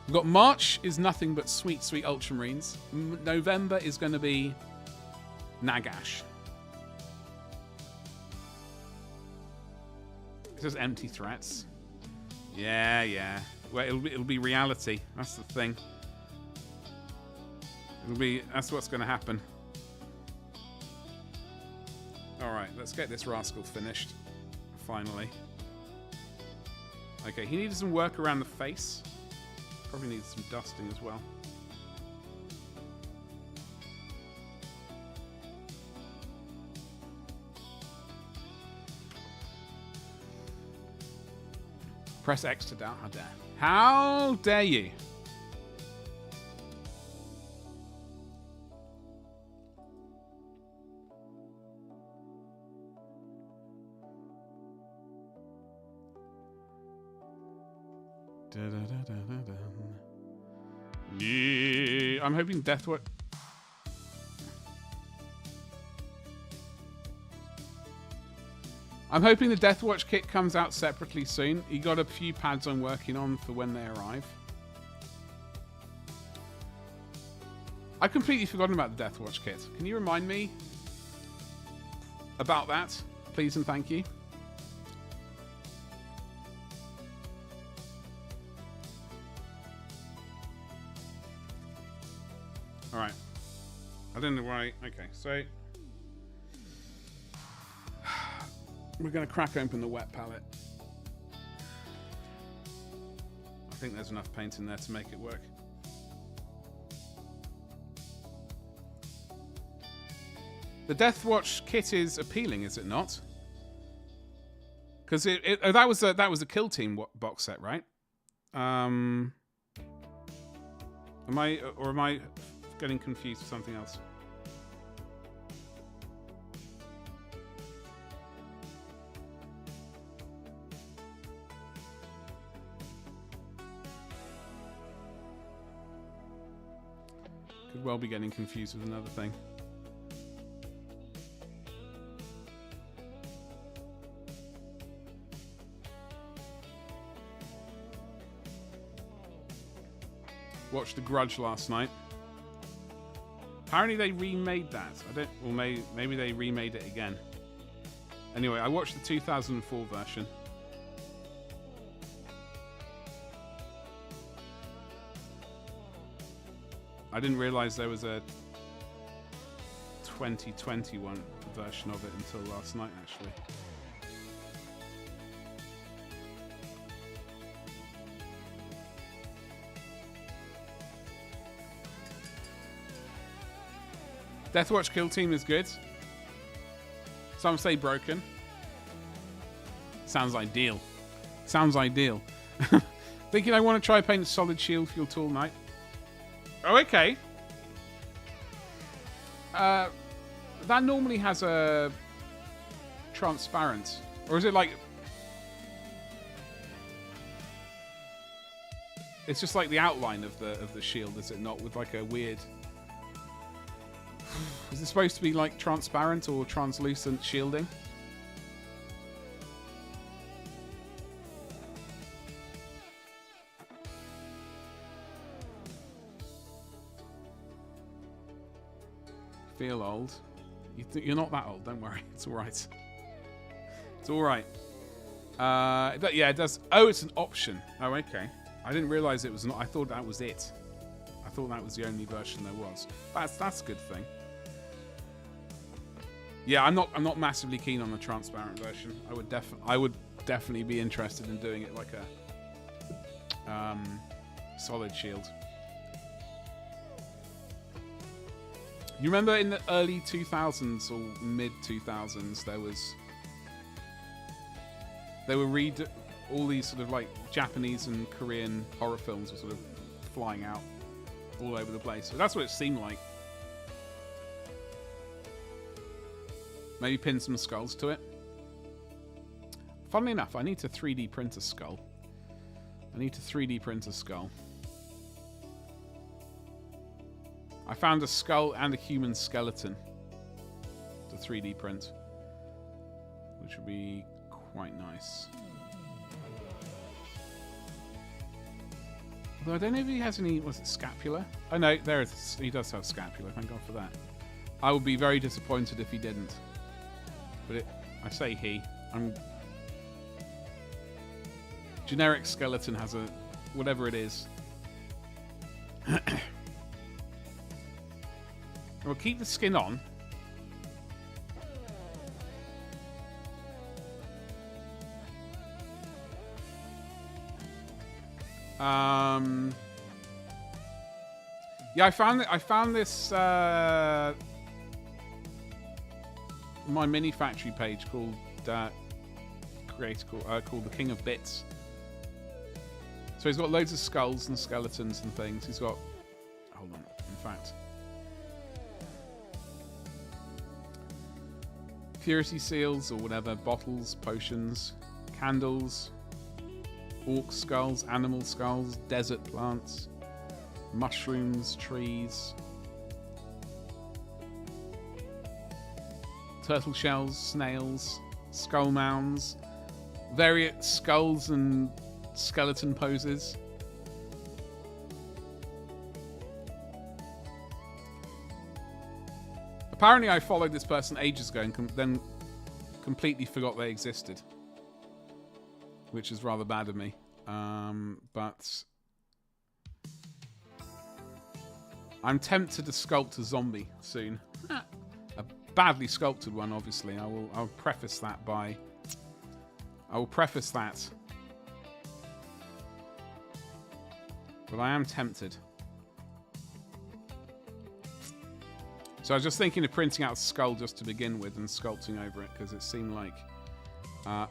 We've got March is nothing but sweet, sweet Ultramarines. November is going to be Nagash. It says empty threats. Yeah. Well, it'll be reality. That's the thing. That's what's going to happen. All right, let's get this rascal finished. Finally. Okay, he needed some work around the face. Probably needs some dusting as well. Press X to down. How dare. How dare you? Yeah, I'm hoping Deathwatch. I'm hoping the Deathwatch kit comes out separately soon. You got a few pads I'm working on for when they arrive. I've completely forgotten about the Deathwatch kit. Can you remind me about that, please and thank you? Alright. I don't know why. Okay, so... we're going to crack open the wet palette. I think there's enough paint in there to make it work. The Deathwatch kit is appealing, is it not? Because that was a Kill Team box set, right? Am I getting confused with something else? Could well be getting confused with another thing. Watched The Grudge last night. Apparently they remade that. Or maybe they remade it again. Anyway, I watched the 2004 version. I didn't realize there was a 2021 version of it until last night, actually. Deathwatch Kill Team is good. Some say broken. Sounds ideal. Sounds ideal. Thinking I want to try paint a solid shield for your Tool Knight. Oh, okay. That normally has a transparent, or is it like? It's just like the outline of the shield, is it not? With like a weird. Is it supposed to be like transparent or translucent shielding? Feel old. You're not that old, don't worry. It's alright. It's alright. Yeah, it does. Oh, it's an option. Oh, okay. I didn't realise it was not. I thought that was it. I thought that was the only version there was. That's a good thing. Yeah, I'm not massively keen on the transparent version. I would definitely be interested in doing it like a solid shield. You remember in the early 2000s or mid 2000s they were all these sort of like Japanese and Korean horror films were sort of flying out all over the place. So that's what it seemed like. Maybe pin some skulls to it. Funnily enough, I need to 3D print a skull. I found a skull and a human skeleton to 3D print, which would be quite nice. Although I don't know if he has any, was it scapula? Oh no, there it is. He does have scapula, thank God for that. I would be very disappointed if he didn't. But I say he. Generic skeleton has a, whatever it is. We'll keep the skin on. Yeah, I found this my mini factory page called called the King of Bits. So he's got loads of skulls and skeletons and things. He's got, hold on, in fact, purity seals or whatever, bottles, potions, candles, orc skulls, animal skulls, desert plants, mushrooms, trees, turtle shells, snails, skull mounds, various skulls and skeleton poses. Apparently I followed this person ages ago and then completely forgot they existed, which is rather bad of me. But I'm tempted to sculpt a zombie soon. A badly sculpted one, obviously. I'll preface that by... I will preface that. But I am tempted. So I was just thinking of printing out a skull just to begin with and sculpting over it, because it seemed like...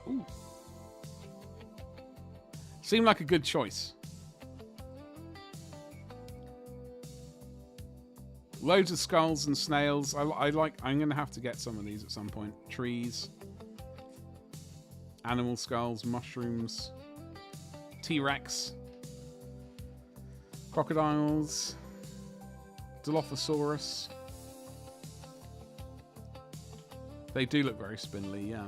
ooh. Seemed like a good choice. Loads of skulls and snails. I'm going to have to get some of these at some point. Trees. Animal skulls. Mushrooms. T-Rex. Crocodiles. Dilophosaurus. They do look very spindly, yeah.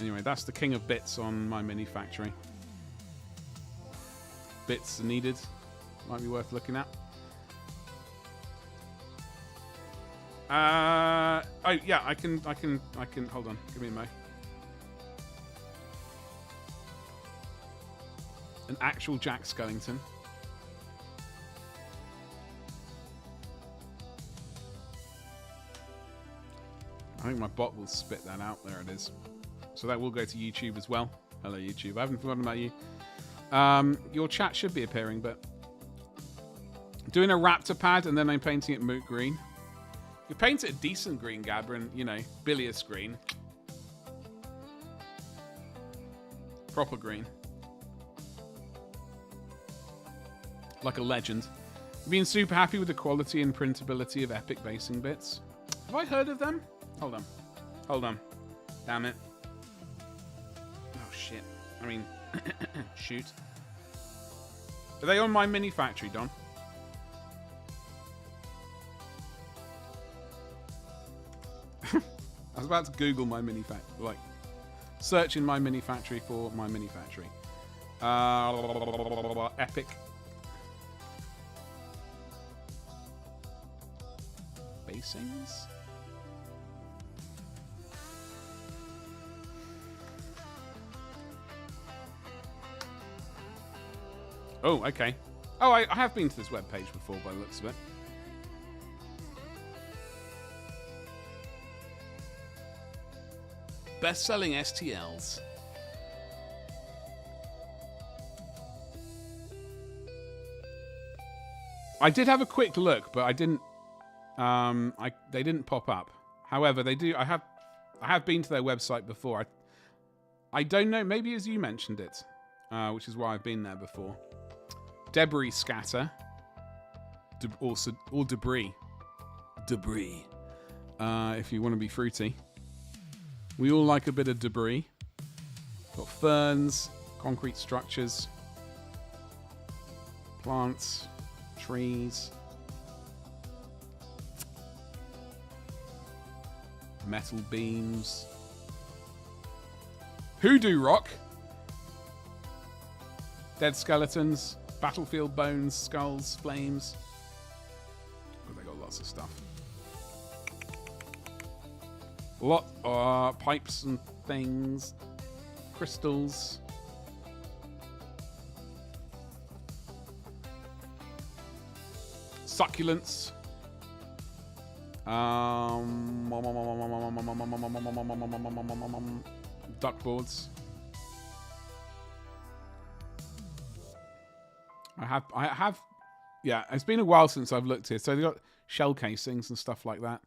Anyway, that's the king of bits on my mini factory. Bits are needed. Might be worth looking at. Oh yeah, I can. Hold on, give me a mo. An actual Jack Skellington. I think my bot will spit that out. There it is. So that will go to YouTube as well. Hello, YouTube. I haven't forgotten about you. Your chat should be appearing, but doing a raptor pad and then I'm painting it moot green. You paint it a decent green, Gabrin, you know, bilious green. Proper green. Like a legend. Been super happy with the quality and printability of Epic basing bits. Have I heard of them? Hold on. Hold on. Damn it. Oh, shit. I mean, shoot. Are they on my mini factory, Don? I was about to Google my mini factory, like, search in my mini factory for my mini factory. Epic. Basings? Oh, okay. Oh, I have been to this webpage before by the looks of it. Best-selling STLs. I did have a quick look, but I didn't. They didn't pop up. However, they do. I have been to their website before. I don't know. Maybe as you mentioned it, which is why I've been there before. Debris scatter, or debris. Debris. If you want to be fruity. We all like a bit of debris. Got ferns, concrete structures, plants, trees, metal beams, hoodoo rock, dead skeletons, battlefield bones, skulls, flames. Oh, they got lots of stuff. Pipes and things, crystals, succulents, duckboards. I have, yeah. It's been a while since I've looked here, so they've got shell casings and stuff like that.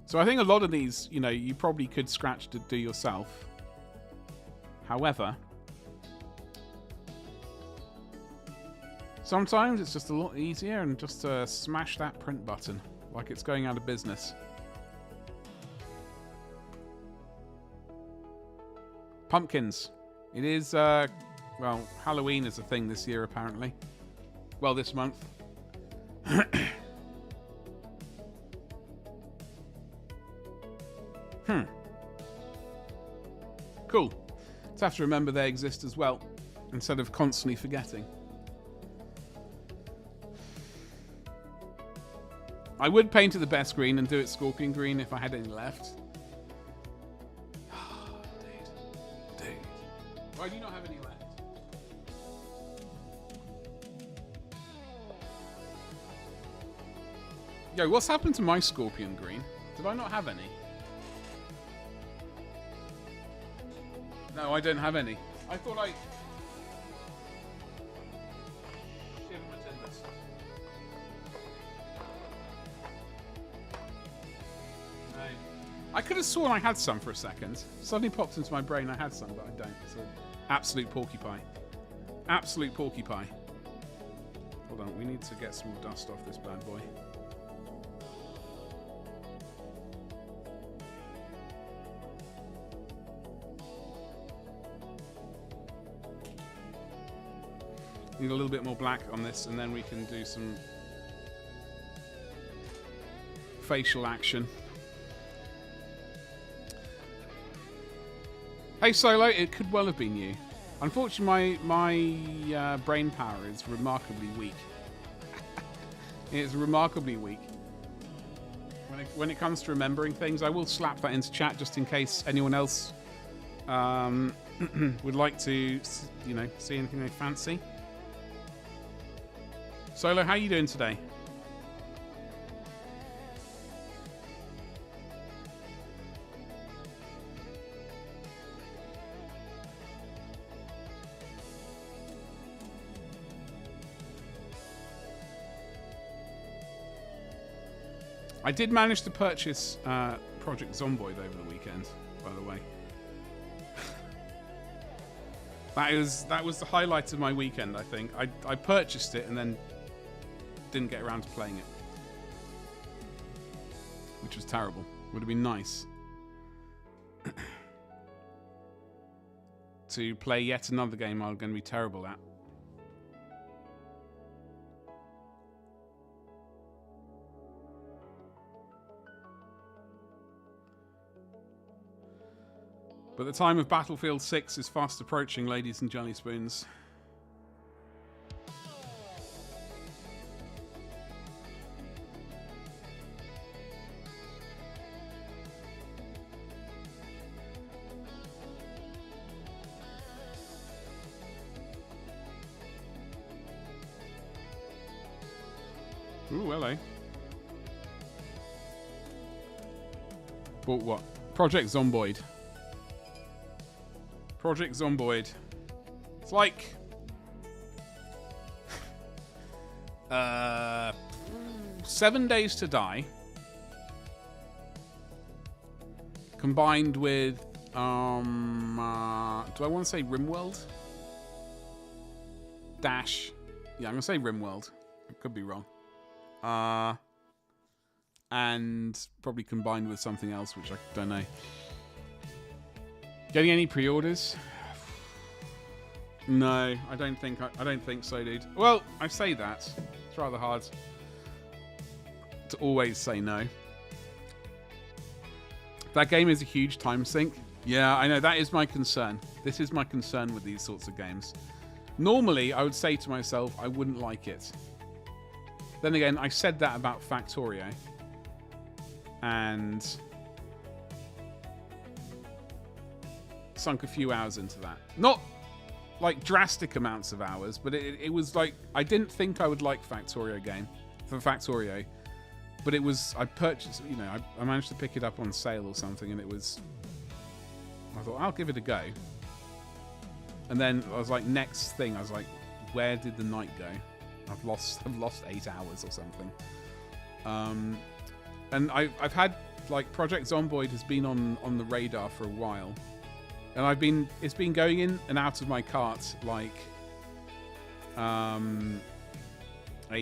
So I think a lot of these, you know, you probably could scratch to do yourself. However, sometimes it's just a lot easier and just to smash that print button like it's going out of business. Pumpkins. It is, well, Halloween is a thing this year apparently. Well, this month. Cool. So have to remember they exist as well, instead of constantly forgetting. I would paint it the best green and do it scorpion green if I had any left. Dude. Why do you not have any Yo, what's happened to my scorpion green? Did I not have any? No, I don't have any. I thought I... No. I could have sworn I had some for a second. Suddenly popped into my brain I had some, but I don't. It's an absolute porcupine. Absolute porcupine. Hold on, we need to get some more dust off this bad boy. Need a little bit more black on this, and then we can do some facial action. Hey Solo, it could well have been you. Unfortunately, my brain power is remarkably weak. It's remarkably weak. When it comes to remembering things, I will slap that into chat just in case anyone else would like to, you know, see anything they fancy. Solo, how are you doing today? I did manage to purchase Project Zomboid over the weekend, by the way. That was the highlight of my weekend, I think. I purchased it and then didn't get around to playing it, which was terrible. Would have been nice to play yet another game I'm going to be terrible at. But the time of Battlefield 6 is fast approaching, ladies and jelly spoons. Ooh, hello. Bought what? Project Zomboid. Project Zomboid. It's like... 7 Days to Die. Combined with... do I want to say RimWorld? Dash. Yeah, I'm going to say RimWorld. I could be wrong. And probably combined with something else, which I don't know. Getting any pre-orders? No, I don't think so, dude. Well, I say that. It's rather hard to always say no. That game is a huge time sink. Yeah, I know. That is my concern. This is my concern with these sorts of games. Normally, I would say to myself, I wouldn't like it. Then again, I said that about Factorio. And sunk a few hours into that. Not like drastic amounts of hours, but it was like, I didn't think I would like Factorio, but it was, I purchased, you know, I managed to pick it up on sale or something, and it was, I thought, I'll give it a go. And then I was like, next thing, I was like, where did the night go? I've lost 8 hours or something. And I've had, like, Project Zomboid has been on the radar for a while. And it's been going in and out of my cart like a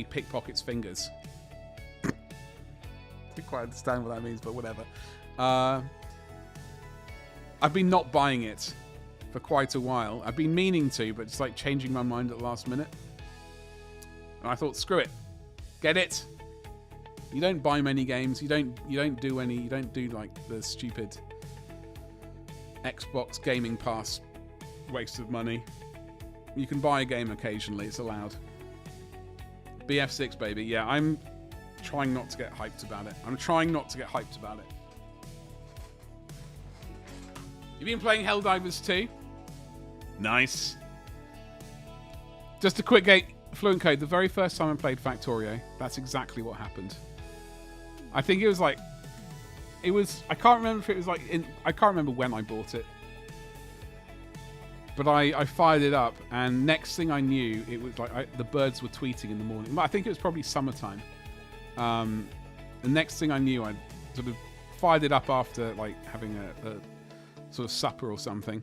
pickpocket's fingers. Don't quite understand what that means, but whatever. I've been not buying it for quite a while. I've been meaning to, but it's like changing my mind at the last minute. And I thought, screw it, get it. You don't buy many games. You don't do like the stupid Xbox Gaming Pass waste of money. You can buy a game occasionally, it's allowed. BF6, baby. Yeah, I'm trying not to get hyped about it. You been playing Helldivers 2? Nice. Just a quick Fluent Code. The very first time I played Factorio, that's exactly what happened. I think it was like... It was... I can't remember if it was like... I can't remember when I bought it. But I fired it up, and next thing I knew, it was like the birds were tweeting in the morning. I think it was probably summertime. The next thing I knew, I sort of fired it up after like having a sort of supper or something.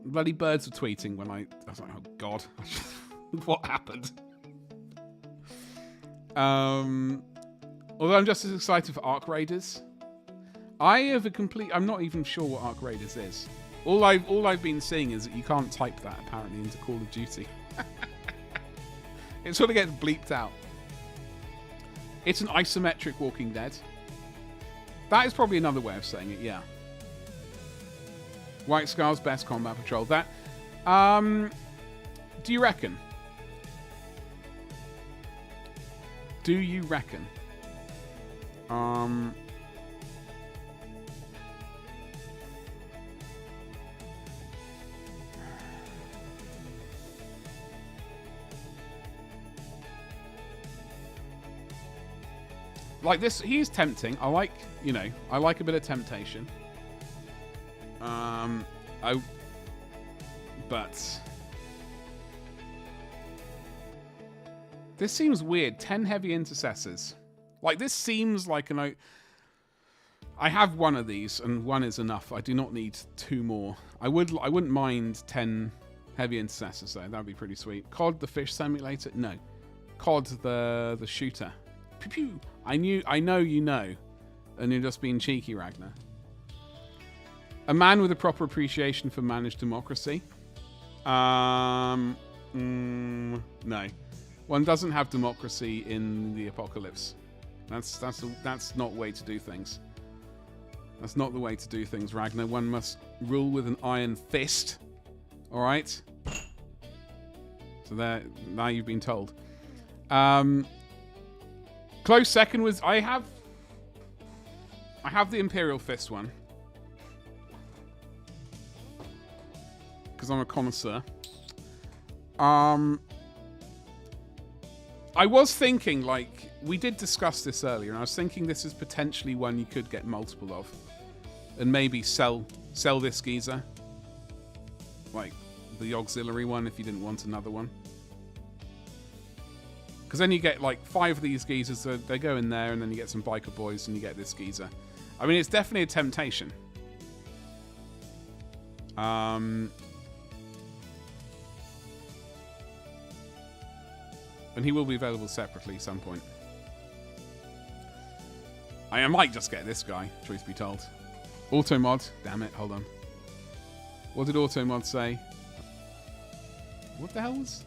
Bloody birds were tweeting when I was like, oh god, what happened? Although I'm just as excited for Ark Raiders. I'm not even sure what Ark Raiders is. All I've been seeing is that you can't type that apparently into Call of Duty. It sort of gets bleeped out. It's an isometric Walking Dead. That is probably another way of saying it, yeah. White Scar's best combat patrol. That, do you reckon? Do you reckon? Like this, he's tempting. I like a bit of temptation. But this seems weird. 10 heavy intercessors. Like this seems like an. I have one of these, and one is enough. I do not need 2 more. I wouldn't mind 10 heavy intercessors though. That would be pretty sweet. COD the fish simulator? No. COD the shooter. Pew pew. I know you know, and you're just being cheeky, Ragnar. A man with a proper appreciation for managed democracy. No. One doesn't have democracy in the apocalypse. That's not the way to do things. That's not the way to do things, Ragnar. One must rule with an iron fist. All right. So there, now you've been told. Close second was I have the Imperial Fist one. Because I'm a connoisseur. I was thinking, like, we did discuss this earlier, and I was thinking this is potentially one you could get multiple of. And maybe sell this geezer. Like, the auxiliary one if you didn't want another one. Because then you get, like, 5 of these geezers, so they go in there, and then you get some biker boys, and you get this geezer. I mean, it's definitely a temptation. And he will be available separately at some point. I might just get this guy, truth be told. Automod. Damn it, hold on. What did Automod say? What the hell was...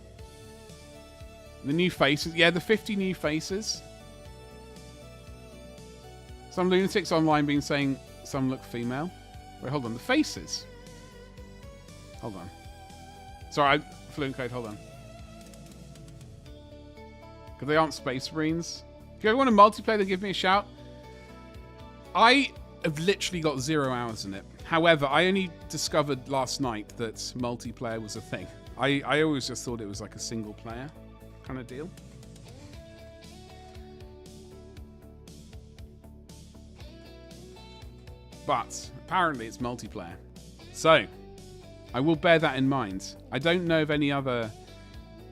The new faces. Yeah, the 50 new faces. Some lunatics online been saying some look female. Wait, hold on. The faces. Hold on. Sorry, Fluent Code, hold on. Because they aren't Space Marines. If you ever want to multiplayer, then give me a shout. I have literally got 0 hours in it. However, I only discovered last night that multiplayer was a thing. I always just thought it was like a single player kind of deal. But apparently it's multiplayer. So, I will bear that in mind. I don't know of any other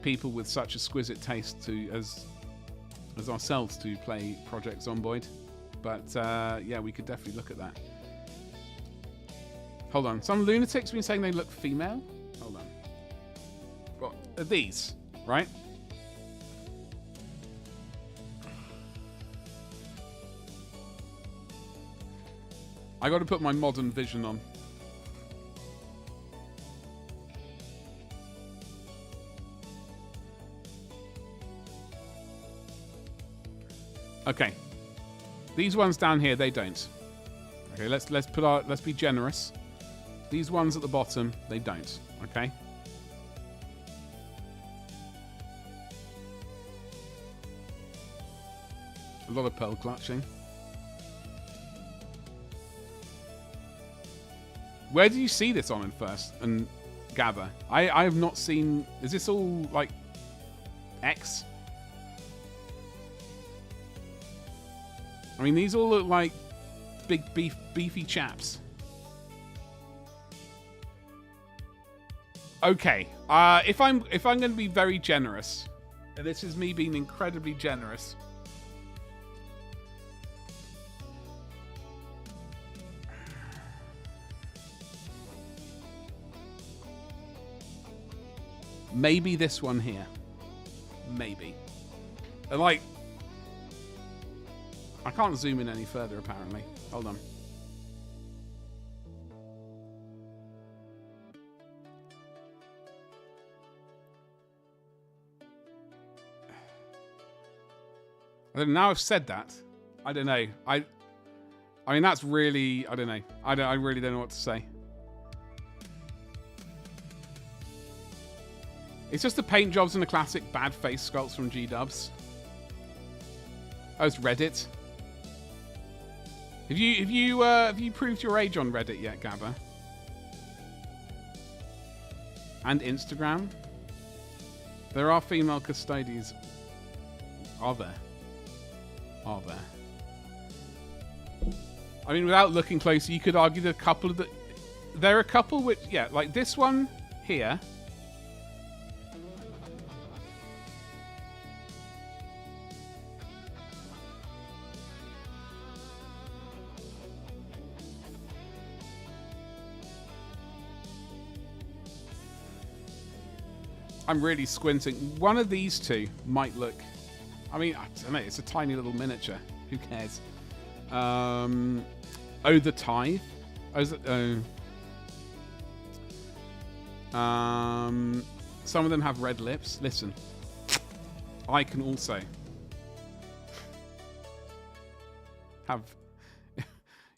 people with such exquisite taste as ourselves to play Project Zomboid. But yeah, we could definitely look at that. Hold on. Some lunatics have been saying they look female. Hold on. What are these? Right? I got to put my modern vision on. Okay. These ones down here, they don't. Okay, let's be generous. These ones at the bottom, they don't. Okay? A lot of pearl clutching. Where do you see this on in first and gather? I have not seen... Is this all, like, X? I mean, these all look like big beefy chaps. Okay, if I'm going to be very generous, and this is me being incredibly generous, maybe this one here, maybe. And like, I can't zoom in any further apparently. Hold on. Now I've said that, I don't know. I mean, that's really, I don't know. I really don't know what to say. It's just the paint jobs and the classic bad face sculpts from G-dubs. Oh, it's Reddit. Have you proved your age on Reddit yet, Gabba? And Instagram? There are female custodians. Are there? Are there? I mean, without looking closer, you could argue that a couple of the... There are a couple which... Yeah, like this one here. I'm really squinting. One of these two might look... I mean, I don't know. It's a tiny little miniature. Who cares? Oh, the Tithe. Oh, is it? Some of them have red lips. Listen, I can also have...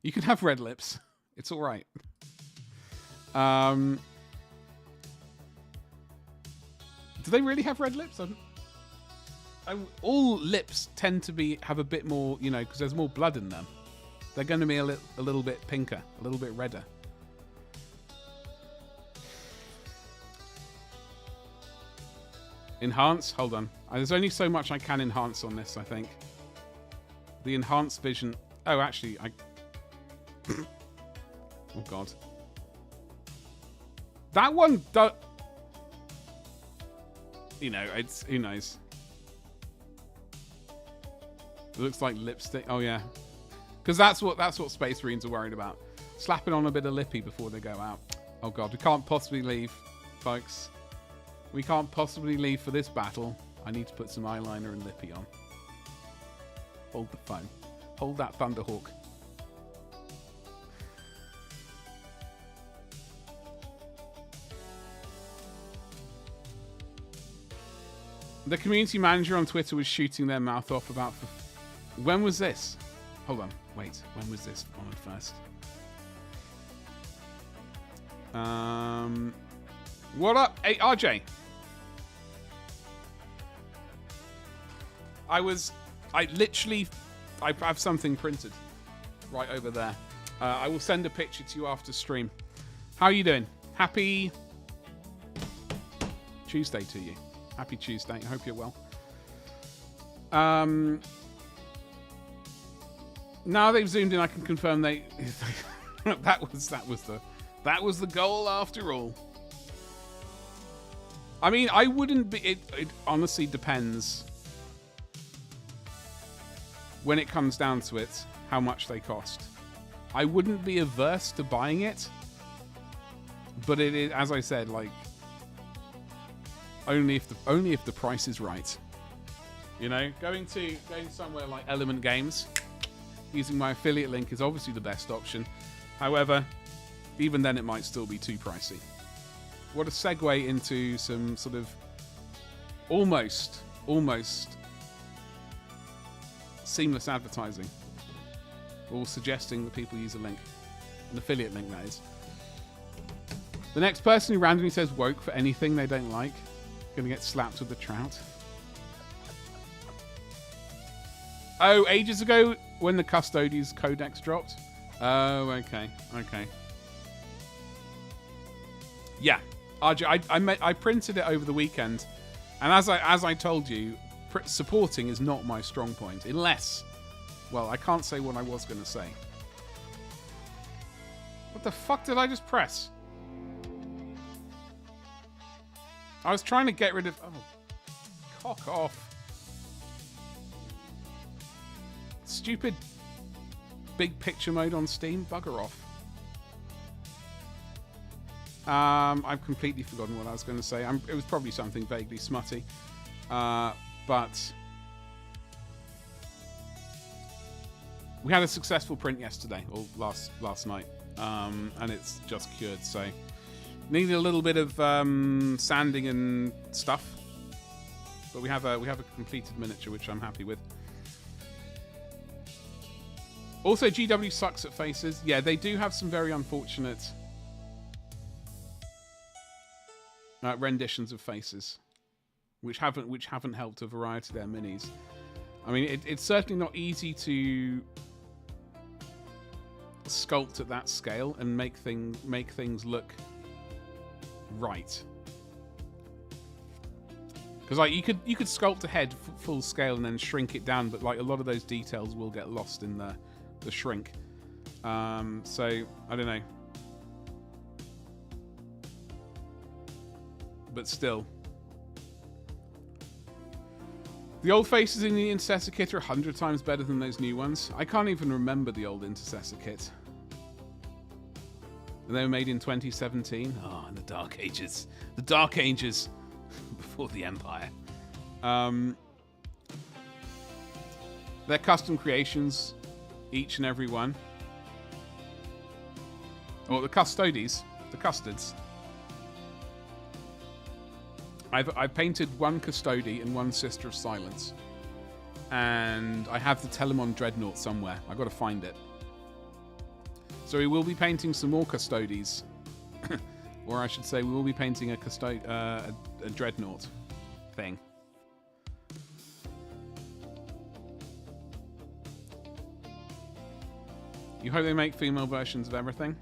You can have red lips. It's all right. Do they really have red lips? All lips tend to have a bit more, you know, because there's more blood in them. They're going to be a little bit pinker, a little bit redder. Enhance? Hold on. There's only so much I can enhance on this, I think. The enhanced vision... Oh, actually, oh, God. That one does... You know, it's... Who knows? It looks like lipstick. Oh, yeah. Because that's what Space Marines are worried about. Slapping on a bit of lippy before they go out. Oh, God. We can't possibly leave, folks. We can't possibly leave for this battle. I need to put some eyeliner and lippy on. Hold the phone. Hold that Thunderhawk. The community manager on Twitter was shooting their mouth off about... When was this? Hold on. Wait. When was this on first? What up? Hey, RJ. I have something printed right over there. I will send a picture to you after stream. How are you doing? Happy Tuesday to you. Happy Tuesday. I hope you're well. Now they've zoomed in, I can confirm they that was the goal after all. I mean, I wouldn't be... It honestly depends, when it comes down to it, how much they cost. I wouldn't be averse to buying it, but it is, as I said, like, only if the price is right. You know, going somewhere like Element Games, using my affiliate link is obviously the best option. However, even then it might still be too pricey. What a segue into some sort of almost seamless advertising. Or suggesting that people use a link. An affiliate link, that is. The next person who randomly says woke for anything they don't like, gonna get slapped with the trout. Oh, ages ago when the Custodes Codex dropped? Oh, okay. Yeah, RJ, I printed it over the weekend, and as I told you, supporting is not my strong point, unless Well, I can't say what I was going to say. What the fuck did I just press? I was trying to get rid of... Oh, cock off. Stupid big picture mode on Steam. Bugger off. I've completely forgotten what I was going to say. It was probably something vaguely smutty. But we had a successful print yesterday, or last night. And it's just cured, so needed a little bit of sanding and stuff. But we have a completed miniature, which I'm happy with. Also, GW sucks at faces. Yeah, they do have some very unfortunate renditions of faces, which haven't helped a variety of their minis. I mean, it's certainly not easy to sculpt at that scale and make things look right. Because like you could sculpt a head full scale and then shrink it down, but like a lot of those details will get lost in the shrink. So I don't know. But still. The old faces in the Intercessor kit are 100 times better than those new ones. I can't even remember the old Intercessor kit. And they were made in 2017. Oh, in the Dark Ages. The Dark Ages before the Empire. They're custom creations, each and every one. Or the custodies, the custards. I've painted one Custody and one Sister of Silence. And I have the Telemon Dreadnought somewhere. I've got to find it. So we will be painting some more Custodies. Or I should say we will be painting a Dreadnought thing. You hope they make female versions of everything?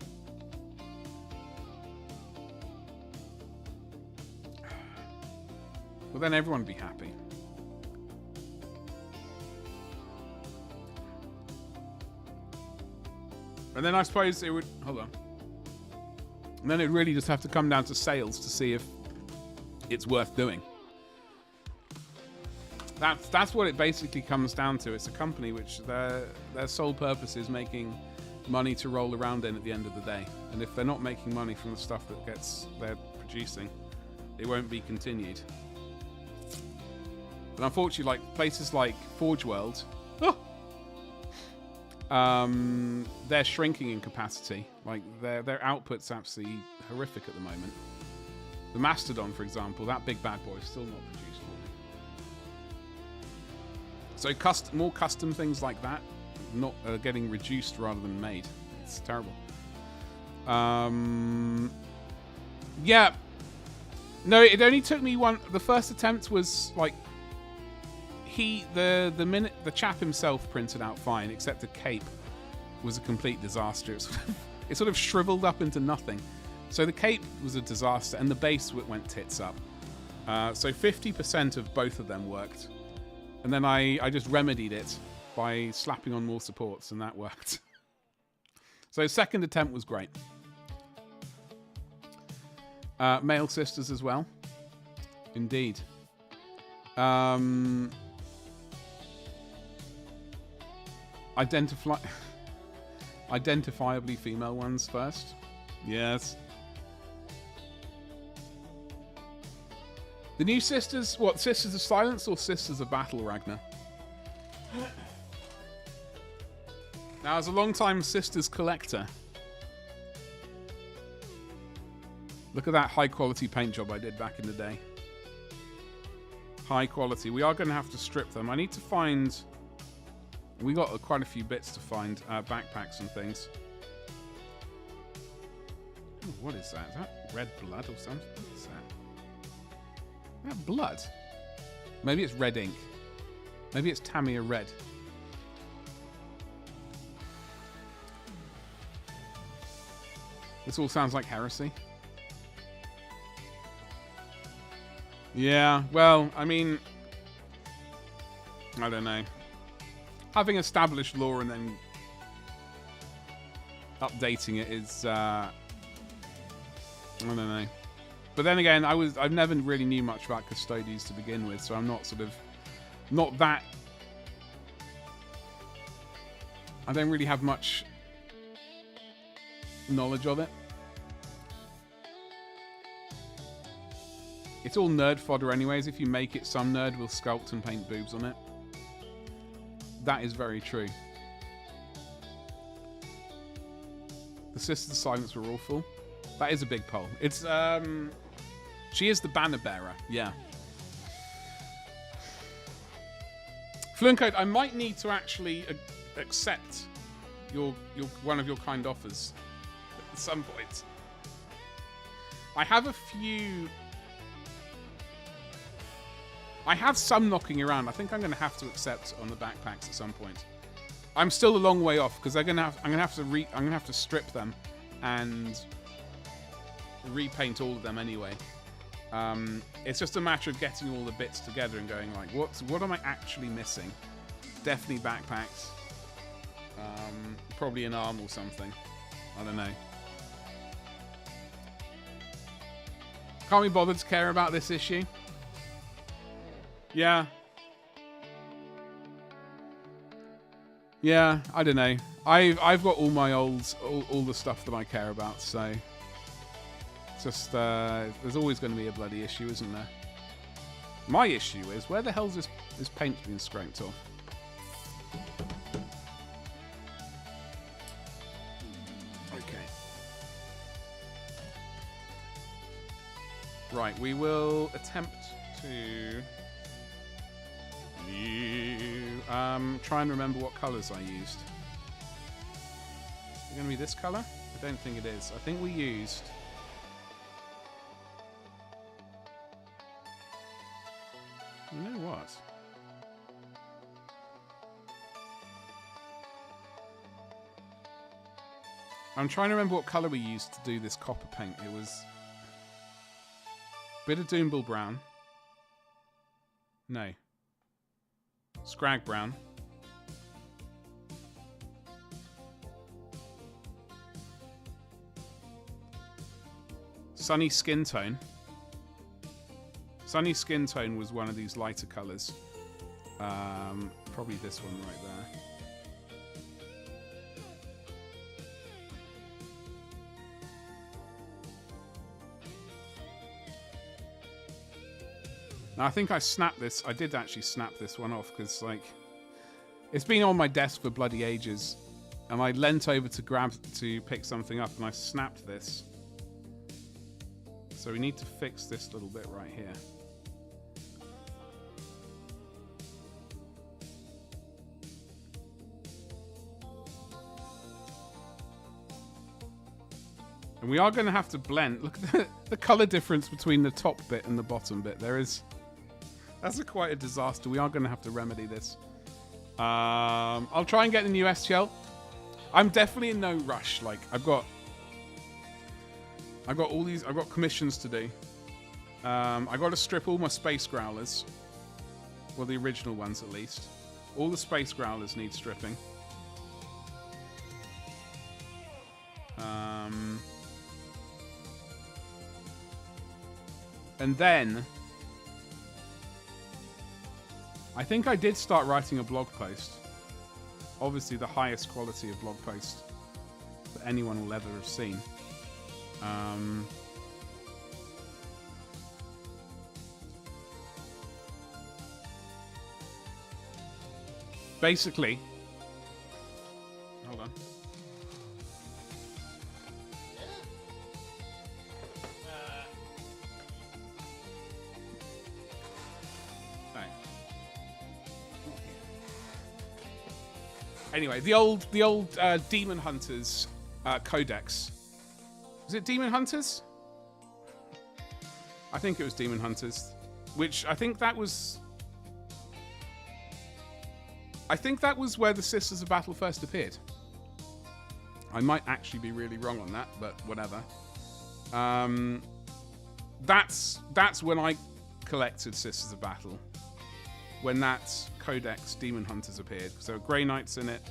Well, then everyone would be happy. And then I suppose it would... Hold on. And then it'd really just have to come down to sales to see if it's worth doing. That's what it basically comes down to. It's a company which their sole purpose is making money to roll around in at the end of the day. And if they're not making money from the stuff that they're producing, it won't be continued. But unfortunately, like places like Forge World, they're shrinking in capacity. Like their output's absolutely horrific at the moment. The Mastodon, for example, that big bad boy is still not produced for me. So more custom things like that, not getting reduced rather than made. It's terrible. Yeah. No, it only took me one. The first attempt was like the chap himself printed out fine, except the cape was a complete disaster. It sort of shriveled up into nothing. So the cape was a disaster, and the base went tits up. So 50% of both of them worked, and then I just remedied it by slapping on more supports, and that worked. So second attempt was great. Male sisters as well. Indeed. Identifiably female ones first. Yes. The new sisters, what, Sisters of Silence or Sisters of Battle, Ragnar? Now, as a long-time Sisters collector, look at that high-quality paint job I did back in the day. High quality. We are going to have to strip them. I need to find... We got quite a few bits to find. Backpacks and things. Ooh, what is that? Is that red blood or something? What is that? Is that blood? Maybe it's red ink. Maybe it's Tamiya red. This all sounds like heresy. Yeah, well, I mean... I don't know. having established lore and then updating it is I don't know. But then again, I never really knew much about custodies to begin with, so I'm not that. I don't really have much knowledge of it. It's all nerd fodder anyways. If you make it, some nerd will sculpt and paint boobs on it. That is very true. The Sisters of Silence were awful. That is a big poll. It's, she is the banner bearer. Yeah. Fluent Code, I might need to actually accept your one of your kind offers at some point. I have a few... I have some knocking around. I think I'm going to have to accept on the backpacks at some point. I'm still a long way off because I'm going to have to strip them and repaint all of them anyway. It's just a matter of getting all the bits together and going like, what am I actually missing? Definitely backpacks. Probably an arm or something. I don't know. Can't be bothered to care about this issue. Yeah. Yeah, I don't know. I've got all my all the stuff that I care about, so it's just there's always going to be a bloody issue, isn't there? My issue is where the hell's this paint being scraped off? Okay. Right, we will attempt to try and remember what colours I used. Is it going to be this colour? I don't think it is. I think we used... You know what? I'm trying to remember what colour we used to do this copper paint. It was... Bit of Doombull brown. No. Scrag brown. Sunny Skin Tone. Sunny Skin Tone was one of these lighter colours. Probably this one right there. Now, I think I snapped this. I did actually snap this one off because, like, it's been on my desk for bloody ages. And I leant over to pick something up and I snapped this. So we need to fix this little bit right here. And we are going to have to blend. Look at the color difference between the top bit and the bottom bit. That's quite a disaster. We are going to have to remedy this. I'll try and get the new STL. I'm definitely in no rush. Like, I've got all these. I've got commissions to do. I got to strip all my space growlers. Well, the original ones at least. All the space growlers need stripping. And then I think I did start writing a blog post. Obviously the highest quality of blog post that anyone will ever have seen. Basically, hold on. Anyway, the old Demon Hunters Codex. Was it Demon Hunters? I think it was Demon Hunters, which I think that was where the Sisters of Battle first appeared. I might actually be really wrong on that, but whatever. That's when I collected Sisters of Battle. when that Codex Demon Hunters appeared. So there were Grey Knights in it,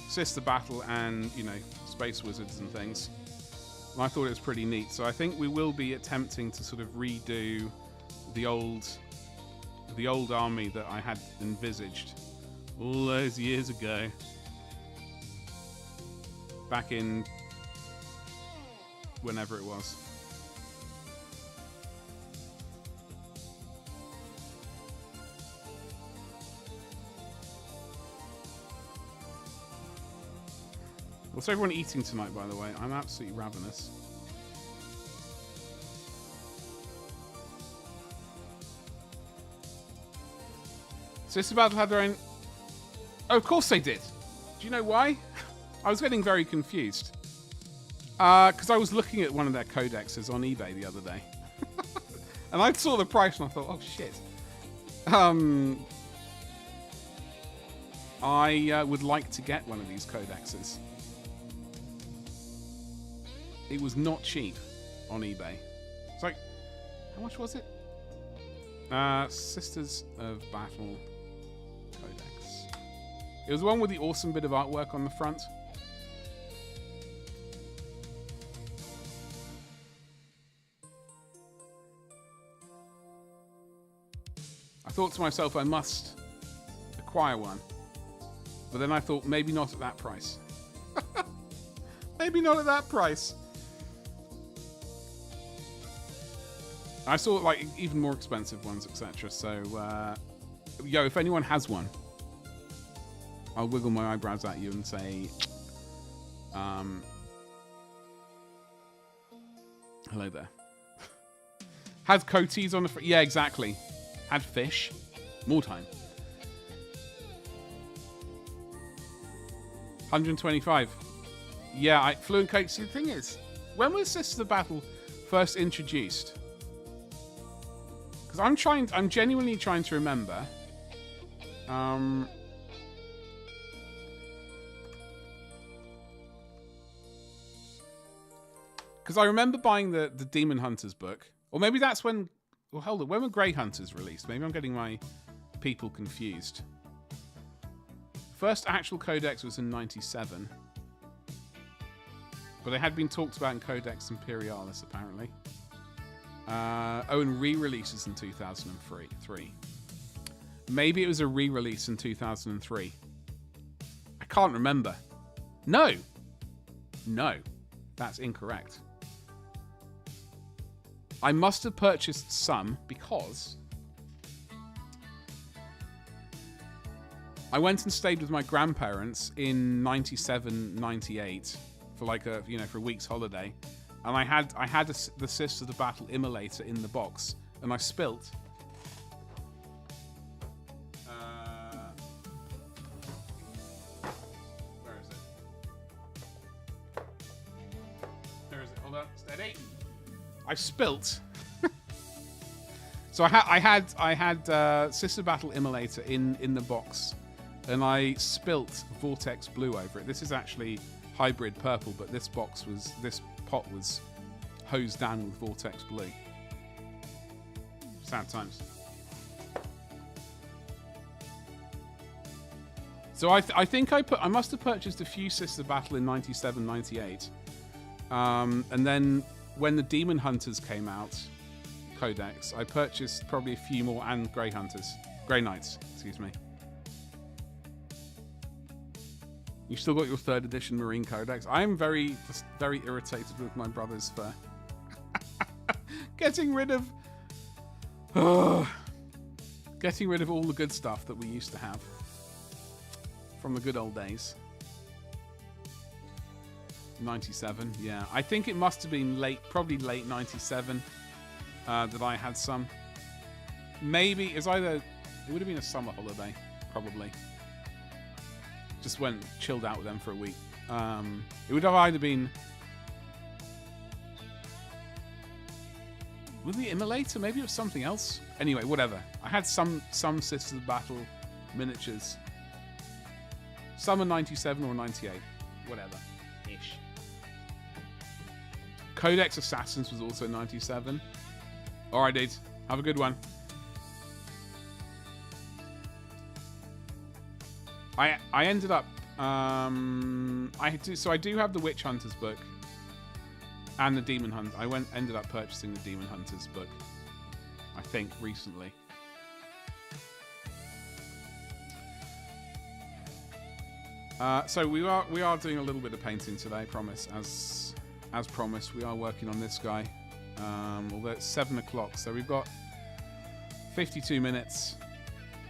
Sister Battle, and, you know, Space Wizards and things. And I thought it was pretty neat. So I think we will be attempting to sort of redo the old army that I had envisaged all those years ago. Back in whenever it was. What's everyone eating tonight, by the way? I'm absolutely ravenous. Sister Battle had their own... Oh, of course they did. Do you know why? I was getting very confused. Because I was looking at one of their codexes on eBay the other day. And I saw the price and I thought, oh, shit. I would like to get one of these codexes. It was not cheap on eBay. It's like, how much was it? Sisters of Battle Codex. It was the one with the awesome bit of artwork on the front. I thought to myself, I must acquire one. But then I thought, maybe not at that price. Maybe not at that price. I saw like even more expensive ones, etc. So, yo, if anyone has one, I'll wiggle my eyebrows at you and say, hello there. Had coaties on the front. Yeah, exactly. Had fish. More time. 125. Yeah, Fluent Cake. See, the thing is, when was Sister Battle first introduced? Because I'm genuinely trying to remember. Because I remember buying the Demon Hunters book. Or maybe that's when... Well, hold on. When were Grey Hunters released? Maybe I'm getting my people confused. First actual codex was in 97. But they had been talked about in Codex Imperialis, apparently. And re-releases in 2003. Maybe it was a re-release in 2003. I can't remember. No, that's incorrect. I must have purchased some because I went and stayed with my grandparents in 97, 98 for like for a week's holiday. And I had the Sisters of the Battle Immolator in the box, and I spilt. Where is it? Where is it? Hold on, steady. I spilt. So I had Sister Battle Immolator in the box, and I spilt Vortex Blue over it. This is actually hybrid purple, but this pot was hosed down with Vortex Blue. Sad times. So I think I must have purchased a few Sister Battle in 97, 98. And then when the Demon Hunters came out, Codex, I purchased probably a few more, and Grey Knights, excuse me. You still got your 3rd edition Marine Codex. I am very irritated with my brothers for getting rid of all the good stuff that we used to have from the good old days. 97, yeah. I think it must have been probably late 97 that I had some. Maybe it would have been a summer holiday, probably. Just went chilled out with them for a week. It would have either been... Was the Immolator? Maybe it was something else. Anyway, whatever. I had some Sisters of Battle miniatures. Summer 97 or 98. Whatever. Ish. Codex Assassins was also 97. Alright, dudes. Have a good one. I ended up I do have the Witch Hunters book and the Demon Hunt. I ended up purchasing the Demon Hunters book, I think, recently. So we are doing a little bit of painting today, promise. As promised, we are working on this guy. Although it's 7 o'clock, so we've got 52 minutes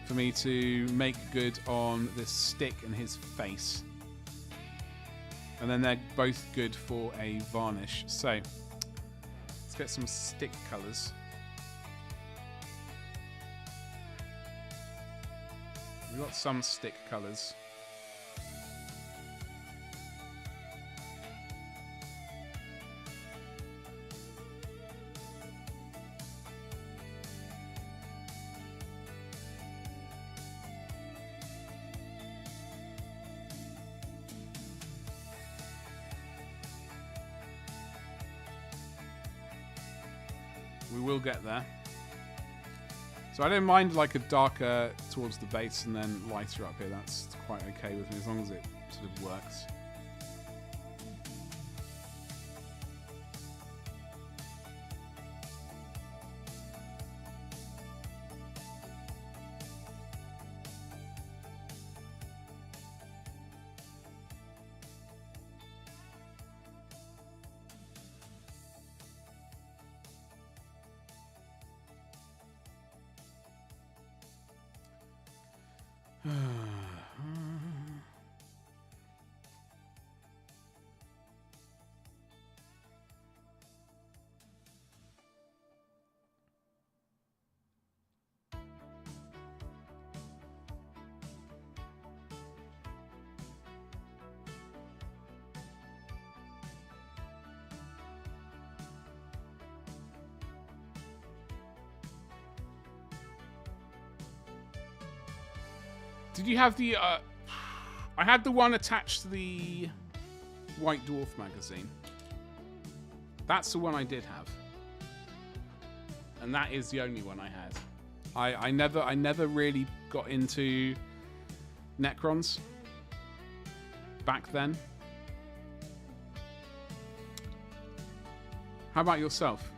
for me to make good on this stick and his face. And then they're both good for a varnish. So let's get some stick colours. We've got some stick colours. We will get there. So I don't mind like a darker towards the base and then lighter up here. That's quite okay with me as long as it sort of works. Did you have the... I had the one attached to the White Dwarf magazine. That's the one I did have. And that is the only one I had. I never really got into Necrons back then. How about yourself?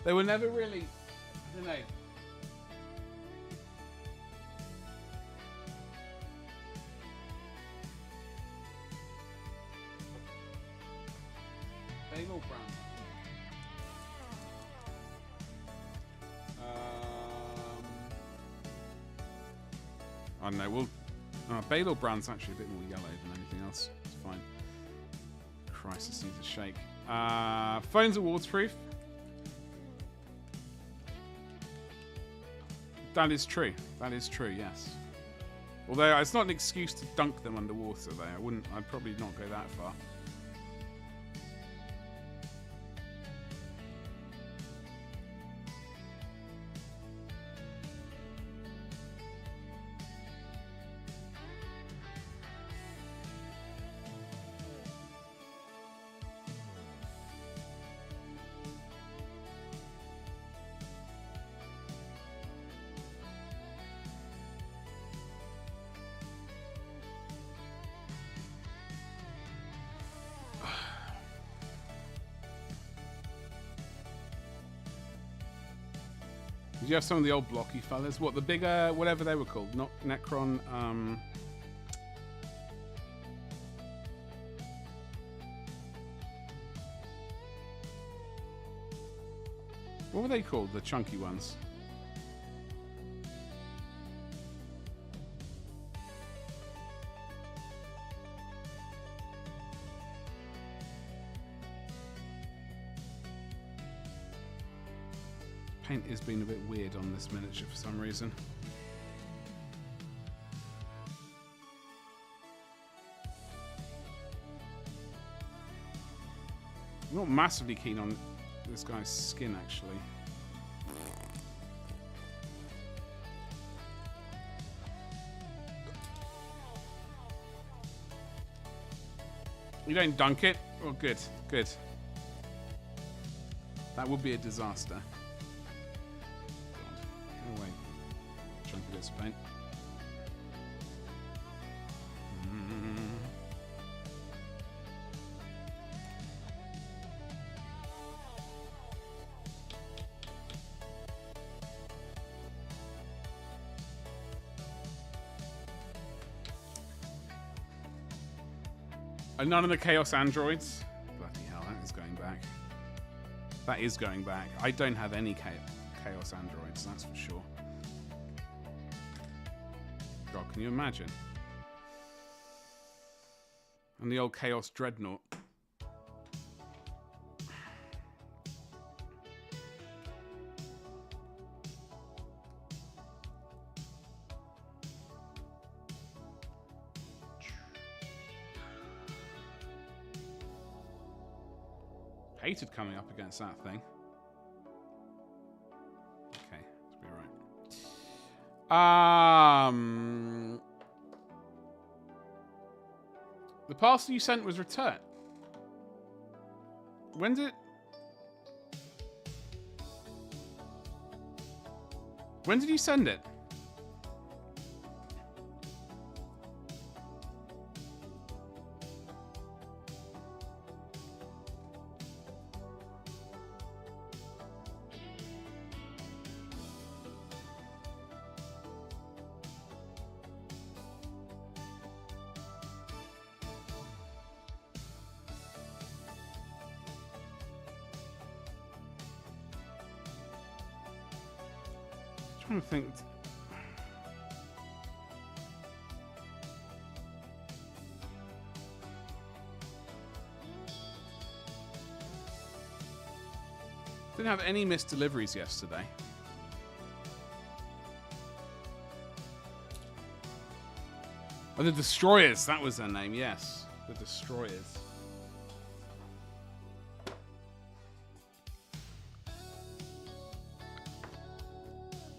They were never really, I don't know. Balor Brown. I don't know. We'll. Balor Brown's actually a bit more yellow than anything else. It's fine. Christ, this needs a shake. Phones are waterproof. That is true. That is true, yes. Although it's not an excuse to dunk them underwater, though. I'd probably not go that far. Did you have some of the old blocky fellas? What, the bigger, whatever they were called? Not Necron, what were they called? The chunky ones? Paint is being a bit weird on this miniature for some reason. I'm not massively keen on this guy's skin, actually. You don't dunk it? Oh, good. Good. That would be a disaster. God. Go away. Chunky bits of paint. And none of the Chaos Androids? Bloody hell, that is going back. That is going back. I don't have any Chaos Androids, that's for sure. God, can you imagine? And the old Chaos Dreadnought. Hated coming up against that thing. Okay, let's be right. The parcel you sent was returned. When did you send it? I'm trying to think. Didn't have any missed deliveries yesterday. Oh, the Destroyers. That was their name, yes. The Destroyers.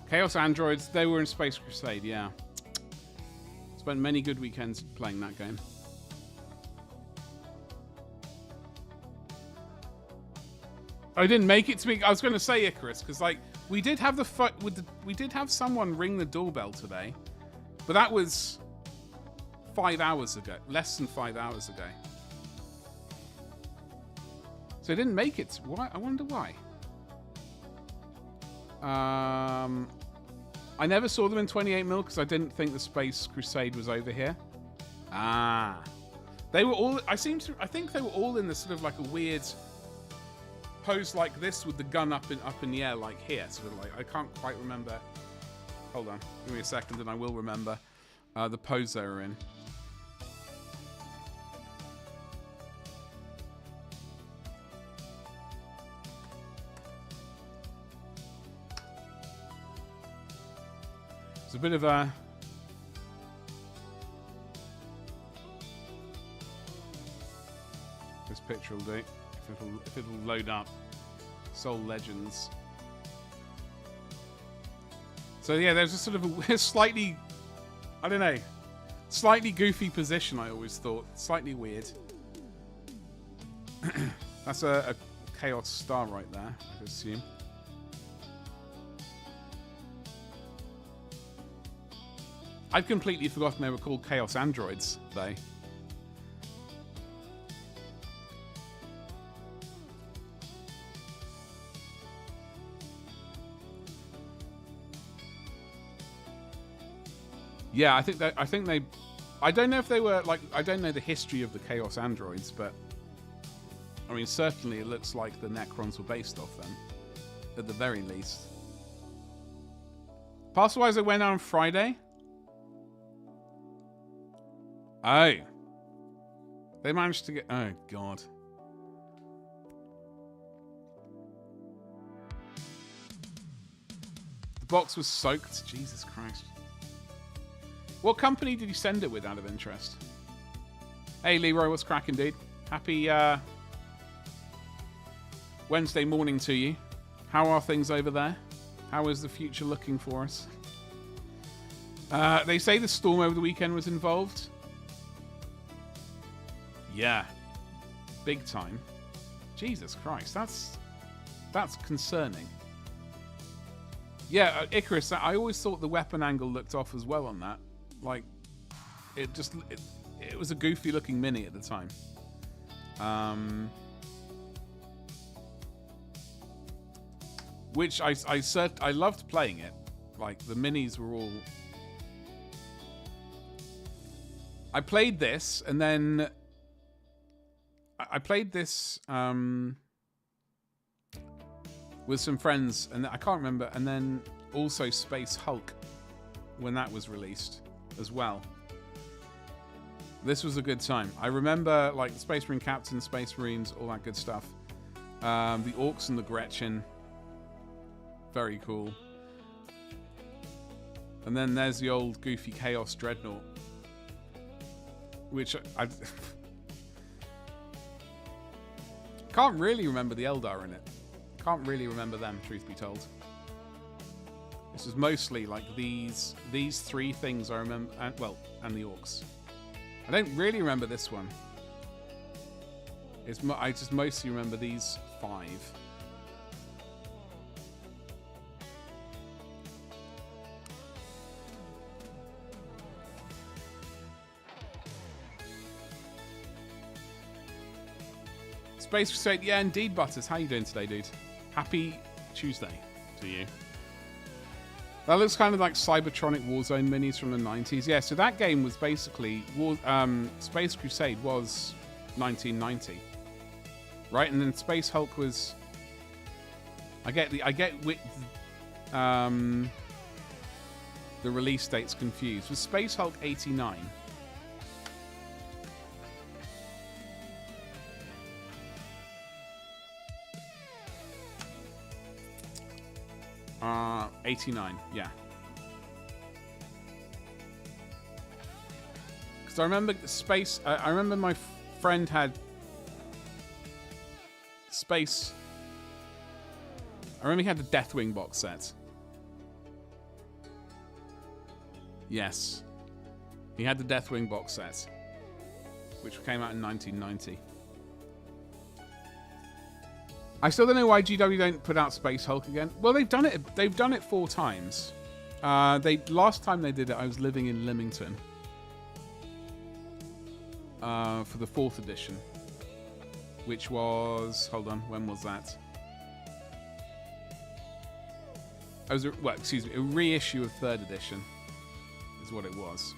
Chaos Androids, they were in Space Crusade, yeah. Spent many good weekends playing that game. I didn't make it to me. I was going to say Icarus because, like, we did have we did have someone ring the doorbell today, but that was 5 hours ago, less than 5 hours ago. So I didn't make it. Why? I wonder why. I never saw them in 28mm because I didn't think the Space Crusade was over here. Ah, they were all. I think they were all in the sort of like a weird pose like this with the gun up in the air like here. Sort of like I can't quite remember. Hold on, give me a second and I will remember the pose they were in. It's a bit of a... This picture will do, if it'll load up. Soul Legends. So yeah, there's a sort of a slightly, I don't know, slightly goofy position I always thought. Slightly weird. That's a Chaos Star right there, I assume. I'd completely forgotten they were called Chaos Androids, though. Yeah, I think they. I don't know if they were like. I don't know the history of the Chaos Androids, but I mean, certainly it looks like the Necrons were based off them, at the very least. Parcel-wise, I went out on Friday. Oh. They managed to get... Oh, God. The box was soaked. Jesus Christ. What company did you send it with, out of interest? Hey, Leroy, what's cracking, dude? Happy Wednesday morning to you. How are things over there? How is the future looking for us? They say the storm over the weekend was involved. Yeah. big time. Jesus Christ, that's concerning. Yeah, Icarus, I always thought the weapon angle looked off as well on that. Like, it was a goofy looking mini at the time. Which I loved playing it. Like, the minis were all... I played this, and then... I played this with some friends, and I can't remember, and then also Space Hulk, when that was released as well. This was a good time. I remember, like, the Space Marine Captain, Space Marines, all that good stuff. The Orks and the Gretchen. Very cool. And then there's the old goofy Chaos Dreadnought, which I can't really remember the Eldar in it. Can't really remember them, truth be told. This is mostly like these three things I remember, and the Orks. I don't really remember this one. I just mostly remember these 5. Space Crusade, yeah, indeed, Butters. How you doing today, dude? Happy Tuesday to you. That looks kind of like Cybertronic Warzone minis from the 90s. Yeah, so that game was basically... Space Crusade was 1990. Right? And then Space Hulk was... I get the release dates confused. Was Space Hulk 89? 89, yeah. Because I remember Space... I remember my friend had... Space... I remember he had the Deathwing box set. Yes. He had the Deathwing box set, which came out in 1990. I still don't know why GW don't put out Space Hulk again. Well, they've done it. They've done it 4 times. Last time they did it, I was living in Leamington for the 4th edition, which was... Hold on, when was that? I was a reissue of 3rd edition, is what it was.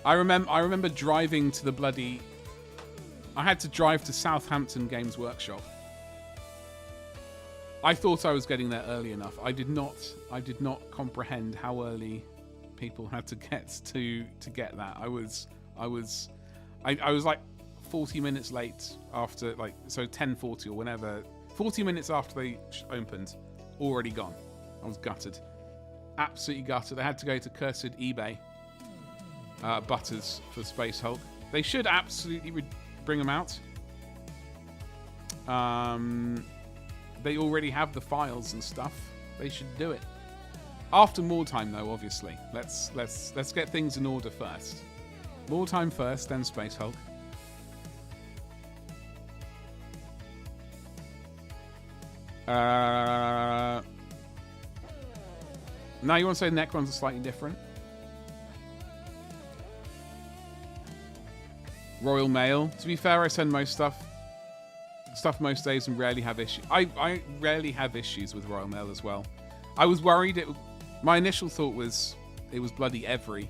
I remember driving to the bloody... I had to drive to Southampton Games Workshop. I thought I was getting there early enough. I did not comprehend how early people had to get to get that. I was like 40 minutes late after, like, so 10:40 or whenever, 40 minutes after they opened, already gone. I was gutted, absolutely gutted. I had to go to cursed eBay. Butters for Space Hulk. They should absolutely bring them out. They already have the files and stuff. They should do it. After more time, though, obviously. Let's get things in order first. More time first, then Space Hulk. Now you want to say Necrons are slightly different? Royal Mail. To be fair, I send most stuff most days and rarely have issues. I rarely have issues with Royal Mail as well. I was worried. My initial thought was it was bloody Every,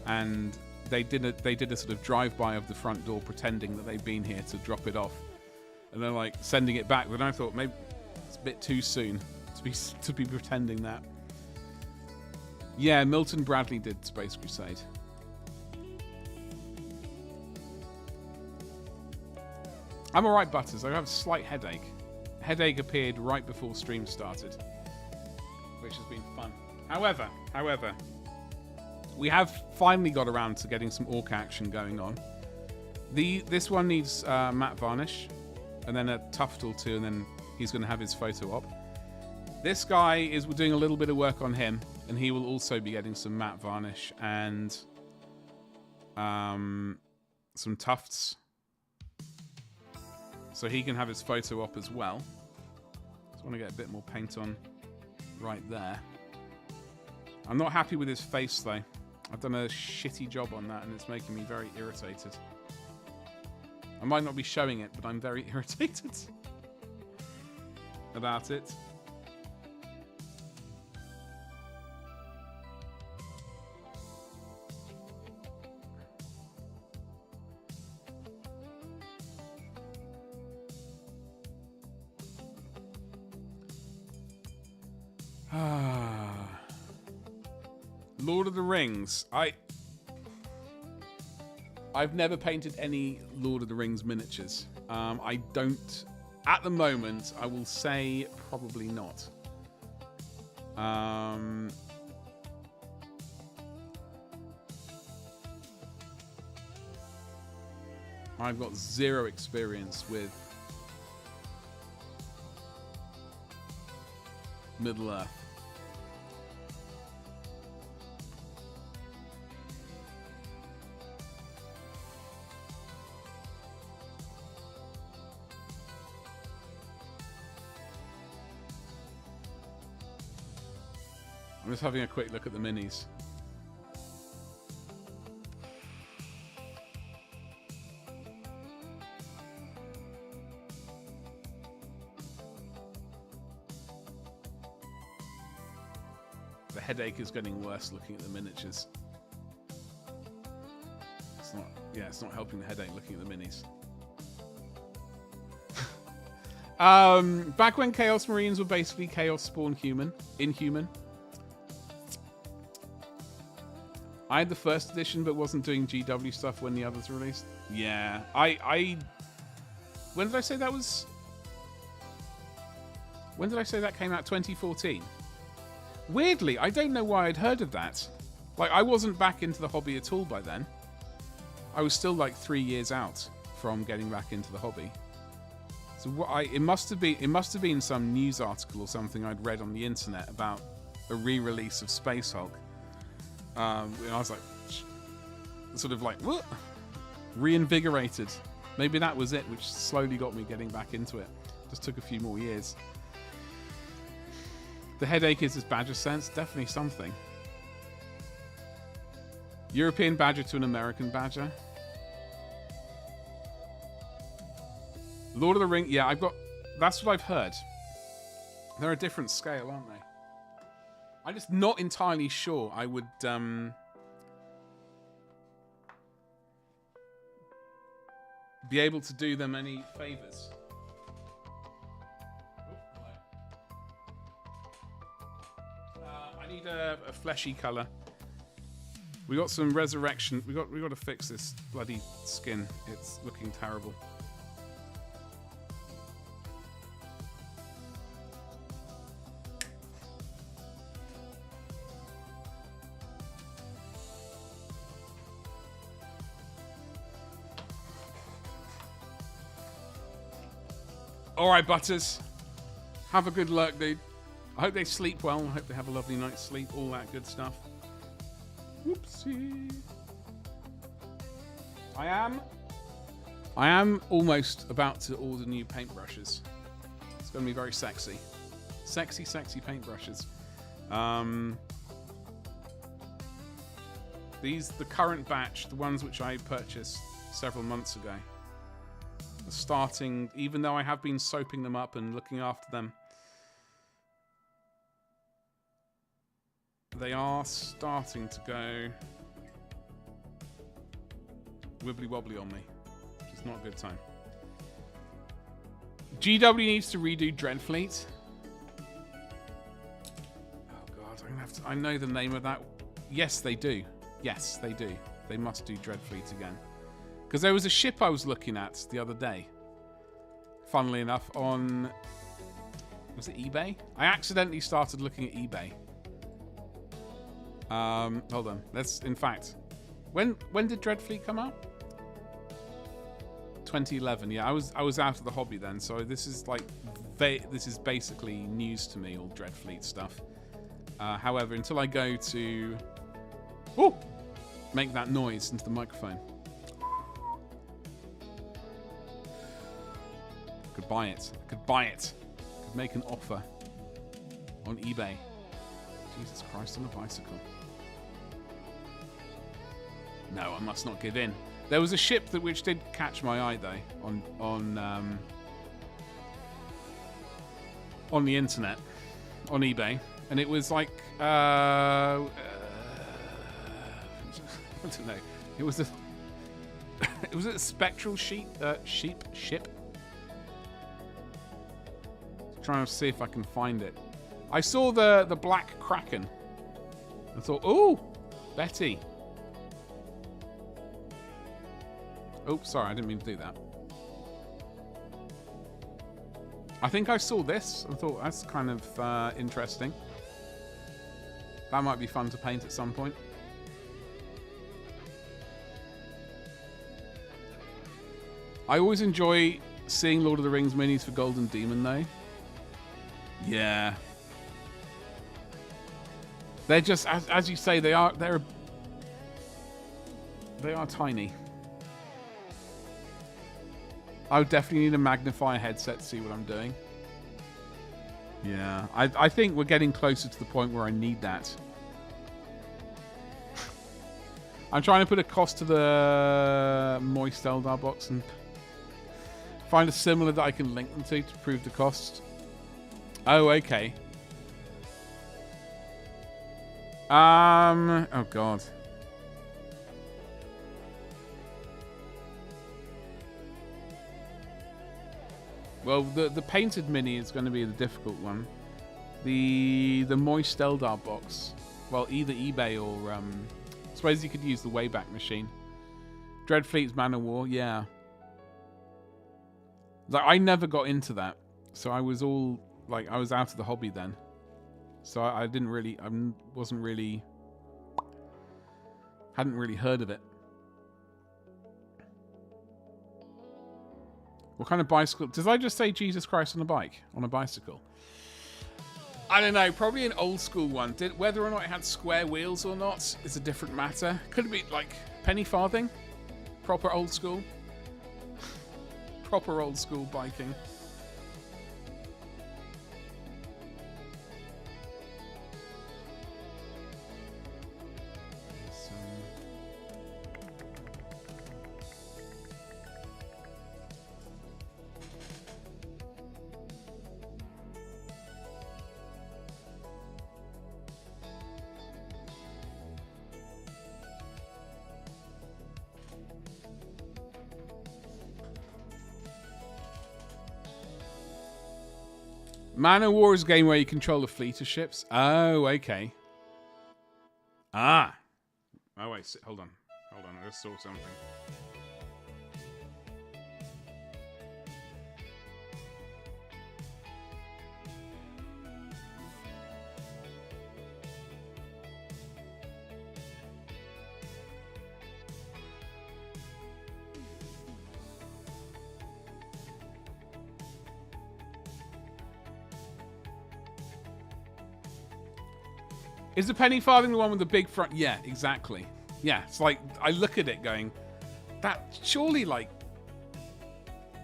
and they did a sort of drive-by of the front door pretending that they'd been here to drop it off, and they're like sending it back. But I thought maybe it's a bit too soon to be pretending that. Yeah, Milton Bradley did Space Crusade. I'm alright, Butters. I have a slight headache. Headache appeared right before stream started, which has been fun. However, we have finally got around to getting some orc action going on. This one needs matte varnish, and then a tuft or two, and then he's going to have his photo op. This guy we're doing a little bit of work on him, and he will also be getting some matte varnish and some tufts. So he can have his photo op as well. Just want to get a bit more paint on right there. I'm not happy with his face though. I've done a shitty job on that and it's making me very irritated. I might not be showing it, but I'm very irritated about it. Lord of the Rings. I've never painted any Lord of the Rings miniatures. I don't, at the moment, I will say probably not. I've got zero experience with Middle Earth. I'm just having a quick look at the minis. The headache is getting worse looking at the miniatures. It's not helping the headache looking at the minis. Back when Chaos Marines were basically Chaos Spawn Inhuman. I had the first edition, but wasn't doing GW stuff when the others were released. Yeah, when did I say that was? When did I say that came out? 2014. Weirdly, I don't know why I'd heard of that. Like, I wasn't back into the hobby at all by then. I was still like 3 years out from getting back into the hobby. So it must have been some news article or something I'd read on the internet about a re-release of Space Hulk. And I was like, sort of like, what? Reinvigorated. Maybe that was it, which slowly got me getting back into it. Just took a few more years. The headache is his badger sense. Definitely something. European badger to an American badger. Lord of the Rings. Yeah, that's what I've heard. They're a different scale, aren't they? I'm just not entirely sure I would be able to do them any favors. I need a fleshy color. We got some resurrection. We got to fix this bloody skin. It's looking terrible. All right, Butters. Have a good luck, dude. I hope they sleep well. I hope they have a lovely night's sleep. All that good stuff. Whoopsie. I am almost about to order new paintbrushes. It's going to be very sexy. Sexy, sexy paintbrushes. The current batch, the ones which I purchased several months ago, are starting, even though I have been soaping them up and looking after them, they are starting to go wibbly wobbly on me, which is not a good time. GW needs to redo Dreadfleet. Oh god, I'm gonna have to. I know the name of that. Yes, they do. Yes, they do. They must do Dreadfleet again. Because there was a ship I was looking at the other day. Funnily enough, on, was it eBay? I accidentally started looking at eBay. Hold on. Let's, in fact, when did Dreadfleet come out? 2011. Yeah, I was out of the hobby then, so this is like this is basically news to me, all Dreadfleet stuff. However, until I go to make that noise into the microphone. Could buy it. Could buy it. Could make an offer on eBay. Jesus Christ, on a bicycle. No, I must not give in. There was a ship which did catch my eye though on the internet, on eBay, and it was like I don't know. It was a spectral sheep ship. Trying to see if I can find it. I saw the black kraken. I thought, oh, Betty. Oh, sorry, I didn't mean to do that. I think I saw this. I thought that's kind of interesting. That might be fun to paint at some point. I always enjoy seeing Lord of the Rings minis for Golden Demon, though. Yeah. They're just, as you say, they are tiny. I would definitely need a magnifier headset to see what I'm doing. Yeah, I think we're getting closer to the point where I need that. I'm trying to put a cost to the Moist Eldar box and find a similar that I can link them to prove the cost. Oh, okay. Oh God. Well, the painted mini is going to be the difficult one. The Moist Eldar box. Well, either eBay or I suppose you could use the Wayback Machine. Dreadfleet's Man of War, yeah. Like I never got into that, so I was all like I was out of the hobby then. So I didn't really, hadn't really heard of it. What kind of bicycle? Did I just say Jesus Christ on a bike? On a bicycle? I don't know. Probably an old school one. Whether or not it had square wheels or not is a different matter. Could it be like penny farthing? Proper old school? Proper old school biking. Man of War is a game where you control a fleet of ships. Oh, okay. Ah. Oh, wait. Hold on. Hold on. I just saw something. Is the penny farthing the one with the big front? Yeah, exactly. Yeah, it's like, I look at it going, that surely, like,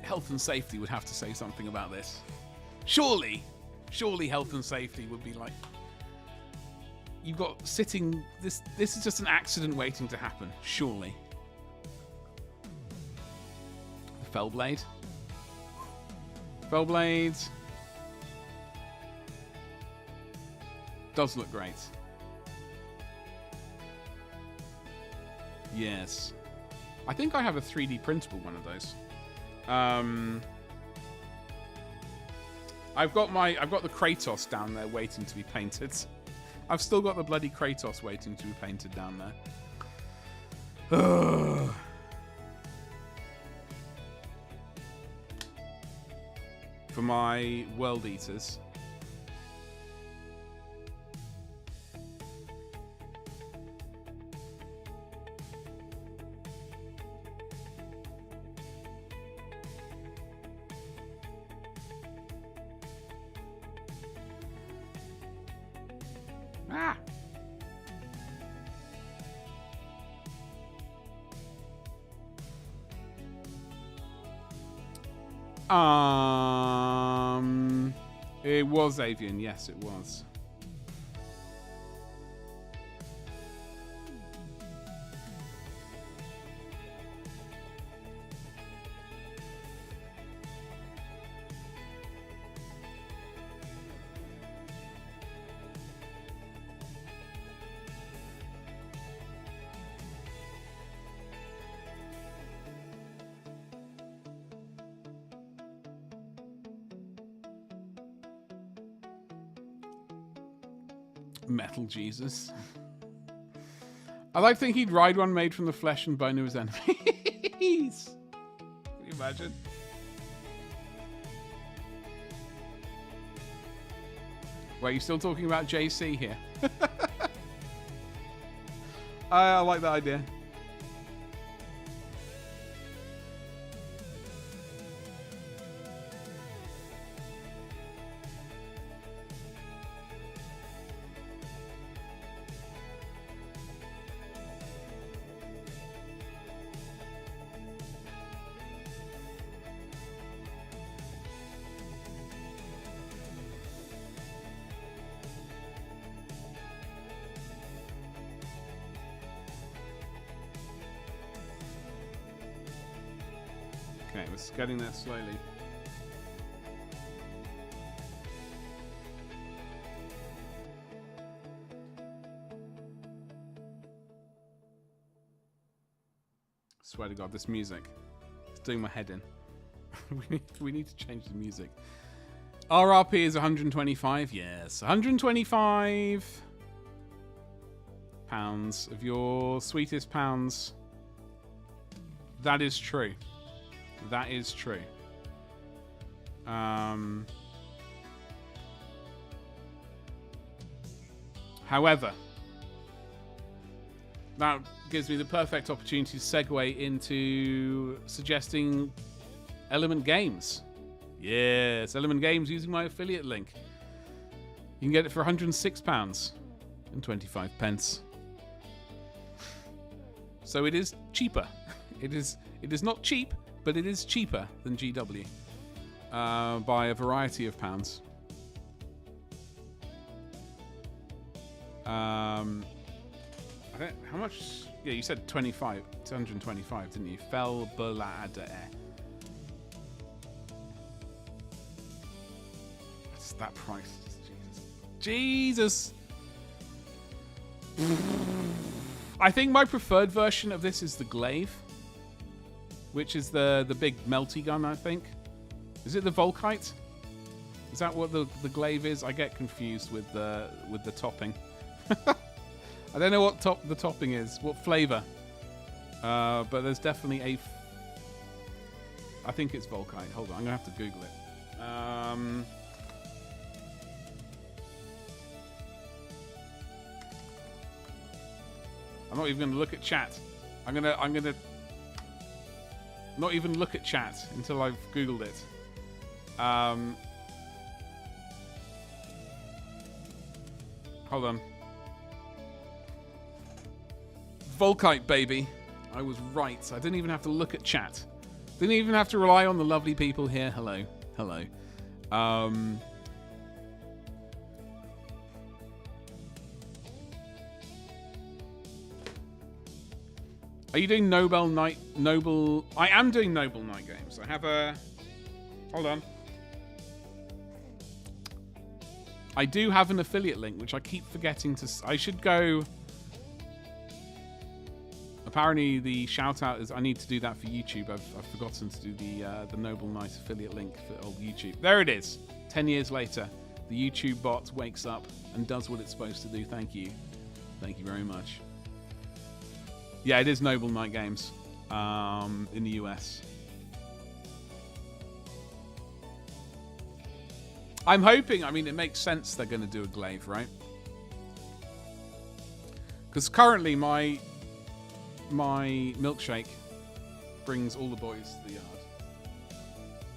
health and safety would have to say something about this. Surely health and safety would be like, you've got sitting, this is just an accident waiting to happen, surely. The Fellblade. Fellblade. Does look great. Yes. I think I have a 3D printable one of those. I've got the Kratos down there waiting to be painted. I've still got the bloody Kratos waiting to be painted down there. Ugh. For my World Eaters. It was avian. Yes, it was. Metal Jesus. I like to think he'd ride one made from the flesh and bone of his enemies. Can you imagine? Wait, you still talking about JC here? I like that idea. Okay, we're getting there slowly. Swear to God, this music is doing my head in. we need to change the music. RRP is 125. Yes, 125 pounds of your sweetest pounds. That is true. That is true. However, that gives me the perfect opportunity to segue into suggesting Element Games. Yes, Element Games using my affiliate link. You can get it for £106 and 25 pence. So it is cheaper. It is not cheap, but it is cheaper than GW by a variety of pounds. I don't. How much? Yeah, you said 25. It's 125, didn't you? Felbelade. What's that price? Jesus. I think my preferred version of this is the glaive, which is the big melty gun, I think. Is it the Volkite? Is that what the glaive is? I get confused with the topping. I don't know what the topping is, what flavor. But there's definitely I think it's Volkite. Hold on, I'm gonna have to Google it. I'm not even gonna look at chat. I'm gonna not even look at chat until I've Googled it. Hold on. Volkite, baby. I was right. I didn't even have to look at chat. Didn't even have to rely on the lovely people here. Hello. Hello. Are you doing Noble Night? I am doing Noble Night games. I have a... Hold on. I do have an affiliate link, which I keep forgetting to... I should go... Apparently the shout out is I need to do that for YouTube. I've forgotten to do the Noble Knight affiliate link for old YouTube. There it is. 10 years later, the YouTube bot wakes up and does what it's supposed to do. Thank you. Thank you very much. Yeah, it is Noble Knight Games in the US. I'm hoping, I mean, it makes sense they're going to do a glaive, right? Because currently my milkshake brings all the boys to the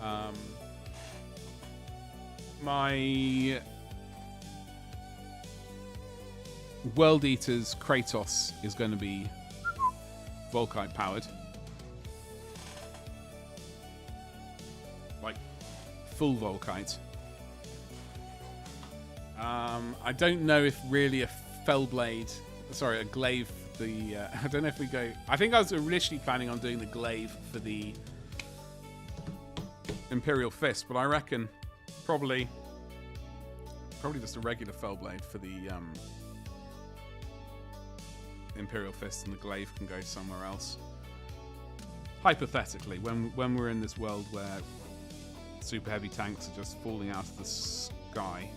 yard. My World Eaters Kratos is going to be Volkite powered. Like full Volkite. I don't know if really a Fellblade, sorry, a glaive. I don't know if we go. I think I was initially planning on doing the glaive for the Imperial Fist, but I reckon probably just a regular Fellblade for the Imperial Fist, and the glaive can go somewhere else. Hypothetically, when we're in this world where super heavy tanks are just falling out of the sky.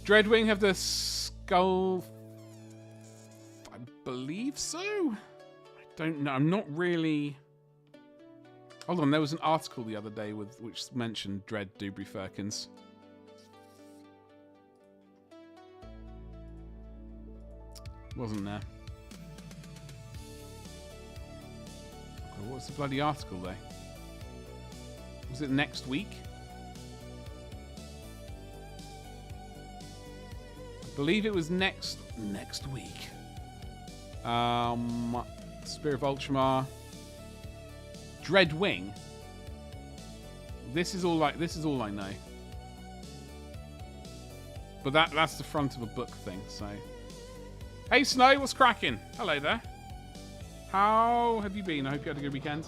Dreadwing have the skull. I believe so. I don't know. I'm not really. Hold on, there was an article the other day which mentioned Dread Dubry Firkins. Wasn't there? Okay, what's the bloody article though? Was it next week? I believe it was next week. Spear of Ultramar. Dreadwing. This is all I know. But that's the front of a book thing, so. Hey Snow, what's cracking? Hello there. How have you been? I hope you had a good weekend.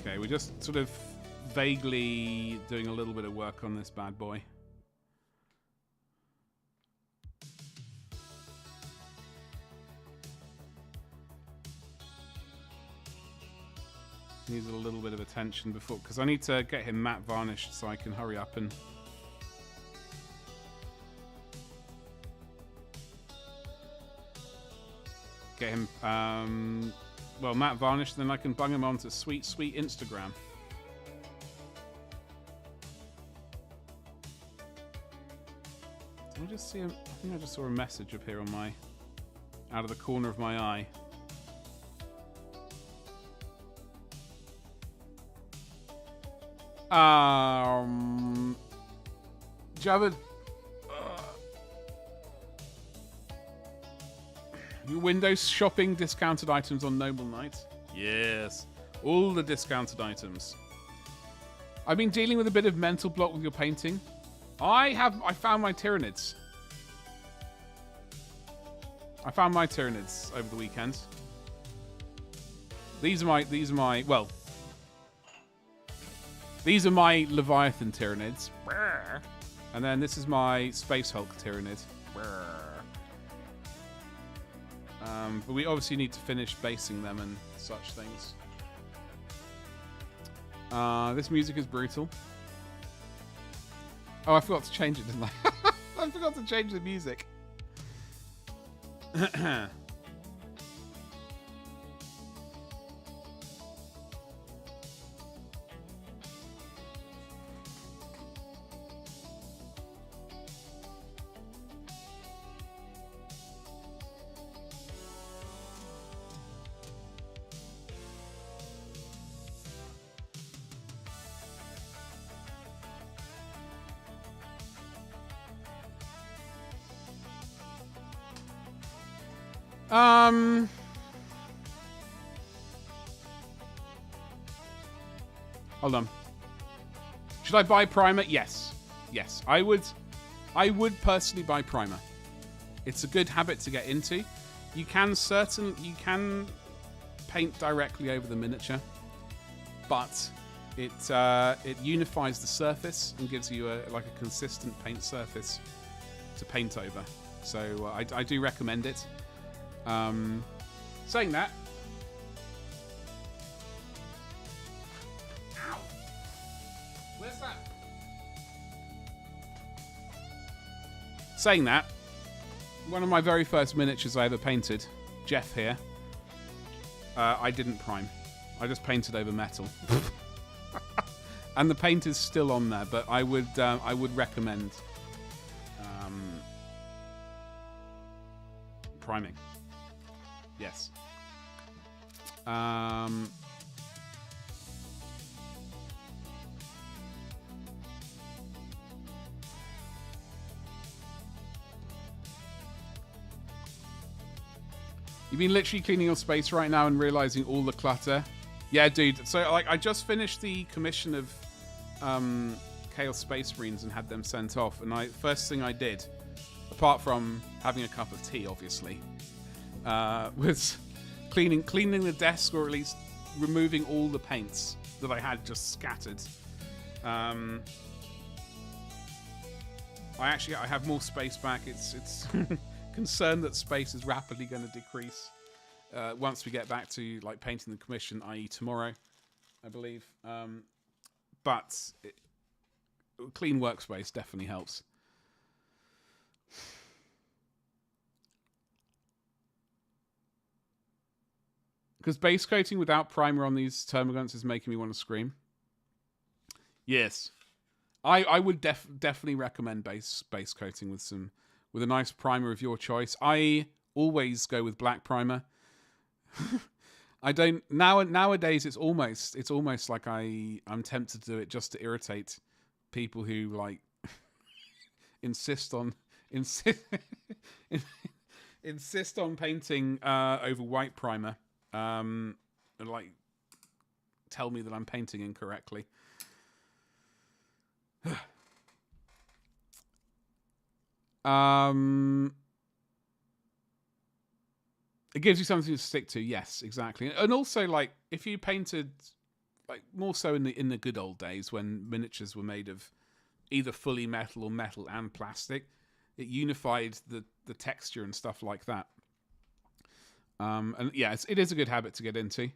Okay, we're just sort of vaguely doing a little bit of work on this bad boy. Needs a little bit of attention before, because I need to get him matte varnished so I can hurry up and get him well, matte varnish, then I can bung him onto sweet, sweet Instagram. Did I just see I think I just saw a message appear on out of the corner of my eye. Javad, your Windows shopping discounted items on Noble Knight? Yes, all the discounted items. I've been dealing with a bit of mental block with your painting. I found my Tyranids. I found my Tyranids over the weekend. These are my Leviathan Tyranids. And then this is my Space Hulk Tyranid. But we obviously need to finish basing them and such things. This music is brutal. Oh, I forgot to change it, didn't I? I forgot to change the music. Hold on. Should I buy Primer? Yes. Yes. I would personally buy Primer. It's a good habit to get into. You can paint directly over the miniature, but it unifies the surface and gives you a consistent paint surface to paint over. So I do recommend it. Saying that, ow! Where's that? Saying that, one of my very first miniatures I ever painted, Jeff here, I didn't prime. I just painted over metal. And the paint is still on there, but I would recommend priming. Yes. You've been literally cleaning your space right now and realizing all the clutter. Yeah, dude. So, like, I just finished the commission of Chaos Space Marines and had them sent off. And first thing I did, apart from having a cup of tea, obviously, was cleaning the desk, or at least removing all the paints that I had just scattered. I have more space back. It's concerned that space is rapidly going to decrease once we get back to like painting the commission, i.e. tomorrow, I believe. But clean workspace definitely helps. Because base coating without primer on these termagants is making me want to scream. Yes. I would definitely recommend base coating with a nice primer of your choice. I always go with black primer. I don't nowadays. It's almost like I'm tempted to do it just to irritate people who like insist on painting over white primer. And like tell me that I'm painting incorrectly. It gives you something to stick to. Yes, exactly. And also, like, if you painted, like, more so in the good old days when miniatures were made of either fully metal or metal and plastic, it unified the texture and stuff like that. And yeah, it is a good habit to get into.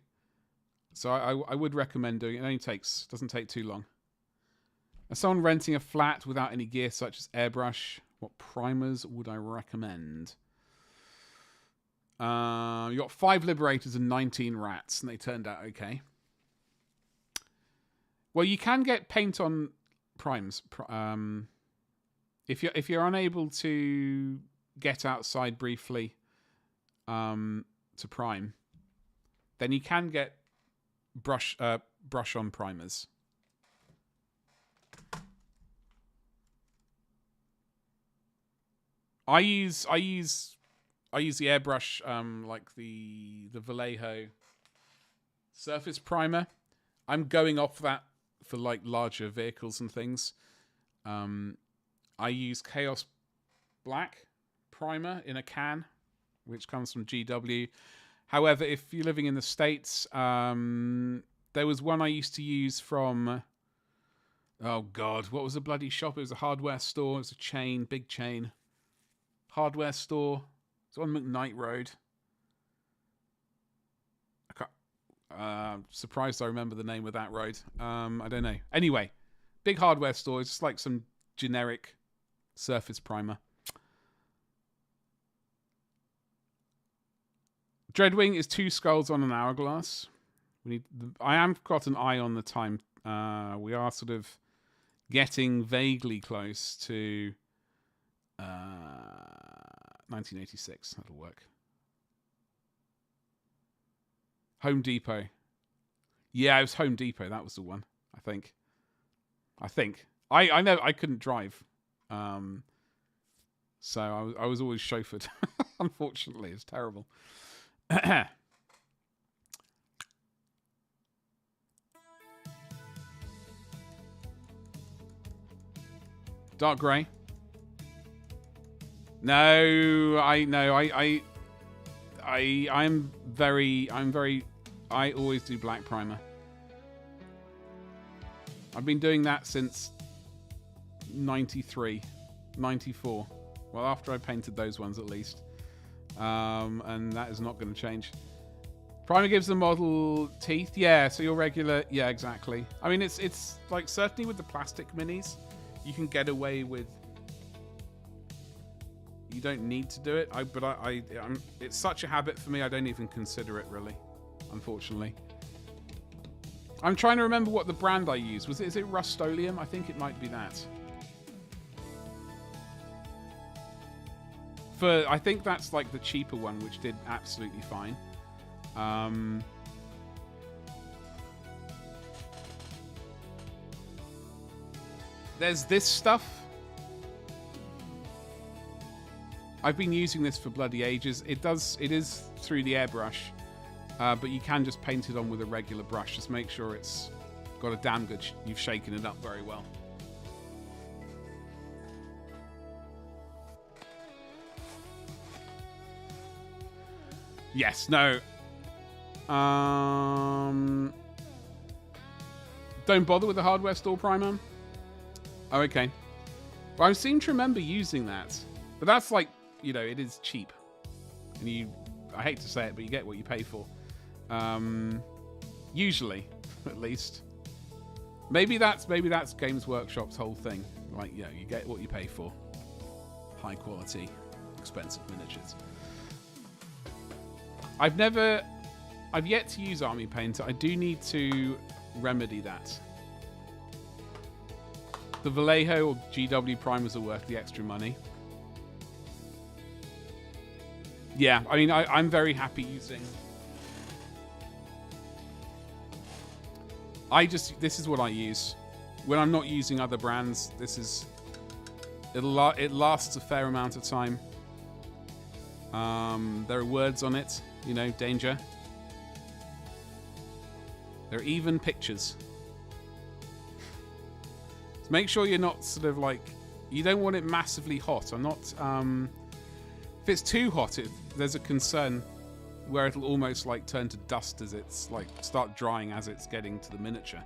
So I would recommend doing it. It only doesn't take too long. As someone renting a flat without any gear such as airbrush, what primers would I recommend? You got 5 Liberators and 19 Rats, and they turned out okay. Well, you can get paint on primes. If you're unable to get outside briefly to prime, then you can get brush on primers. I use the airbrush, like the Vallejo surface primer. I'm going off that for like larger vehicles and things. I use Chaos Black primer in a can, which comes from GW. However, if you're living in the States, there was one I used to use from, oh God, what was the bloody shop? It was a hardware store. It was a chain, big chain. Hardware store. It's on McKnight Road. Surprised I remember the name of that road. I don't know. Anyway, big hardware store. It's just like some generic surface primer. Dreadwing is 2 skulls on an hourglass. I am got an eye on the time. We are sort of getting vaguely close to 1986. That'll work. Home Depot. Yeah, it was Home Depot. That was the one. I think. I know I couldn't drive. So I was always chauffeured. Unfortunately, it's terrible. Dark grey. No, I'm very I always do black primer. I've been doing that since 93, 94. Well, after I painted those ones at least. And that is not going to change. Primer gives the model teeth. Yeah, so your regular... Yeah, exactly. I mean, it's like, certainly with the plastic minis, you can get away with... you don't need to do it. It's such a habit for me, I don't even consider it, really, unfortunately. I'm trying to remember what the brand I used. Is it Rust-Oleum? I think it might be that. I think that's like the cheaper one, which did absolutely fine. There's this stuff. I've been using this for bloody ages. It is through the airbrush, but you can just paint it on with a regular brush. Just make sure it's got a damn good. You've shaken it up very well. Yes. No. Don't bother with the hardware store primer. Oh, okay. Well, I seem to remember using that, but that's like, you know, it is cheap, and I hate to say it, but you get what you pay for. Usually, at least. Maybe that's Games Workshop's whole thing. Like, you know, you get what you pay for. High quality, expensive miniatures. I've yet to use Army Painter. I do need to remedy that. The Vallejo or GW primers are worth the extra money. Yeah, I mean, I'm very happy using... This is what I use. When I'm not using other brands, it lasts a fair amount of time. There are words on it, you know, danger. There are even pictures. So make sure you're not sort of like, you don't want it massively hot. I'm not, if it's too hot, there's a concern where it'll almost like turn to dust as it's like start drying as it's getting to the miniature.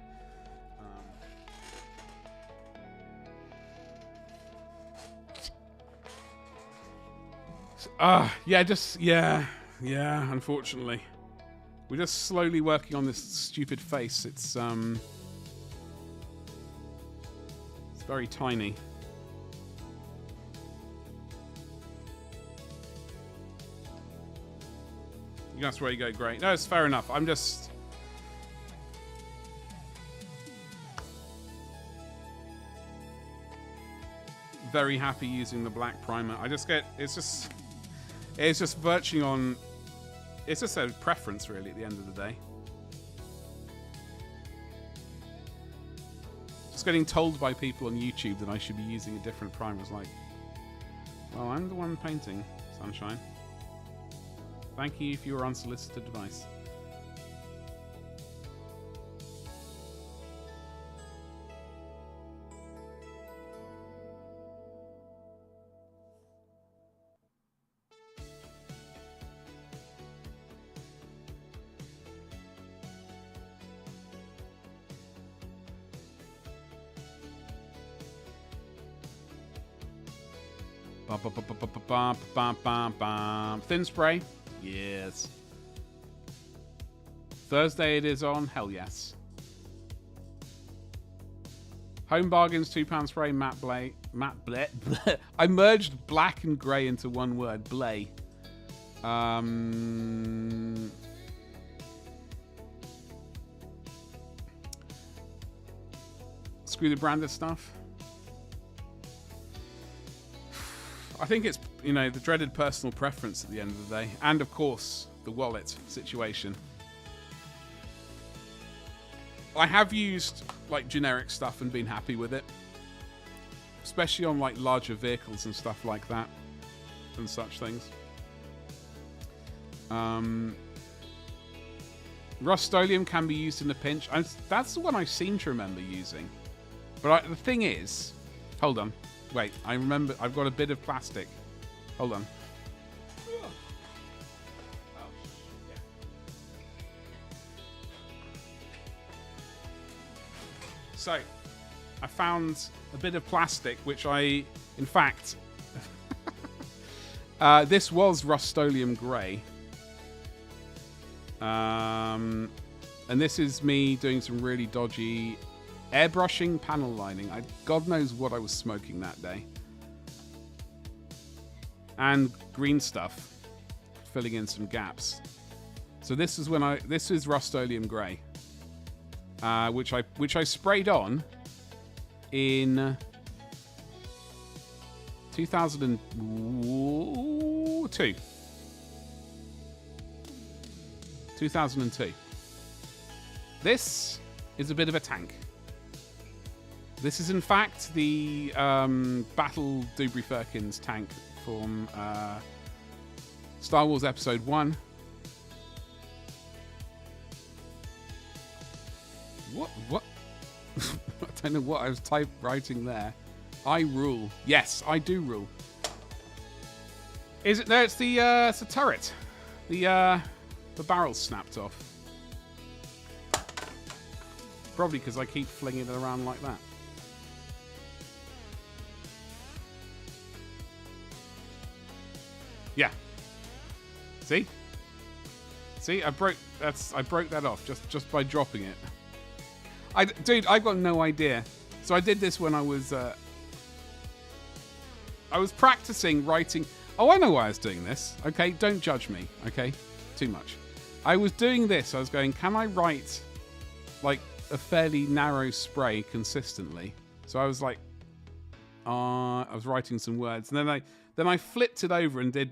Yeah, unfortunately. We're just slowly working on this stupid face. It's very tiny. That's where you go, great. No, it's fair enough. I'm just... very happy using the black primer. I just get... It's just virtually on... It's just a preference, really, at the end of the day. Just getting told by people on YouTube that I should be using a different primer is like... Well, I'm the one painting, sunshine. Thank you for your unsolicited advice. Thin spray? Yes. Thursday it is on? Hell yes. Home Bargains, £2 spray, matte blay. I merged black and grey into one word, blay. Screw the branded stuff. I think it's, you know, the dreaded personal preference at the end of the day. And, of course, the wallet situation. I have used, like, generic stuff and been happy with it. Especially on, like, larger vehicles and stuff like that. And such things. Rust-Oleum can be used in a pinch. That's the one I seem to remember using. But the thing is... Hold on. Wait, I remember. I've got a bit of plastic. Hold on. So, I found a bit of plastic, which in fact, this was Rust-Oleum grey. And this is me doing some really dodgy airbrushing panel lining. God knows what I was smoking that day. and green stuff, filling in some gaps. So this is Rust-Oleum Grey, which I sprayed on in 2002. 2002. This is a bit of a tank. This is in fact the Battle Dubry Firkins tank from Star Wars Episode 1. What? I don't know what I was writing there. I rule. Yes, I do rule. Is it? No, it's the turret. The barrel's snapped off. Probably because I keep flinging it around like that. Yeah. See? See, I broke that off just by dropping it. Dude, I've got no idea. So I did this when I was practicing writing. Oh, I know why I was doing this. Okay, don't judge me. Okay, too much. I was doing this. I was going, can I write like a fairly narrow spray consistently? So I was like, I was writing some words, and then I flipped it over and then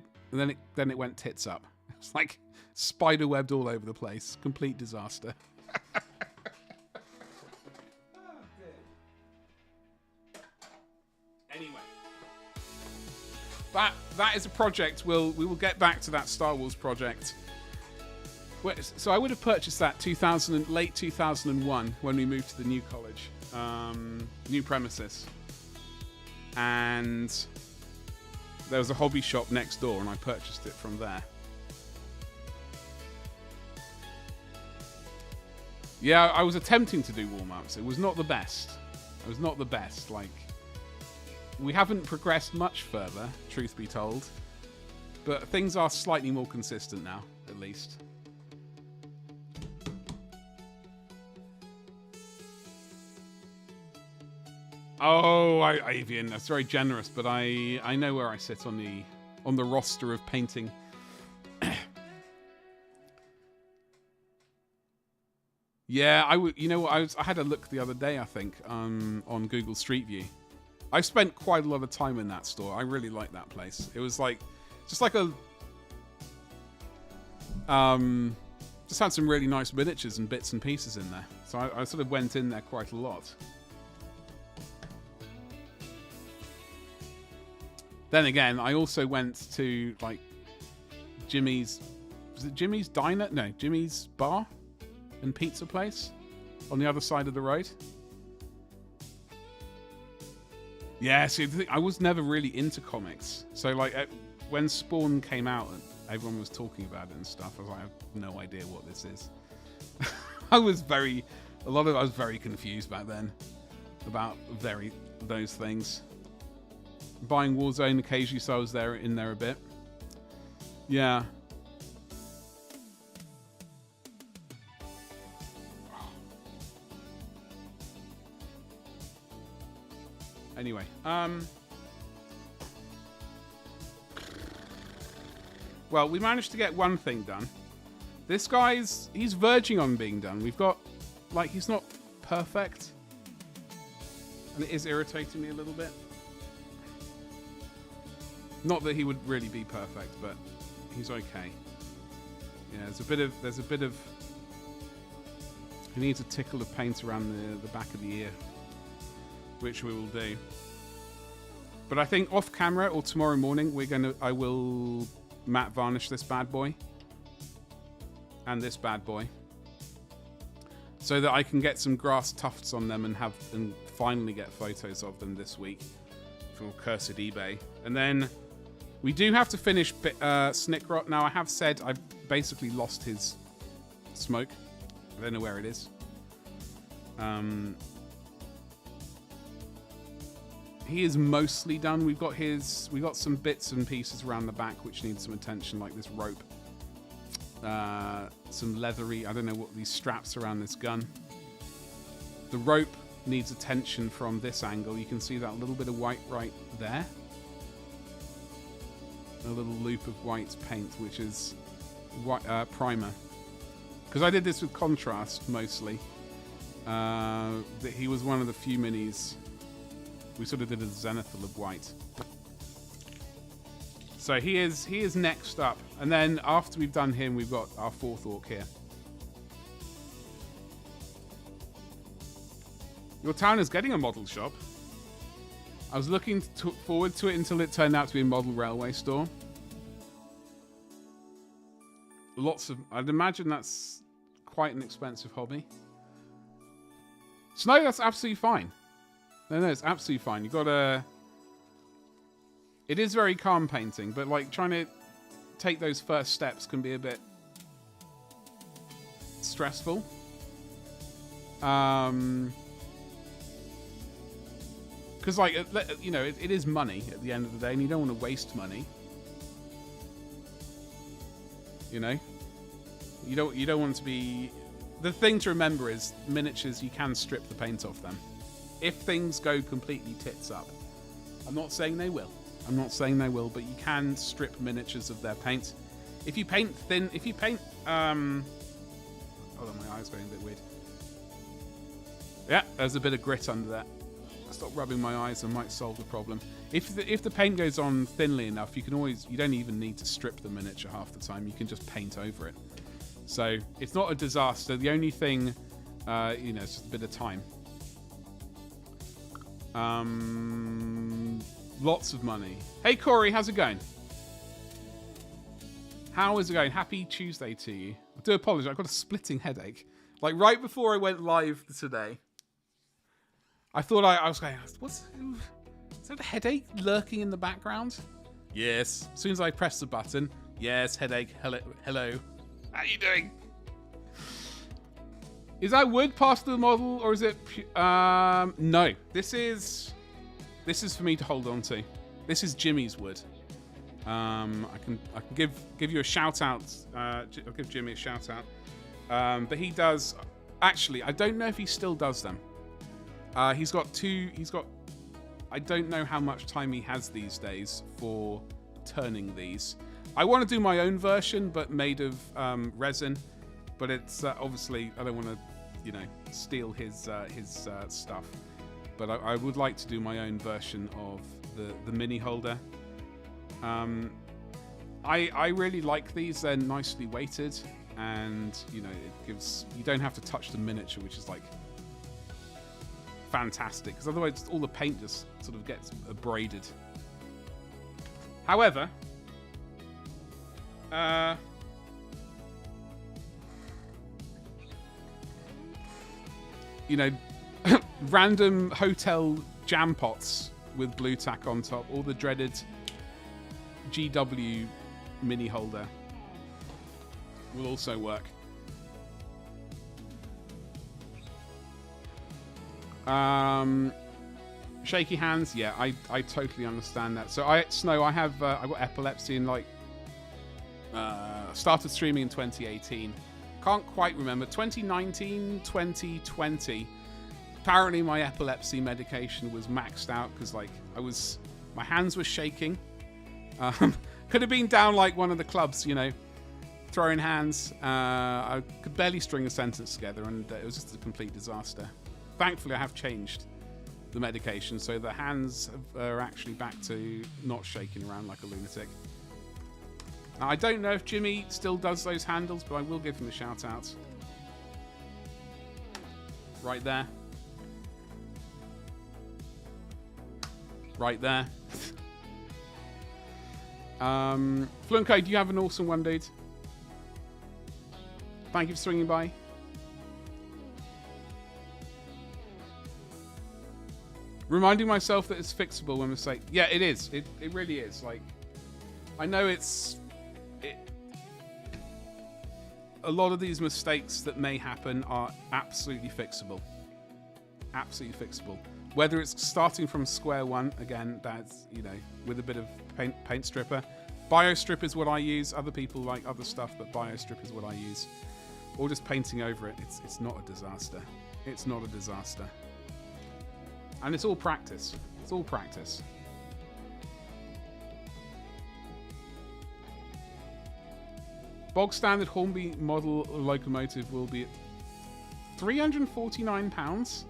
it went tits up. It was like spider webbed all over the place. Complete disaster. Anyway, that is a project. We will get back to that Star Wars project. So I would have purchased that late 2001 when we moved to the new college, new premises, and there was a hobby shop next door, and I purchased it from there. Yeah, I was attempting to do warm-ups. It was not the best. It was not the best. Like, we haven't progressed much further, truth be told, but things are slightly more consistent now, at least. Oh, Avian, that's very generous, but I know where I sit on the roster of painting. Yeah, I had a look the other day, I think, on Google Street View. I've spent quite a lot of time in that store. I really like that place. It was like, just like a, just had some really nice miniatures and bits and pieces in there. So I sort of went in there quite a lot. Then again, I also went to like Jimmy's, was it Jimmy's Diner? No, Jimmy's Bar and Pizza Place on the other side of the road. Yeah, see, I was never really into comics. So like when Spawn came out and everyone was talking about it and stuff, I was like, I have no idea what this is. I was very confused back then about those things. Buying Warzone occasionally, so I was in there a bit. Yeah. Anyway, well, we managed to get one thing done. This guy's, he's verging on being done. We've got, like, he's not perfect. And it is irritating me a little bit. Not that he would really be perfect, but he's okay. Yeah, there's a bit of, he needs a tickle of paint around the back of the ear, which we will do. But I think off camera or tomorrow morning, I will matte varnish this bad boy and this bad boy, so that I can get some grass tufts on them and finally get photos of them this week from cursed eBay. And then we do have to finish Snickrot. Now I have said I've basically lost his smoke. I don't know where it is. He is mostly done. We got some bits and pieces around the back which need some attention, like this rope. Some leathery, I don't know what, these straps around this gun. The rope needs attention from this angle. You can see that little bit of white right there. a little loop of white paint, which is white, primer. Because I did this with contrast mostly. That he was one of the few minis. We sort of did a zenithal of white. So he is next up. And then after we've done him, we've got our 4th orc here. Your town is getting a model shop. I was looking forward to it until it turned out to be a model railway store. I'd imagine that's quite an expensive hobby. So no, that's absolutely fine. No, it's absolutely fine. You gotta... It is very calm painting, but like trying to take those first steps can be a bit stressful. Because, like, you know, it is money at the end of the day, and you don't want to waste money. You know, you don't want to be. The thing to remember is miniatures. You can strip the paint off them if things go completely tits up. I'm not saying they will. But you can strip miniatures of their paint. If you paint thin, hold on, my eye's going a bit weird. Yeah, there's a bit of grit under that. Stop rubbing my eyes and might solve the problem. If the paint goes on thinly enough, you don't even need to strip the miniature half the time. You can just paint over it. So it's not a disaster. The only thing, it's just a bit of time. Lots of money. Hey Corey, how's it going? How is it going? Happy Tuesday to you. I do apologize. I've got a splitting headache. Like right before I went live today, I thought I was going, is that a headache lurking in the background? Yes. As soon as I press the button, yes, headache, hello. How are you doing? Is that wood past the model, or is it... no. This is for me to hold on to. This is Jimmy's wood. I can give you a shout out. I'll give Jimmy a shout out. But he does... Actually, I don't know if he still does them. He's got... I don't know how much time he has these days for turning these. I want to do my own version, but made of resin. But it's obviously... I don't want to, steal his stuff. But I would like to do my own version of the mini holder. I really like these. They're nicely weighted, and it gives, you don't have to touch the miniature, which is like fantastic, because otherwise all the paint just sort of gets abraded. However, random hotel jam pots with blue tack on top, or the dreaded GW mini holder will also work. Shaky hands, yeah, I totally understand that. So I have I got epilepsy and started streaming in 2018. Can't quite remember. 2019, 2020. Apparently my epilepsy medication was maxed out because my hands were shaking. Could have been down like one of the clubs, throwing hands. I could barely string a sentence together, and it was just a complete disaster. Thankfully, I have changed the medication, so the hands are actually back to not shaking around like a lunatic. Now, I don't know if Jimmy still does those handles, but I will give him a shout out. Right there. Right there. Flunko, do you have an awesome one, dude? Thank you for swinging by. Reminding myself that it's fixable when mistake. Yeah, it is. It really is. I know a lot of these mistakes that may happen are absolutely fixable. Absolutely fixable. Whether it's starting from square one, again, that's, with a bit of paint stripper. Biostrip is what I use. Other people like other stuff, but Biostrip is what I use. Or just painting over it. It's not a disaster. It's not a disaster. And it's all practice. It's all practice. Bog standard Hornby model locomotive will be at £349.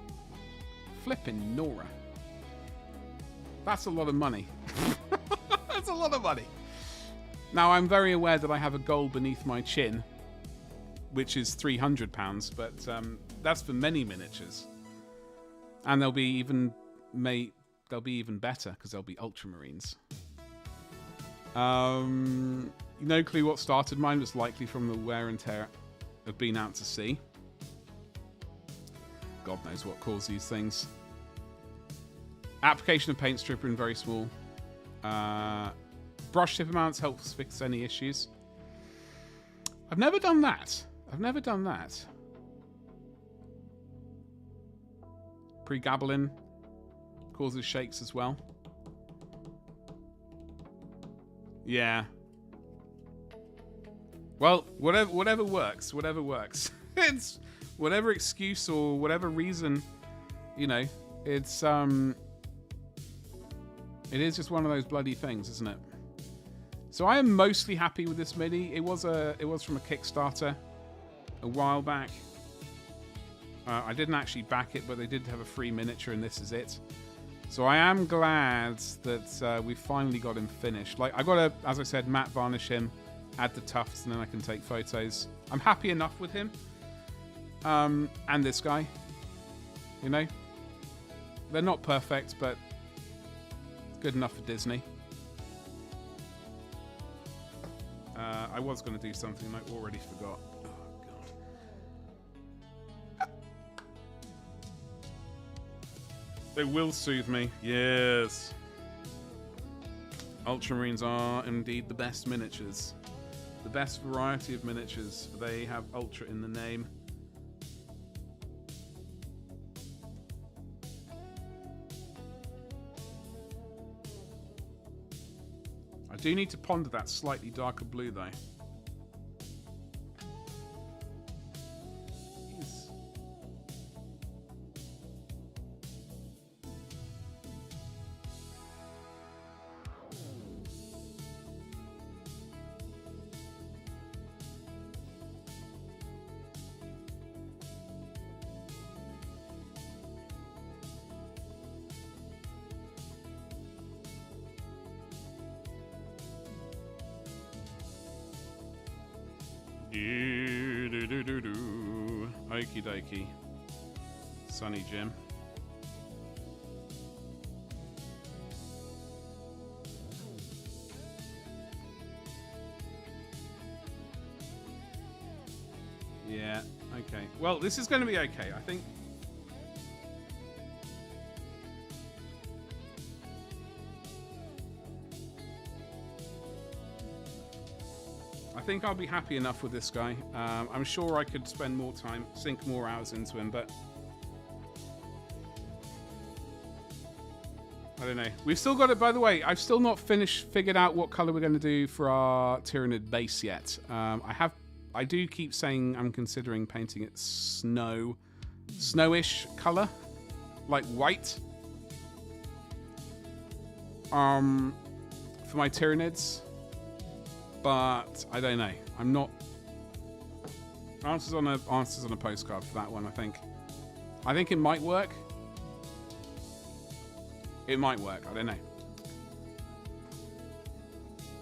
Flipping Nora. That's a lot of money. That's a lot of money. Now, I'm very aware that I have a goal beneath my chin, which is £300, but that's for many miniatures. And they'll be even better because they'll be Ultramarines. No clue what started mine, was likely from the wear and tear of being out to sea. God knows what caused these things. Application of paint stripper in very small. Brush tip amounts helps fix any issues. I've never done that. Pre-gabbling causes shakes as well. Yeah. Well, whatever works. It's whatever excuse or whatever reason, you know, it's it is just one of those bloody things, isn't it? So I am mostly happy with this mini. It was from a Kickstarter a while back. I didn't actually back it, but they did have a free miniature, and this is it. So I am glad that we finally got him finished. Like, I got to, as I said, matte varnish him, add the tufts, and then I can take photos. I'm happy enough with him. And this guy. You know? They're not perfect, but good enough for Disney. I was going to do something I already forgot. They will soothe me. Yes. Ultramarines are indeed the best miniatures. The best variety of miniatures. They have Ultra in the name. I do need to ponder that slightly darker blue though. Okie dokie. Sunny Jim. Yeah, okay. Well, this is going to be okay, I think. I think I'll be happy enough with this guy. I'm sure I could spend more time, sink more hours into him, but I don't know. We've still got it, by the way. I've still not figured out what color we're going to do for our Tyranid base yet. I do keep saying I'm considering painting it snowish color, like white. For my Tyranids. But I don't know. I'm not. Answers on a postcard for that one. I think it might work. It might work. I don't know.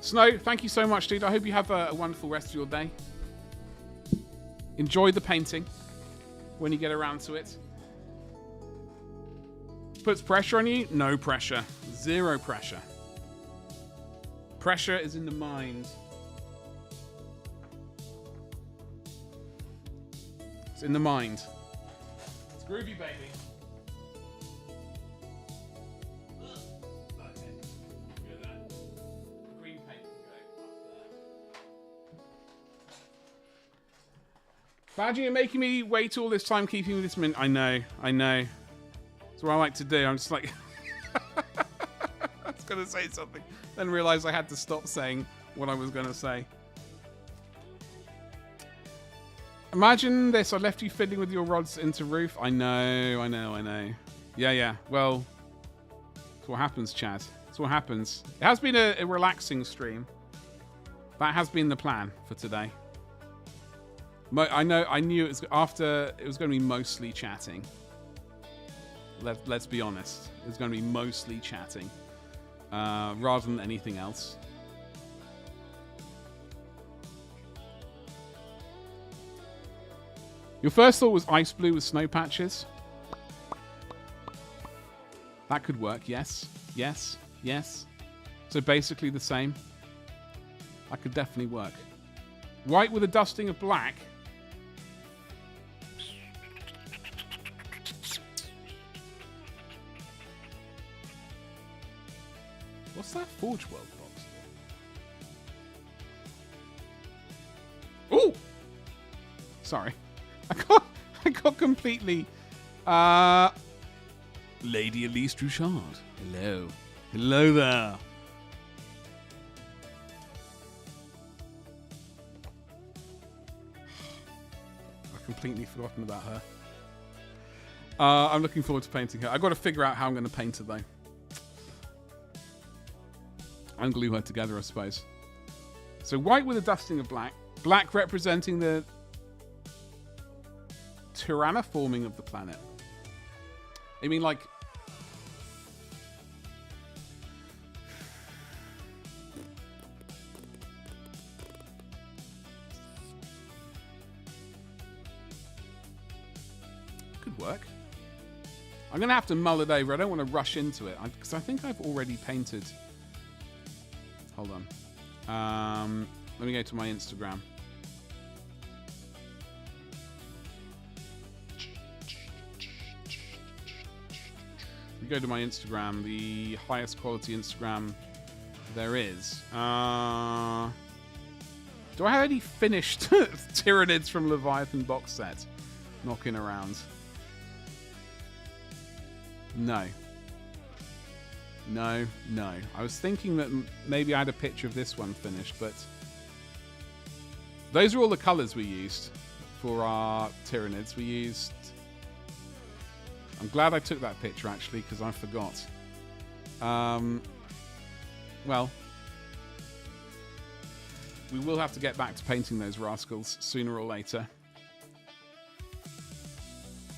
Snow, thank you so much, dude. I hope you have a wonderful rest of your day. Enjoy the painting when you get around to it. Puts pressure on you? No pressure. Zero pressure. Pressure is in the mind. It's in the mind. It's groovy, baby. Okay. Good then. Green paint can go up there. Badger, you're making me wait all this time keeping with this mint. I know. That's what I like to do. I'm just like... I was going to say something. Then realised I had to stop saying what I was going to say. Imagine this. I left you fiddling with your rods into roof. I know. Yeah. Well, that's what happens, Chad. That's what happens. It has been a relaxing stream. That has been the plan for today. I knew it was after. It was going to be mostly chatting. Let's be honest. It was going to be mostly chatting, rather than anything else. Your first thought was ice blue with snow patches. That could work. Yes. Yes. Yes. So basically the same. That could definitely work. White with a dusting of black. What's that Forge World box? Ooh! Sorry. I got completely... Lady Elise Druchard. Hello. Hello there. I've completely forgotten about her. I'm looking forward to painting her. I've got to figure out how I'm going to paint her, though. And glue her together, I suppose. So white with a dusting of black. Black representing the tyrannoforming of the planet. I mean, like... Could work. I'm going to have to mull it over. I don't want to rush into it. Because I think I've already painted... Hold on. Let me go to my Instagram. You go to my Instagram, the highest quality Instagram there is. Do I have any finished Tyranids from Leviathan box set knocking around? No. No, no. I was thinking that maybe I had a picture of this one finished, but those are all the colours we used for our Tyranids. We used... I'm glad I took that picture, actually, because I forgot. Well, we will have to get back to painting those rascals sooner or later.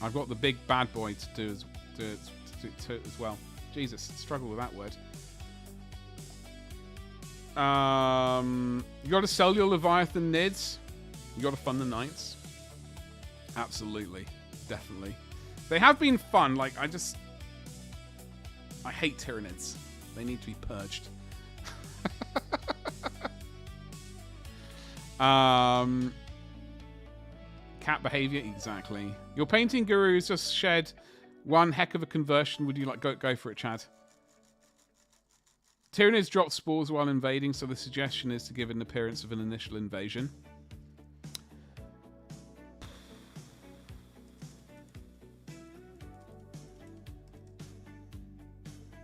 I've got the big bad boy to do as well. Jesus, struggle with that word. You got to sell your Leviathan Nids. You got to fund the Knights. Absolutely. Definitely. They have been fun. Like, I hate Tyranids. They need to be purged. Cat behavior, exactly. Your painting guru has just shared one heck of a conversion. Would you like go for it, Chad? Tyranids drop spores while invading, so the suggestion is to give an appearance of an initial invasion.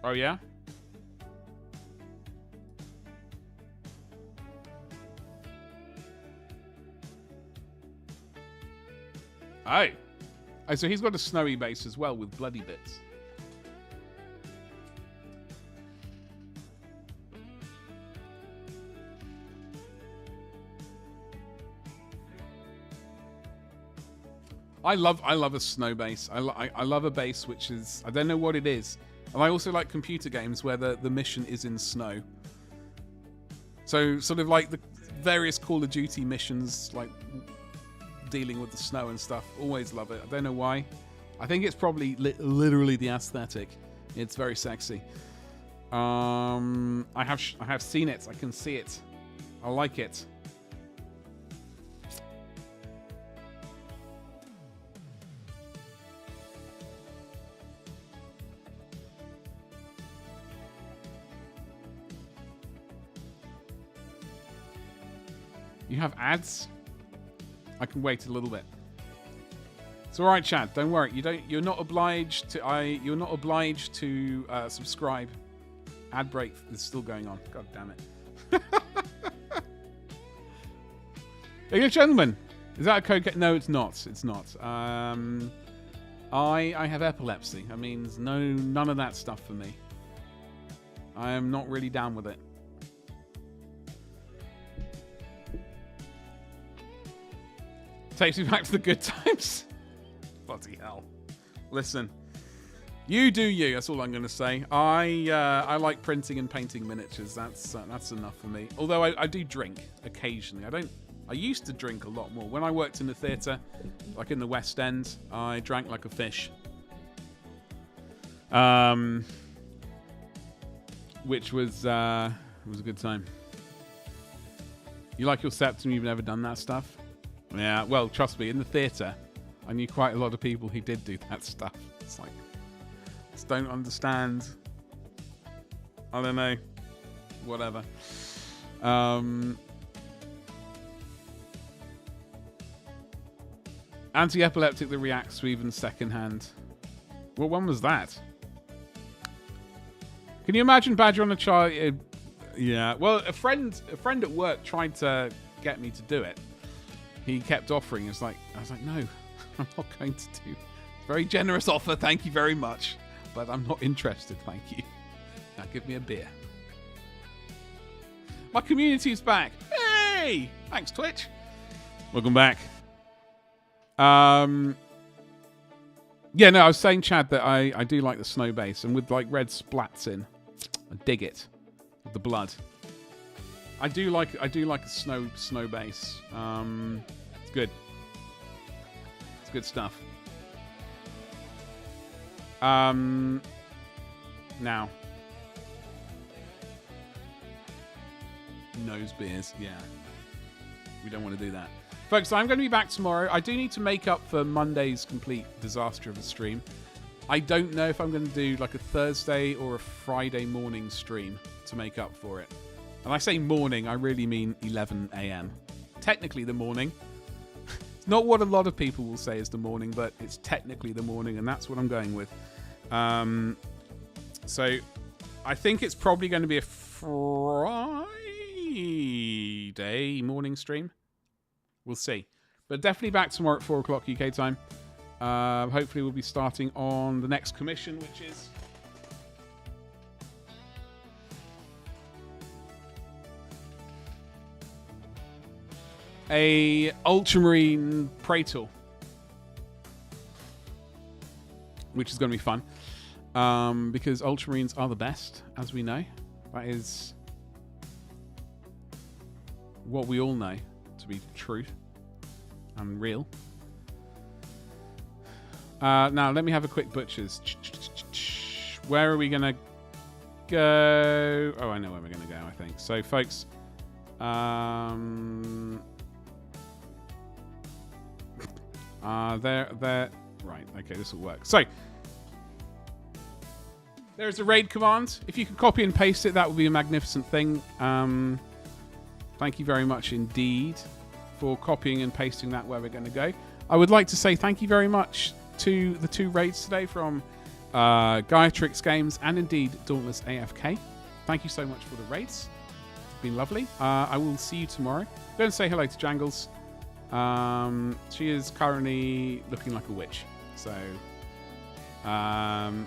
Oh, yeah? Oh. Oh, so he's got a snowy base as well with bloody bits. I love a snow base. I love a base which is... I don't know what it is. And I also like computer games where the mission is in snow. So sort of like the various Call of Duty missions, like dealing with the snow and stuff. Always love it. I don't know why. I think it's probably literally the aesthetic. It's very sexy. I have seen it. I can see it. I like it. You have ads? I can wait a little bit. It's all right, Chad. Don't worry. You're not obliged to. You're not obliged to subscribe. Ad break is still going on. God damn it. English gentlemen, is that a code? No, it's not. It's not. I have epilepsy. That means none of that stuff for me. I am not really down with it. Takes me back to the good times. Bloody hell. Listen. You do you. That's all I'm going to say. I like printing and painting miniatures. That's enough for me. Although I do drink occasionally. I used to drink a lot more. When I worked in the theatre, like in the West End, I drank like a fish. Which was a good time. You like your septum, you've never done that stuff? Yeah, well, trust me, in the theatre, I knew quite a lot of people who did do that stuff. It's like, just don't understand. I don't know. Whatever. Anti-epileptic that reacts to even secondhand. What one was that? Can you imagine Badger on a child? Yeah. Well, a friend at work tried to get me to do it. He kept offering. I was like, no, I'm not going to do. Very generous offer, thank you very much, but I'm not interested, thank you. Now give me a beer. My community's back. Hey, thanks Twitch. Welcome back. Yeah, no, I was saying, Chad, that I do like the snow base, and with like red splats in, I dig it with the blood. I do like a snow base. It's good. It's good stuff. Now, nose beers. Yeah, we don't want to do that. Folks, I'm going to be back tomorrow. I do need to make up for Monday's complete disaster of a stream. I don't know if I'm going to do like a Thursday or a Friday morning stream to make up for it. And I say morning, I really mean 11 a.m. Technically the morning. It's not what a lot of people will say is the morning, but it's technically the morning, and that's what I'm going with. So I think it's probably going to be a Friday morning stream. We'll see. But definitely back tomorrow at 4 o'clock UK time. Hopefully we'll be starting on the next commission, which is... a Ultramarine Praetor. Which is going to be fun. Because Ultramarines are the best, as we know. That is what we all know to be true and real. Now, let me have a quick butchers. Where are we going to go? Oh, I know where we're going to go, I think. So, folks, there. Right, okay, this will work. So, there's a raid command. If you could copy and paste it, that would be a magnificent thing. Thank you very much indeed for copying and pasting that where we're going to go. I would like to say thank you very much to the two raids today from Gaiatrix Games and indeed Dauntless AFK. Thank you so much for the raids. It's been lovely. I will see you tomorrow. Go and say hello to Jangles. She is currently looking like a witch. So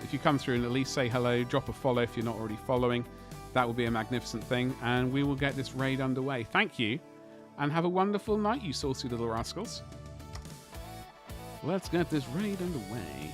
if you come through and at least say hello, drop a follow if you're not already following. That will be a magnificent thing, and we will get this raid underway. Thank you, and have a wonderful night, you saucy little rascals. Let's get this raid underway.